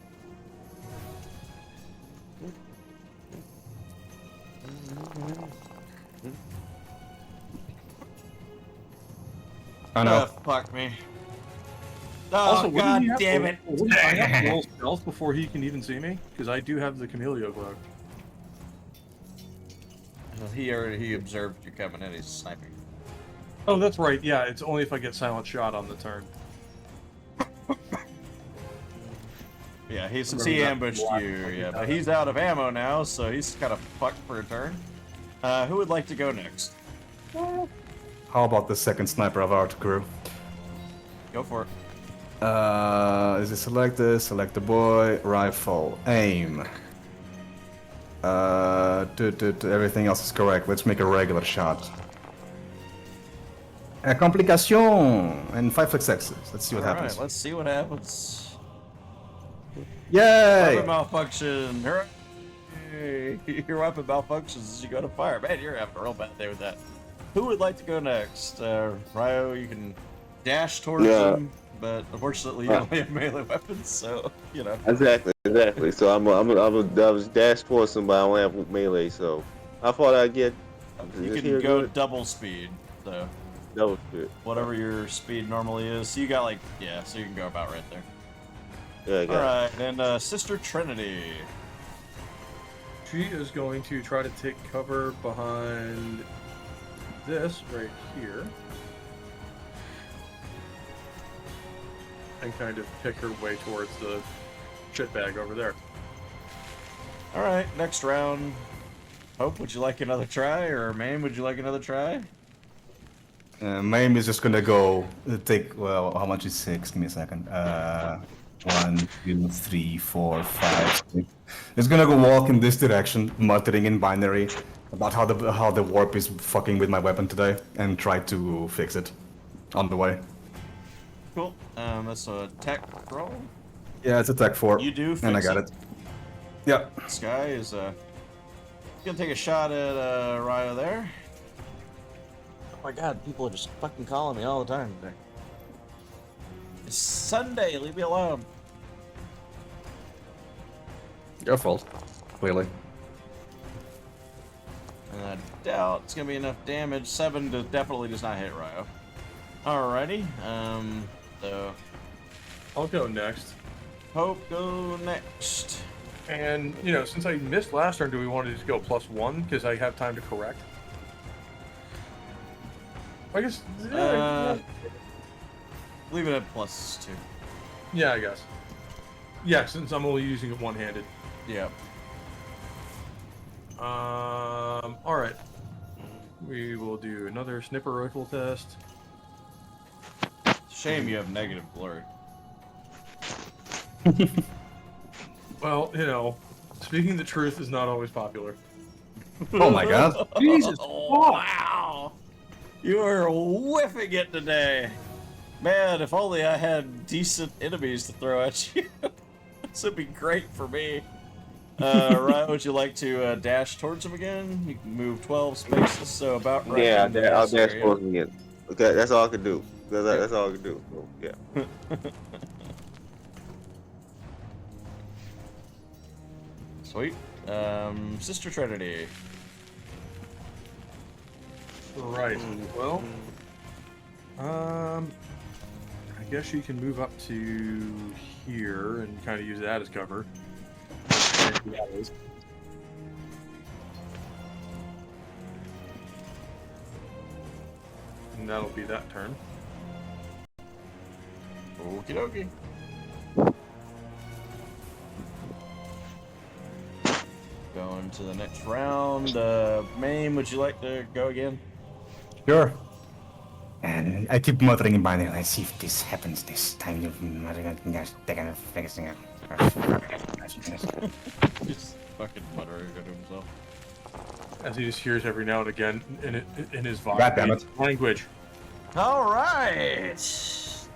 [SPEAKER 3] Oh no.
[SPEAKER 2] Fuck me. Oh,
[SPEAKER 4] Also,
[SPEAKER 2] god damn it.
[SPEAKER 4] I have to roll stealth before he can even see me, because I do have the Camellia cloak.
[SPEAKER 2] He observed you coming in. He's sniping.
[SPEAKER 4] Oh, that's right. Yeah, it's only if I get silent shot on the turn.
[SPEAKER 2] Yeah, since he ambushed you, yeah, but he's out of ammo now, so he's kind of fucked for a turn. Who would like to go next?
[SPEAKER 3] How about the second sniper of our crew?
[SPEAKER 2] Go for it.
[SPEAKER 3] Is it select this? Select the boy. Rifle. Aim. Everything else is correct. Let's make a regular shot. A complication and 5 successes. Let's see what happens.
[SPEAKER 2] Alright, let's see what happens.
[SPEAKER 3] Yay!
[SPEAKER 2] Weapon malfunction. Hooray! Your weapon malfunctions as you go to fire. Man, you're having a real bad day with that. Who would like to go next? Ryo, you can dash towards
[SPEAKER 5] Yeah.
[SPEAKER 2] them, but unfortunately you only have melee weapons, so you know.
[SPEAKER 5] Exactly. So I was dash towards somebody. I don't have melee, so how far did I get?
[SPEAKER 2] You
[SPEAKER 5] Is
[SPEAKER 2] can
[SPEAKER 5] here
[SPEAKER 2] go
[SPEAKER 5] good?
[SPEAKER 2] double speed, so
[SPEAKER 5] Double spit.
[SPEAKER 2] whatever your speed normally is. So you got like, yeah, so you can go about right there.
[SPEAKER 5] Yeah, I got
[SPEAKER 2] Alright, and Sister Trinity.
[SPEAKER 4] She is going to try to take cover behind this right here. And kind of pick her way towards the shitbag over there.
[SPEAKER 2] Alright, next round. Hope, would you like another try? Or Maine, would you like another try?
[SPEAKER 3] Maim is just gonna go take. Well, how much is 6? Give me a second. 1, 2, 3, 4, 5, 6. It's gonna go walk in this direction, muttering in binary about how the warp is fucking with my weapon today, and try to fix it on the way.
[SPEAKER 2] Cool. That's a tech roll.
[SPEAKER 3] Yeah, it's attack 4.
[SPEAKER 2] You do fix
[SPEAKER 3] and I got it. Yeah.
[SPEAKER 2] Sky is gonna take a shot at Ryo there. Oh my god, people are just fucking calling me all the time today. It's Sunday, leave me alone.
[SPEAKER 3] Your fault. Clearly.
[SPEAKER 2] And I doubt it's gonna be enough damage. 7 definitely does not hit Ryo. Alrighty, so
[SPEAKER 4] I'll go next.
[SPEAKER 2] Hope go next.
[SPEAKER 4] And, you know, since I missed last turn, do we want to just go +1? Because I have time to correct. I guess...
[SPEAKER 2] Leave it at +2.
[SPEAKER 4] Yeah, I guess. Yeah, since I'm only using it one-handed.
[SPEAKER 2] Yeah.
[SPEAKER 4] Alright. We will do another snipper rifle test.
[SPEAKER 2] Shame you have negative glory.
[SPEAKER 4] Well, you know, speaking the truth is not always popular.
[SPEAKER 3] Oh my god.
[SPEAKER 4] Jesus!
[SPEAKER 2] Oh, wow! You are whiffing it today. Man, if only I had decent enemies to throw at you. This would be great for me. Ryan, would you like to dash towards him again? You can move 12 spaces, so about right.
[SPEAKER 5] Yeah,
[SPEAKER 2] in the
[SPEAKER 5] I'll
[SPEAKER 2] gas
[SPEAKER 5] dash
[SPEAKER 2] area.
[SPEAKER 5] towards him again. Okay, that's all I can do. That's all I can do. So, yeah.
[SPEAKER 2] Sweet. Sister Trinity.
[SPEAKER 4] Right. Well, I guess you can move up to here and kind of use that as cover. And that'll be that turn.
[SPEAKER 2] Okie dokie. Going to the next round. Maine, would you like to go again?
[SPEAKER 3] Sure.
[SPEAKER 6] And I keep muttering in binary. Let's see if this happens this time.
[SPEAKER 2] Just fucking muttering to himself.
[SPEAKER 4] As he just hears every now and again in his voice.
[SPEAKER 3] God damn it.
[SPEAKER 4] Language.
[SPEAKER 2] All right.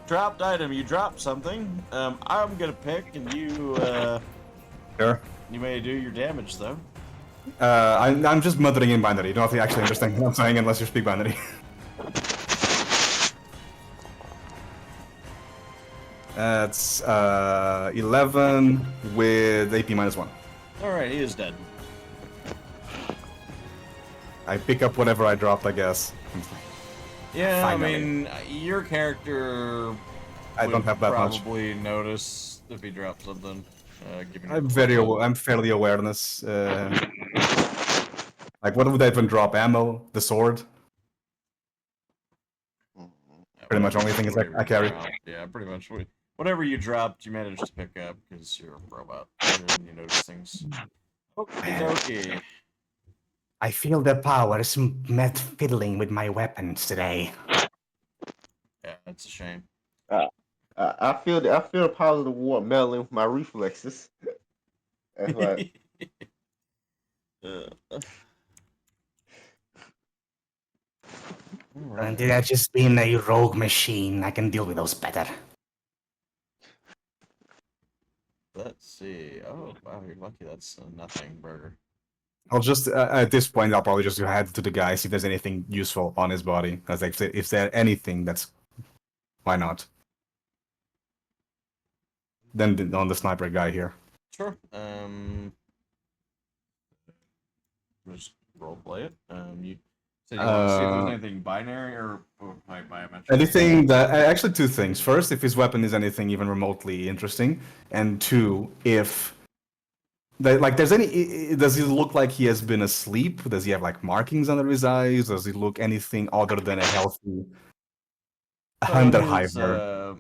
[SPEAKER 2] Dropped item. You dropped something. I'm gonna pick, and you
[SPEAKER 3] Sure.
[SPEAKER 2] you may do your damage though.
[SPEAKER 3] I'm just muttering in binary. You don't have to actually understand what I'm saying unless you speak binary. That's 11 with AP -1.
[SPEAKER 2] All right, he is dead.
[SPEAKER 3] I pick up whatever I dropped, I guess.
[SPEAKER 2] Yeah,
[SPEAKER 3] Finally.
[SPEAKER 2] I mean, your character.
[SPEAKER 3] I don't have that much.
[SPEAKER 2] Probably notice if he dropped something. Given
[SPEAKER 3] I'm fairly awareness. Like, what would I even drop? Ammo? The sword? Pretty much only thing is I carry.
[SPEAKER 2] Yeah, pretty much. Whatever you dropped, you managed to pick up because you're a robot and you notice things. Okie dokie.
[SPEAKER 6] I feel the powers met fiddling with my weapons today.
[SPEAKER 2] Yeah, that's a shame.
[SPEAKER 5] I feel the positive war meddling with my reflexes. That's right.
[SPEAKER 6] And did I just being a rogue machine? I can deal with those better.
[SPEAKER 2] Let's see. Oh, wow, you're lucky. That's a nothing burger.
[SPEAKER 3] I'll just at this point I'll probably just head to the guy, see if there's anything useful on his body. I was like, if there's anything that's Why not? Then on the sniper guy here.
[SPEAKER 2] Sure. Just role play it. You said you want to see if there's anything binary or biometric.
[SPEAKER 3] Anything that actually two things. First, if his weapon is anything even remotely interesting, and two, if there's any, does he look like he has been asleep? Does he have like markings under his eyes? Does he look anything other than a healthy underhiver?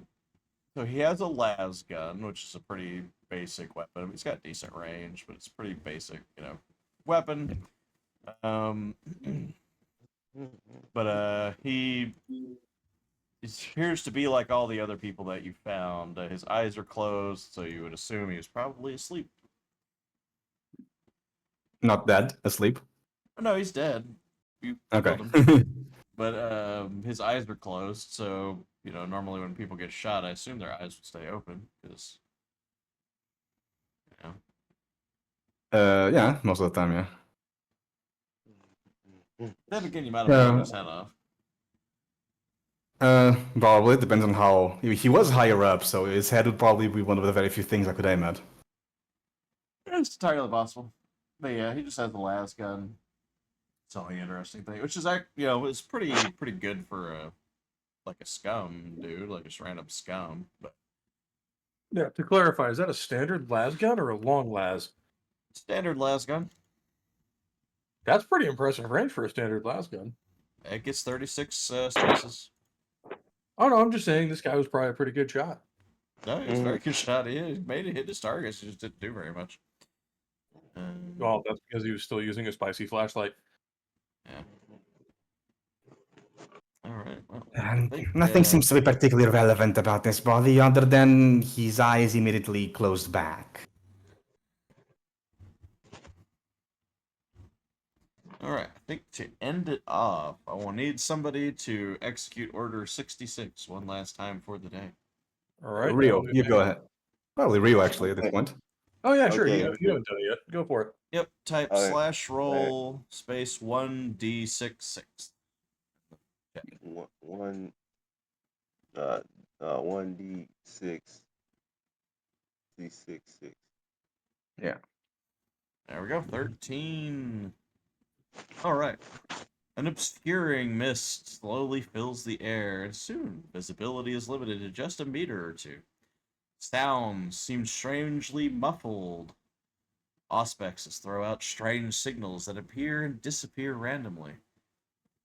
[SPEAKER 2] So he has a las gun, which is a pretty basic weapon. He's got decent range, but it's pretty basic, weapon. But he appears to be like all the other people that you found. His eyes are closed, so you would assume he was probably asleep.
[SPEAKER 3] Not dead, asleep.
[SPEAKER 2] Oh, no, he's dead. You
[SPEAKER 3] Okay.
[SPEAKER 2] killed him. But his eyes are closed, so normally when people get shot, I assume their eyes would stay open because
[SPEAKER 3] Yeah, most of the time, yeah.
[SPEAKER 2] Then again, you might have blown his head off.
[SPEAKER 3] Probably depends on how he was higher up, so his head would probably be one of the very few things I could aim at.
[SPEAKER 2] It's entirely possible. But yeah, he just has the las gun. It's the only interesting thing, which is it's pretty good for a scum dude, like a random scum. But
[SPEAKER 4] Yeah, to clarify, is that a standard las gun or a long las?
[SPEAKER 2] standard las gun.
[SPEAKER 4] That's pretty impressive range for a standard las gun.
[SPEAKER 2] It gets 36 spaces.
[SPEAKER 4] Oh no, I'm just saying this guy was probably a pretty good shot.
[SPEAKER 2] No, he was a very good shot. He made it hit his targets. He just didn't do very much.
[SPEAKER 4] Well, that's because he was still using a spicy flashlight.
[SPEAKER 2] Yeah. All right. Well,
[SPEAKER 6] Nothing seems to be particularly relevant about this body other than his eyes immediately closed back.
[SPEAKER 2] All right. I think to end it off, I will need somebody to execute Order 66 one last time for the day.
[SPEAKER 4] All right,
[SPEAKER 3] Rio, you go ahead. Probably Rio actually at this point.
[SPEAKER 4] Oh yeah, sure.
[SPEAKER 5] Okay.
[SPEAKER 4] You haven't done it yet. Go for it.
[SPEAKER 2] Yep. Type
[SPEAKER 5] All right.
[SPEAKER 2] /roll space 1d66.
[SPEAKER 5] One 1d6 d66.
[SPEAKER 3] Yeah.
[SPEAKER 2] There we go. 13. All right. An obscuring mist slowly fills the air, and soon visibility is limited to just a meter or two. Sounds seem strangely muffled. Auspexes throw out strange signals that appear and disappear randomly.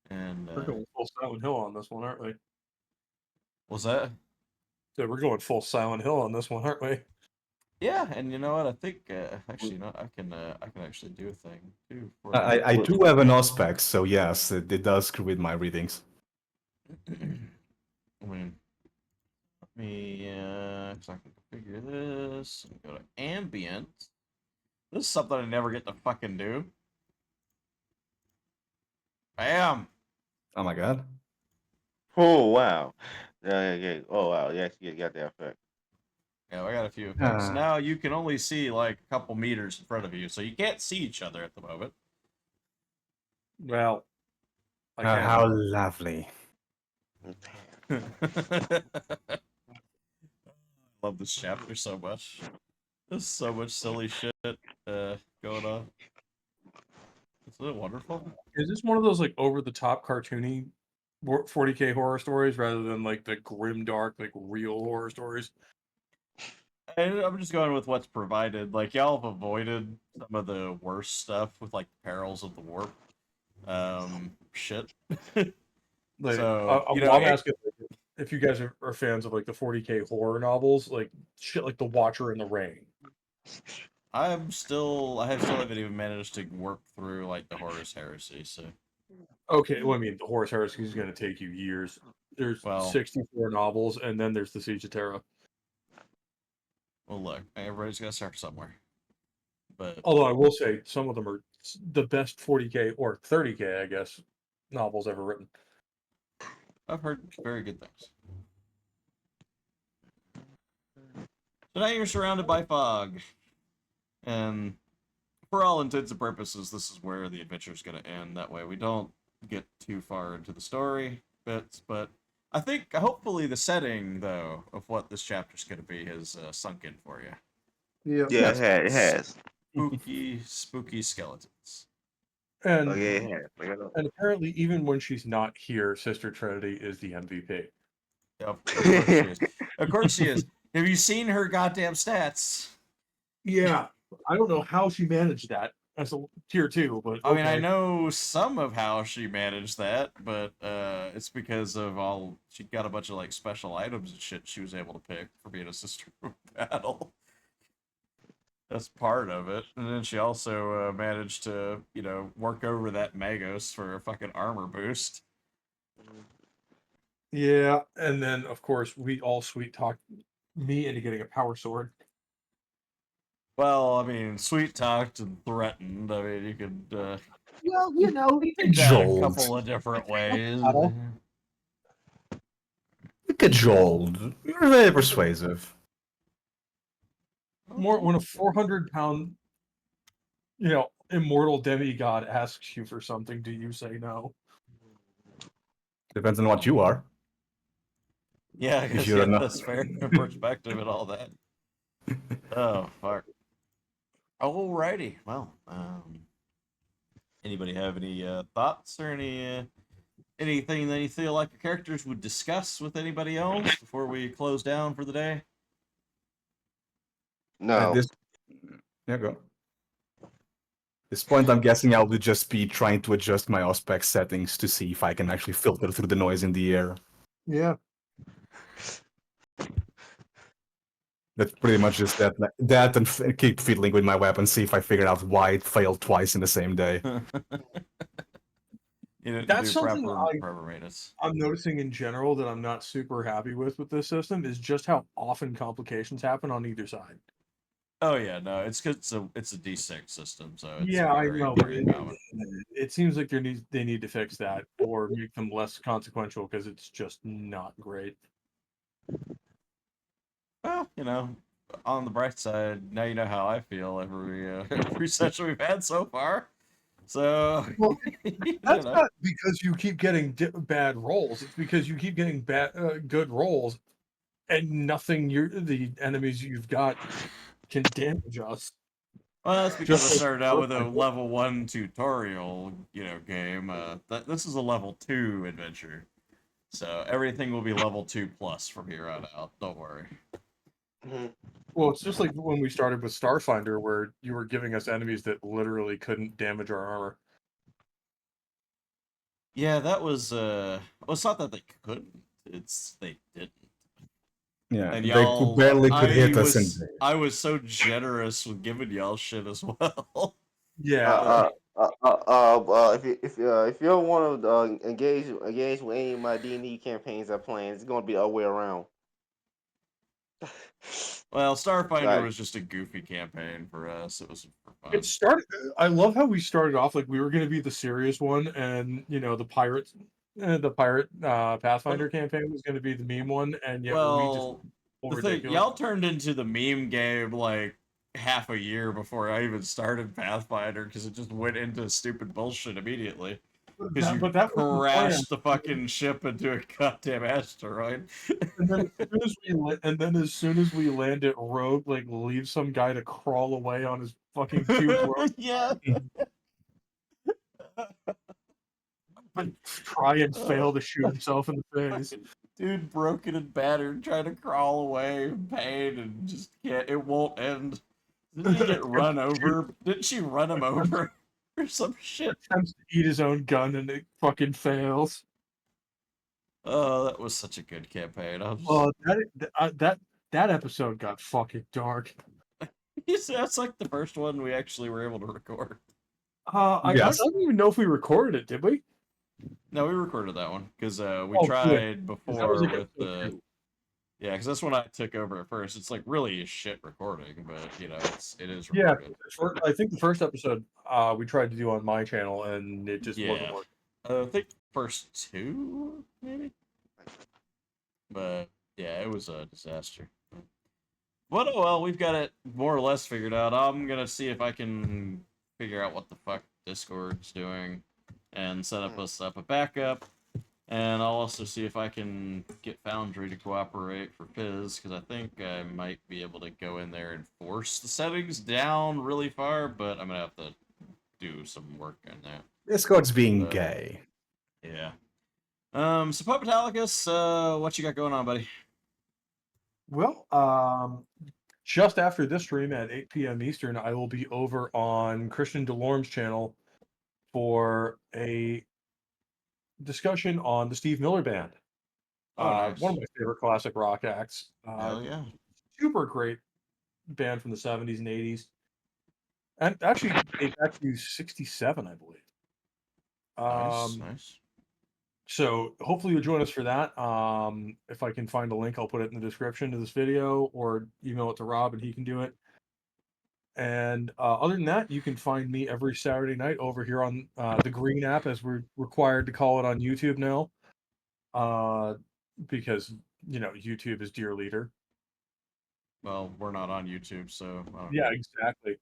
[SPEAKER 2] And
[SPEAKER 4] We're going full Silent Hill on this one, aren't we?
[SPEAKER 2] what's that?
[SPEAKER 4] So we're going full Silent Hill on this one, aren't we?
[SPEAKER 2] Yeah, and you know what? I think actually, I can actually do a thing too.
[SPEAKER 3] I do have an Auspex, so yes, it does screw with my readings.
[SPEAKER 2] I mean, let me so I can configure this and go to ambient. This is something I never get to fucking do. Bam!
[SPEAKER 3] Oh my god.
[SPEAKER 5] Oh wow. Yeah. Oh wow. Yes, you got that effect.
[SPEAKER 2] Yeah, I got a few effects. Now you can only see like a couple meters in front of you, so you can't see each other at the moment.
[SPEAKER 4] Well, I can't.
[SPEAKER 6] How lovely.
[SPEAKER 2] Love this chapter so much. There's so much silly shit going on. Isn't it wonderful?
[SPEAKER 4] Is this one of those like over the top cartoony 40K horror stories rather than like the grim dark like real horror stories?
[SPEAKER 2] And I'm just going with what's provided. Like y'all have avoided some of the worst stuff with like perils of the warp. Shit.
[SPEAKER 4] Like,
[SPEAKER 2] So,
[SPEAKER 4] I'm asking if you guys are fans of like the 40K horror novels, like shit like The Watcher in the Rain.
[SPEAKER 2] I have still haven't even managed to work through like the Horus Heresy. So
[SPEAKER 4] Okay, well, I mean, the Horus Heresy is going to take you years. There's 64 novels, and then there's the Siege of Terra.
[SPEAKER 2] Well, look, everybody's got to start somewhere. But
[SPEAKER 4] although I will say some of them are the best 40K or 30K, I guess, novels ever written.
[SPEAKER 2] I've heard very good things. So now you're surrounded by fog. And for all intents and purposes, this is where the adventure is going to end. That way we don't get too far into the story bits, but I think hopefully the setting though of what this chapter's going to be has sunk in for you.
[SPEAKER 4] Yeah.
[SPEAKER 5] Yeah, it has.
[SPEAKER 2] Spooky skeletons.
[SPEAKER 4] And
[SPEAKER 5] Okay, it has. Like, I know.
[SPEAKER 4] and apparently, even when she's not here, Sister Trinity is the MVP.
[SPEAKER 2] Of course she is. Of course she is. Have you seen her goddamn stats?
[SPEAKER 4] Yeah, I don't know how she managed that as a tier 2, but
[SPEAKER 2] I mean, I
[SPEAKER 4] okay.
[SPEAKER 2] know some of how she managed that, but it's because of she got a bunch of like special items and shit she was able to pick for being a sister battle. That's part of it, and then she also managed to, work over that Magos for a fucking armor boost.
[SPEAKER 4] Yeah, and then of course we all sweet talked me into getting a power sword.
[SPEAKER 2] Well, I mean, sweet talked and threatened. I mean, you could
[SPEAKER 6] Well,
[SPEAKER 2] take that a
[SPEAKER 3] Cajoled.
[SPEAKER 2] couple of different ways.
[SPEAKER 4] Battle.
[SPEAKER 3] Cajoled. You're very persuasive.
[SPEAKER 4] More when a 400-pound, immortal demigod asks you for something, do you say no?
[SPEAKER 3] Depends on what you are.
[SPEAKER 2] Yeah, I guess
[SPEAKER 3] you're not-
[SPEAKER 2] that's fair perspective and all that. Oh, fuck. Alrighty. Well, anybody have any thoughts or anything that you feel like your characters would discuss with anybody else before we close down for the day?
[SPEAKER 5] No.
[SPEAKER 3] Yeah, go. At this point, I'm guessing I will just be trying to adjust my Auspex settings to see if I can actually filter through the noise in the air.
[SPEAKER 4] Yeah.
[SPEAKER 3] That's pretty much just that. That and keep fiddling with my weapon, see if I figure out why it failed twice in the same day.
[SPEAKER 4] That's something
[SPEAKER 2] proper maintenance.
[SPEAKER 4] I'm noticing in general that I'm not super happy with this system is just how often complications happen on either side.
[SPEAKER 2] Oh yeah, no, it's good. It's a D6 system, so it's
[SPEAKER 4] Yeah, I
[SPEAKER 2] very,
[SPEAKER 4] know.
[SPEAKER 2] very common.
[SPEAKER 4] It seems like they need to fix that or make them less consequential because it's just not great.
[SPEAKER 2] Well, on the bright side, now you know how I feel every session we've had so far. So
[SPEAKER 4] Well, that's not because you keep getting bad rolls. It's because you keep getting good rolls, and nothing the enemies you've got can damage us.
[SPEAKER 2] Well, that's because
[SPEAKER 4] Just
[SPEAKER 2] I
[SPEAKER 4] like
[SPEAKER 2] started out with a
[SPEAKER 4] Starfinder.
[SPEAKER 2] level 1 tutorial, game. This is a level 2 adventure, so everything will be level 2 plus from here on out. Don't worry.
[SPEAKER 4] Well, it's just like when we started with Starfinder, where you were giving us enemies that literally couldn't damage our armor.
[SPEAKER 2] Yeah, that was well, it's not that they couldn't; it's they didn't.
[SPEAKER 3] Yeah,
[SPEAKER 2] And
[SPEAKER 3] they
[SPEAKER 2] y'all,
[SPEAKER 3] barely could hit us in there.
[SPEAKER 2] I was so generous with giving y'all shit as well.
[SPEAKER 4] Yeah.
[SPEAKER 5] If you don't want to engage with any of my D&D campaigns I plan, it's gonna be the other way around.
[SPEAKER 2] Well, Starfinder
[SPEAKER 5] Like-
[SPEAKER 2] was just a goofy campaign for us. It was for fun.
[SPEAKER 4] It started. I love how we started off like we were going to be the serious one, and the pirate Pathfinder campaign was going to be the meme one, and yet
[SPEAKER 2] Well,
[SPEAKER 4] we
[SPEAKER 2] the
[SPEAKER 4] just
[SPEAKER 2] thing,
[SPEAKER 4] ridiculous.
[SPEAKER 2] y'all turned into the meme game like half a year before I even started Pathfinder because it just went into stupid bullshit immediately. Because you
[SPEAKER 4] But that was the plan.
[SPEAKER 2] crashed the fucking ship into a goddamn asteroid.
[SPEAKER 4] And then as soon as we land it, Rogue leaves some guy to crawl away on his fucking cube rope
[SPEAKER 2] Yeah.
[SPEAKER 4] and try and fail to shoot himself in the face.
[SPEAKER 2] Dude, broken and battered, trying to crawl away in pain and just can't. It won't end. Didn't he get run over? Didn't she run him over or some shit?
[SPEAKER 4] Attempts to eat his own gun and it fucking fails.
[SPEAKER 2] Oh, that was such a good campaign.
[SPEAKER 4] Well, that episode got fucking dark.
[SPEAKER 2] That's like the first one we actually were able to record.
[SPEAKER 4] I don't even know if we recorded it, did we?
[SPEAKER 2] No, we recorded that one because we
[SPEAKER 4] Oh,
[SPEAKER 2] good. Before
[SPEAKER 4] that was like
[SPEAKER 2] with the.
[SPEAKER 4] episode 2.
[SPEAKER 2] Yeah, because that's when I took over at first. It's like really a shit recording, but it is
[SPEAKER 4] Yeah,
[SPEAKER 2] recorded.
[SPEAKER 4] I think the first episode we tried to do on my channel and it just wasn't
[SPEAKER 2] Yeah.
[SPEAKER 4] working.
[SPEAKER 2] I think first 2 maybe, but yeah, it was a disaster. But oh well, we've got it more or less figured out. I'm gonna see if I can figure out what the fuck Discord's doing and set up us up a backup. And I'll also see if I can get Foundry to cooperate for Fizz, because I think I might be able to go in there and force the settings down really far, but I'm going to have to do some work in there.
[SPEAKER 3] Discord's being
[SPEAKER 2] But,
[SPEAKER 3] gay.
[SPEAKER 2] yeah. So Pope Metallicus, what you got going on, buddy?
[SPEAKER 4] Well, just after this stream at 8 p.m. Eastern, I will be over on Christian DeLorme's channel for a discussion on the Steve Miller Band.
[SPEAKER 2] Oh, nice.
[SPEAKER 4] One of my favorite classic rock acts.
[SPEAKER 2] Hell yeah.
[SPEAKER 4] Super great band from the 70s and 80s. And actually, dates back to 67, I believe.
[SPEAKER 2] Nice, nice.
[SPEAKER 4] So hopefully you'll join us for that. If I can find a link, I'll put it in the description to this video or email it to Rob and he can do it. And other than that, you can find me every Saturday night over here on the Green app, as we're required to call it on YouTube now. Because, YouTube is dear leader.
[SPEAKER 2] Well, we're not on YouTube, so I don't
[SPEAKER 4] Yeah,
[SPEAKER 2] know.
[SPEAKER 4] exactly.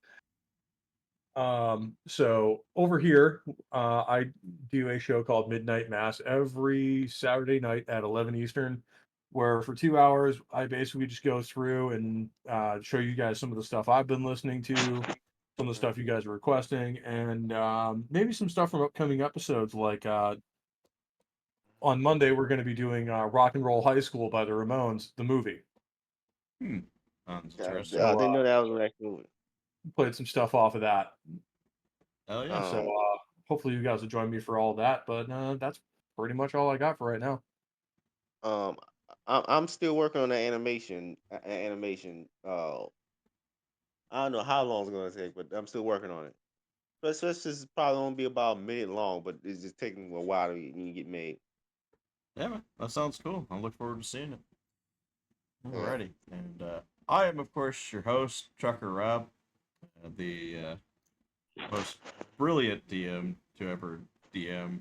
[SPEAKER 4] So over here, I do a show called Midnight Mass every Saturday night at 11 Eastern, where for 2 hours, I basically just go through and show you guys some of the stuff I've been listening to, some of the stuff you guys are requesting, and maybe some stuff from upcoming episodes. Like on Monday, we're going to be doing Rock and Roll High School by the Ramones, the movie.
[SPEAKER 2] Sounds
[SPEAKER 5] Yeah,
[SPEAKER 2] interesting.
[SPEAKER 5] I didn't know that was an actual.
[SPEAKER 4] Played some stuff off of that.
[SPEAKER 2] Hell yeah.
[SPEAKER 4] So hopefully you guys will join me for all that. But that's pretty much all I got for right now.
[SPEAKER 5] I'm still working on the animation. Animation. I don't know how long it's gonna take, but I'm still working on it. But this is probably gonna be about a minute long, but it's just taking a while to get made.
[SPEAKER 2] Yeah, man. That sounds cool. I look forward to seeing it.
[SPEAKER 5] Yeah.
[SPEAKER 2] Alrighty. And I am, of course, your host, Trucker Rob, the most brilliant DM to ever DM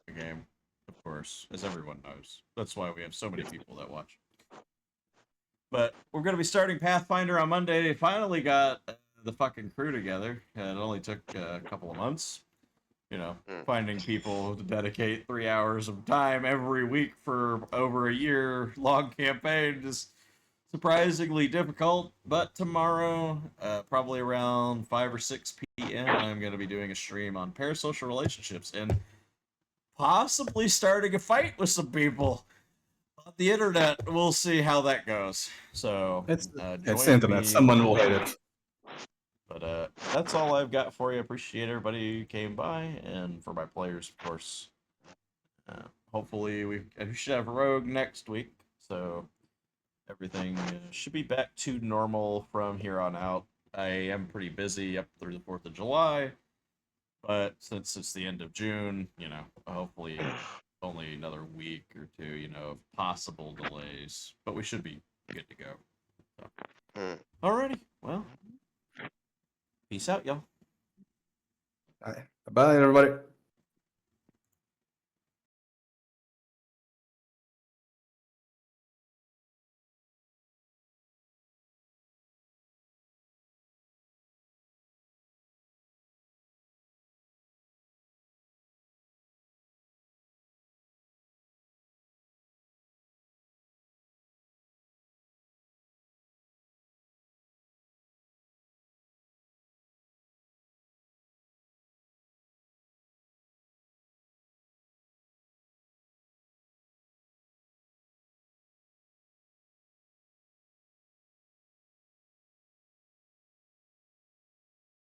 [SPEAKER 2] a game, of course, as everyone knows. That's why we have so many people that watch. But we're going to be starting Pathfinder on Monday. Finally got the fucking crew together. It only took a couple of months. Finding people to dedicate 3 hours of time every week for over a year long campaign is surprisingly difficult. But tomorrow, probably around 5 or 6 p.m., I'm going to be doing a stream on parasocial relationships and possibly starting a fight with some people on the internet. We'll see how that goes. So
[SPEAKER 3] It's
[SPEAKER 2] join
[SPEAKER 3] internet.
[SPEAKER 2] me.
[SPEAKER 3] Someone will hate it.
[SPEAKER 2] But that's all I've got for you. Appreciate everybody who came by, and for my players, of course. Hopefully, we should have Rogue next week, so everything should be back to normal from here on out. I am pretty busy up through the 4th of July, but since it's the end of June, hopefully only another week or two, of possible delays. But we should be good to go. So. Alrighty, well. Peace out, y'all.
[SPEAKER 3] Bye, everybody.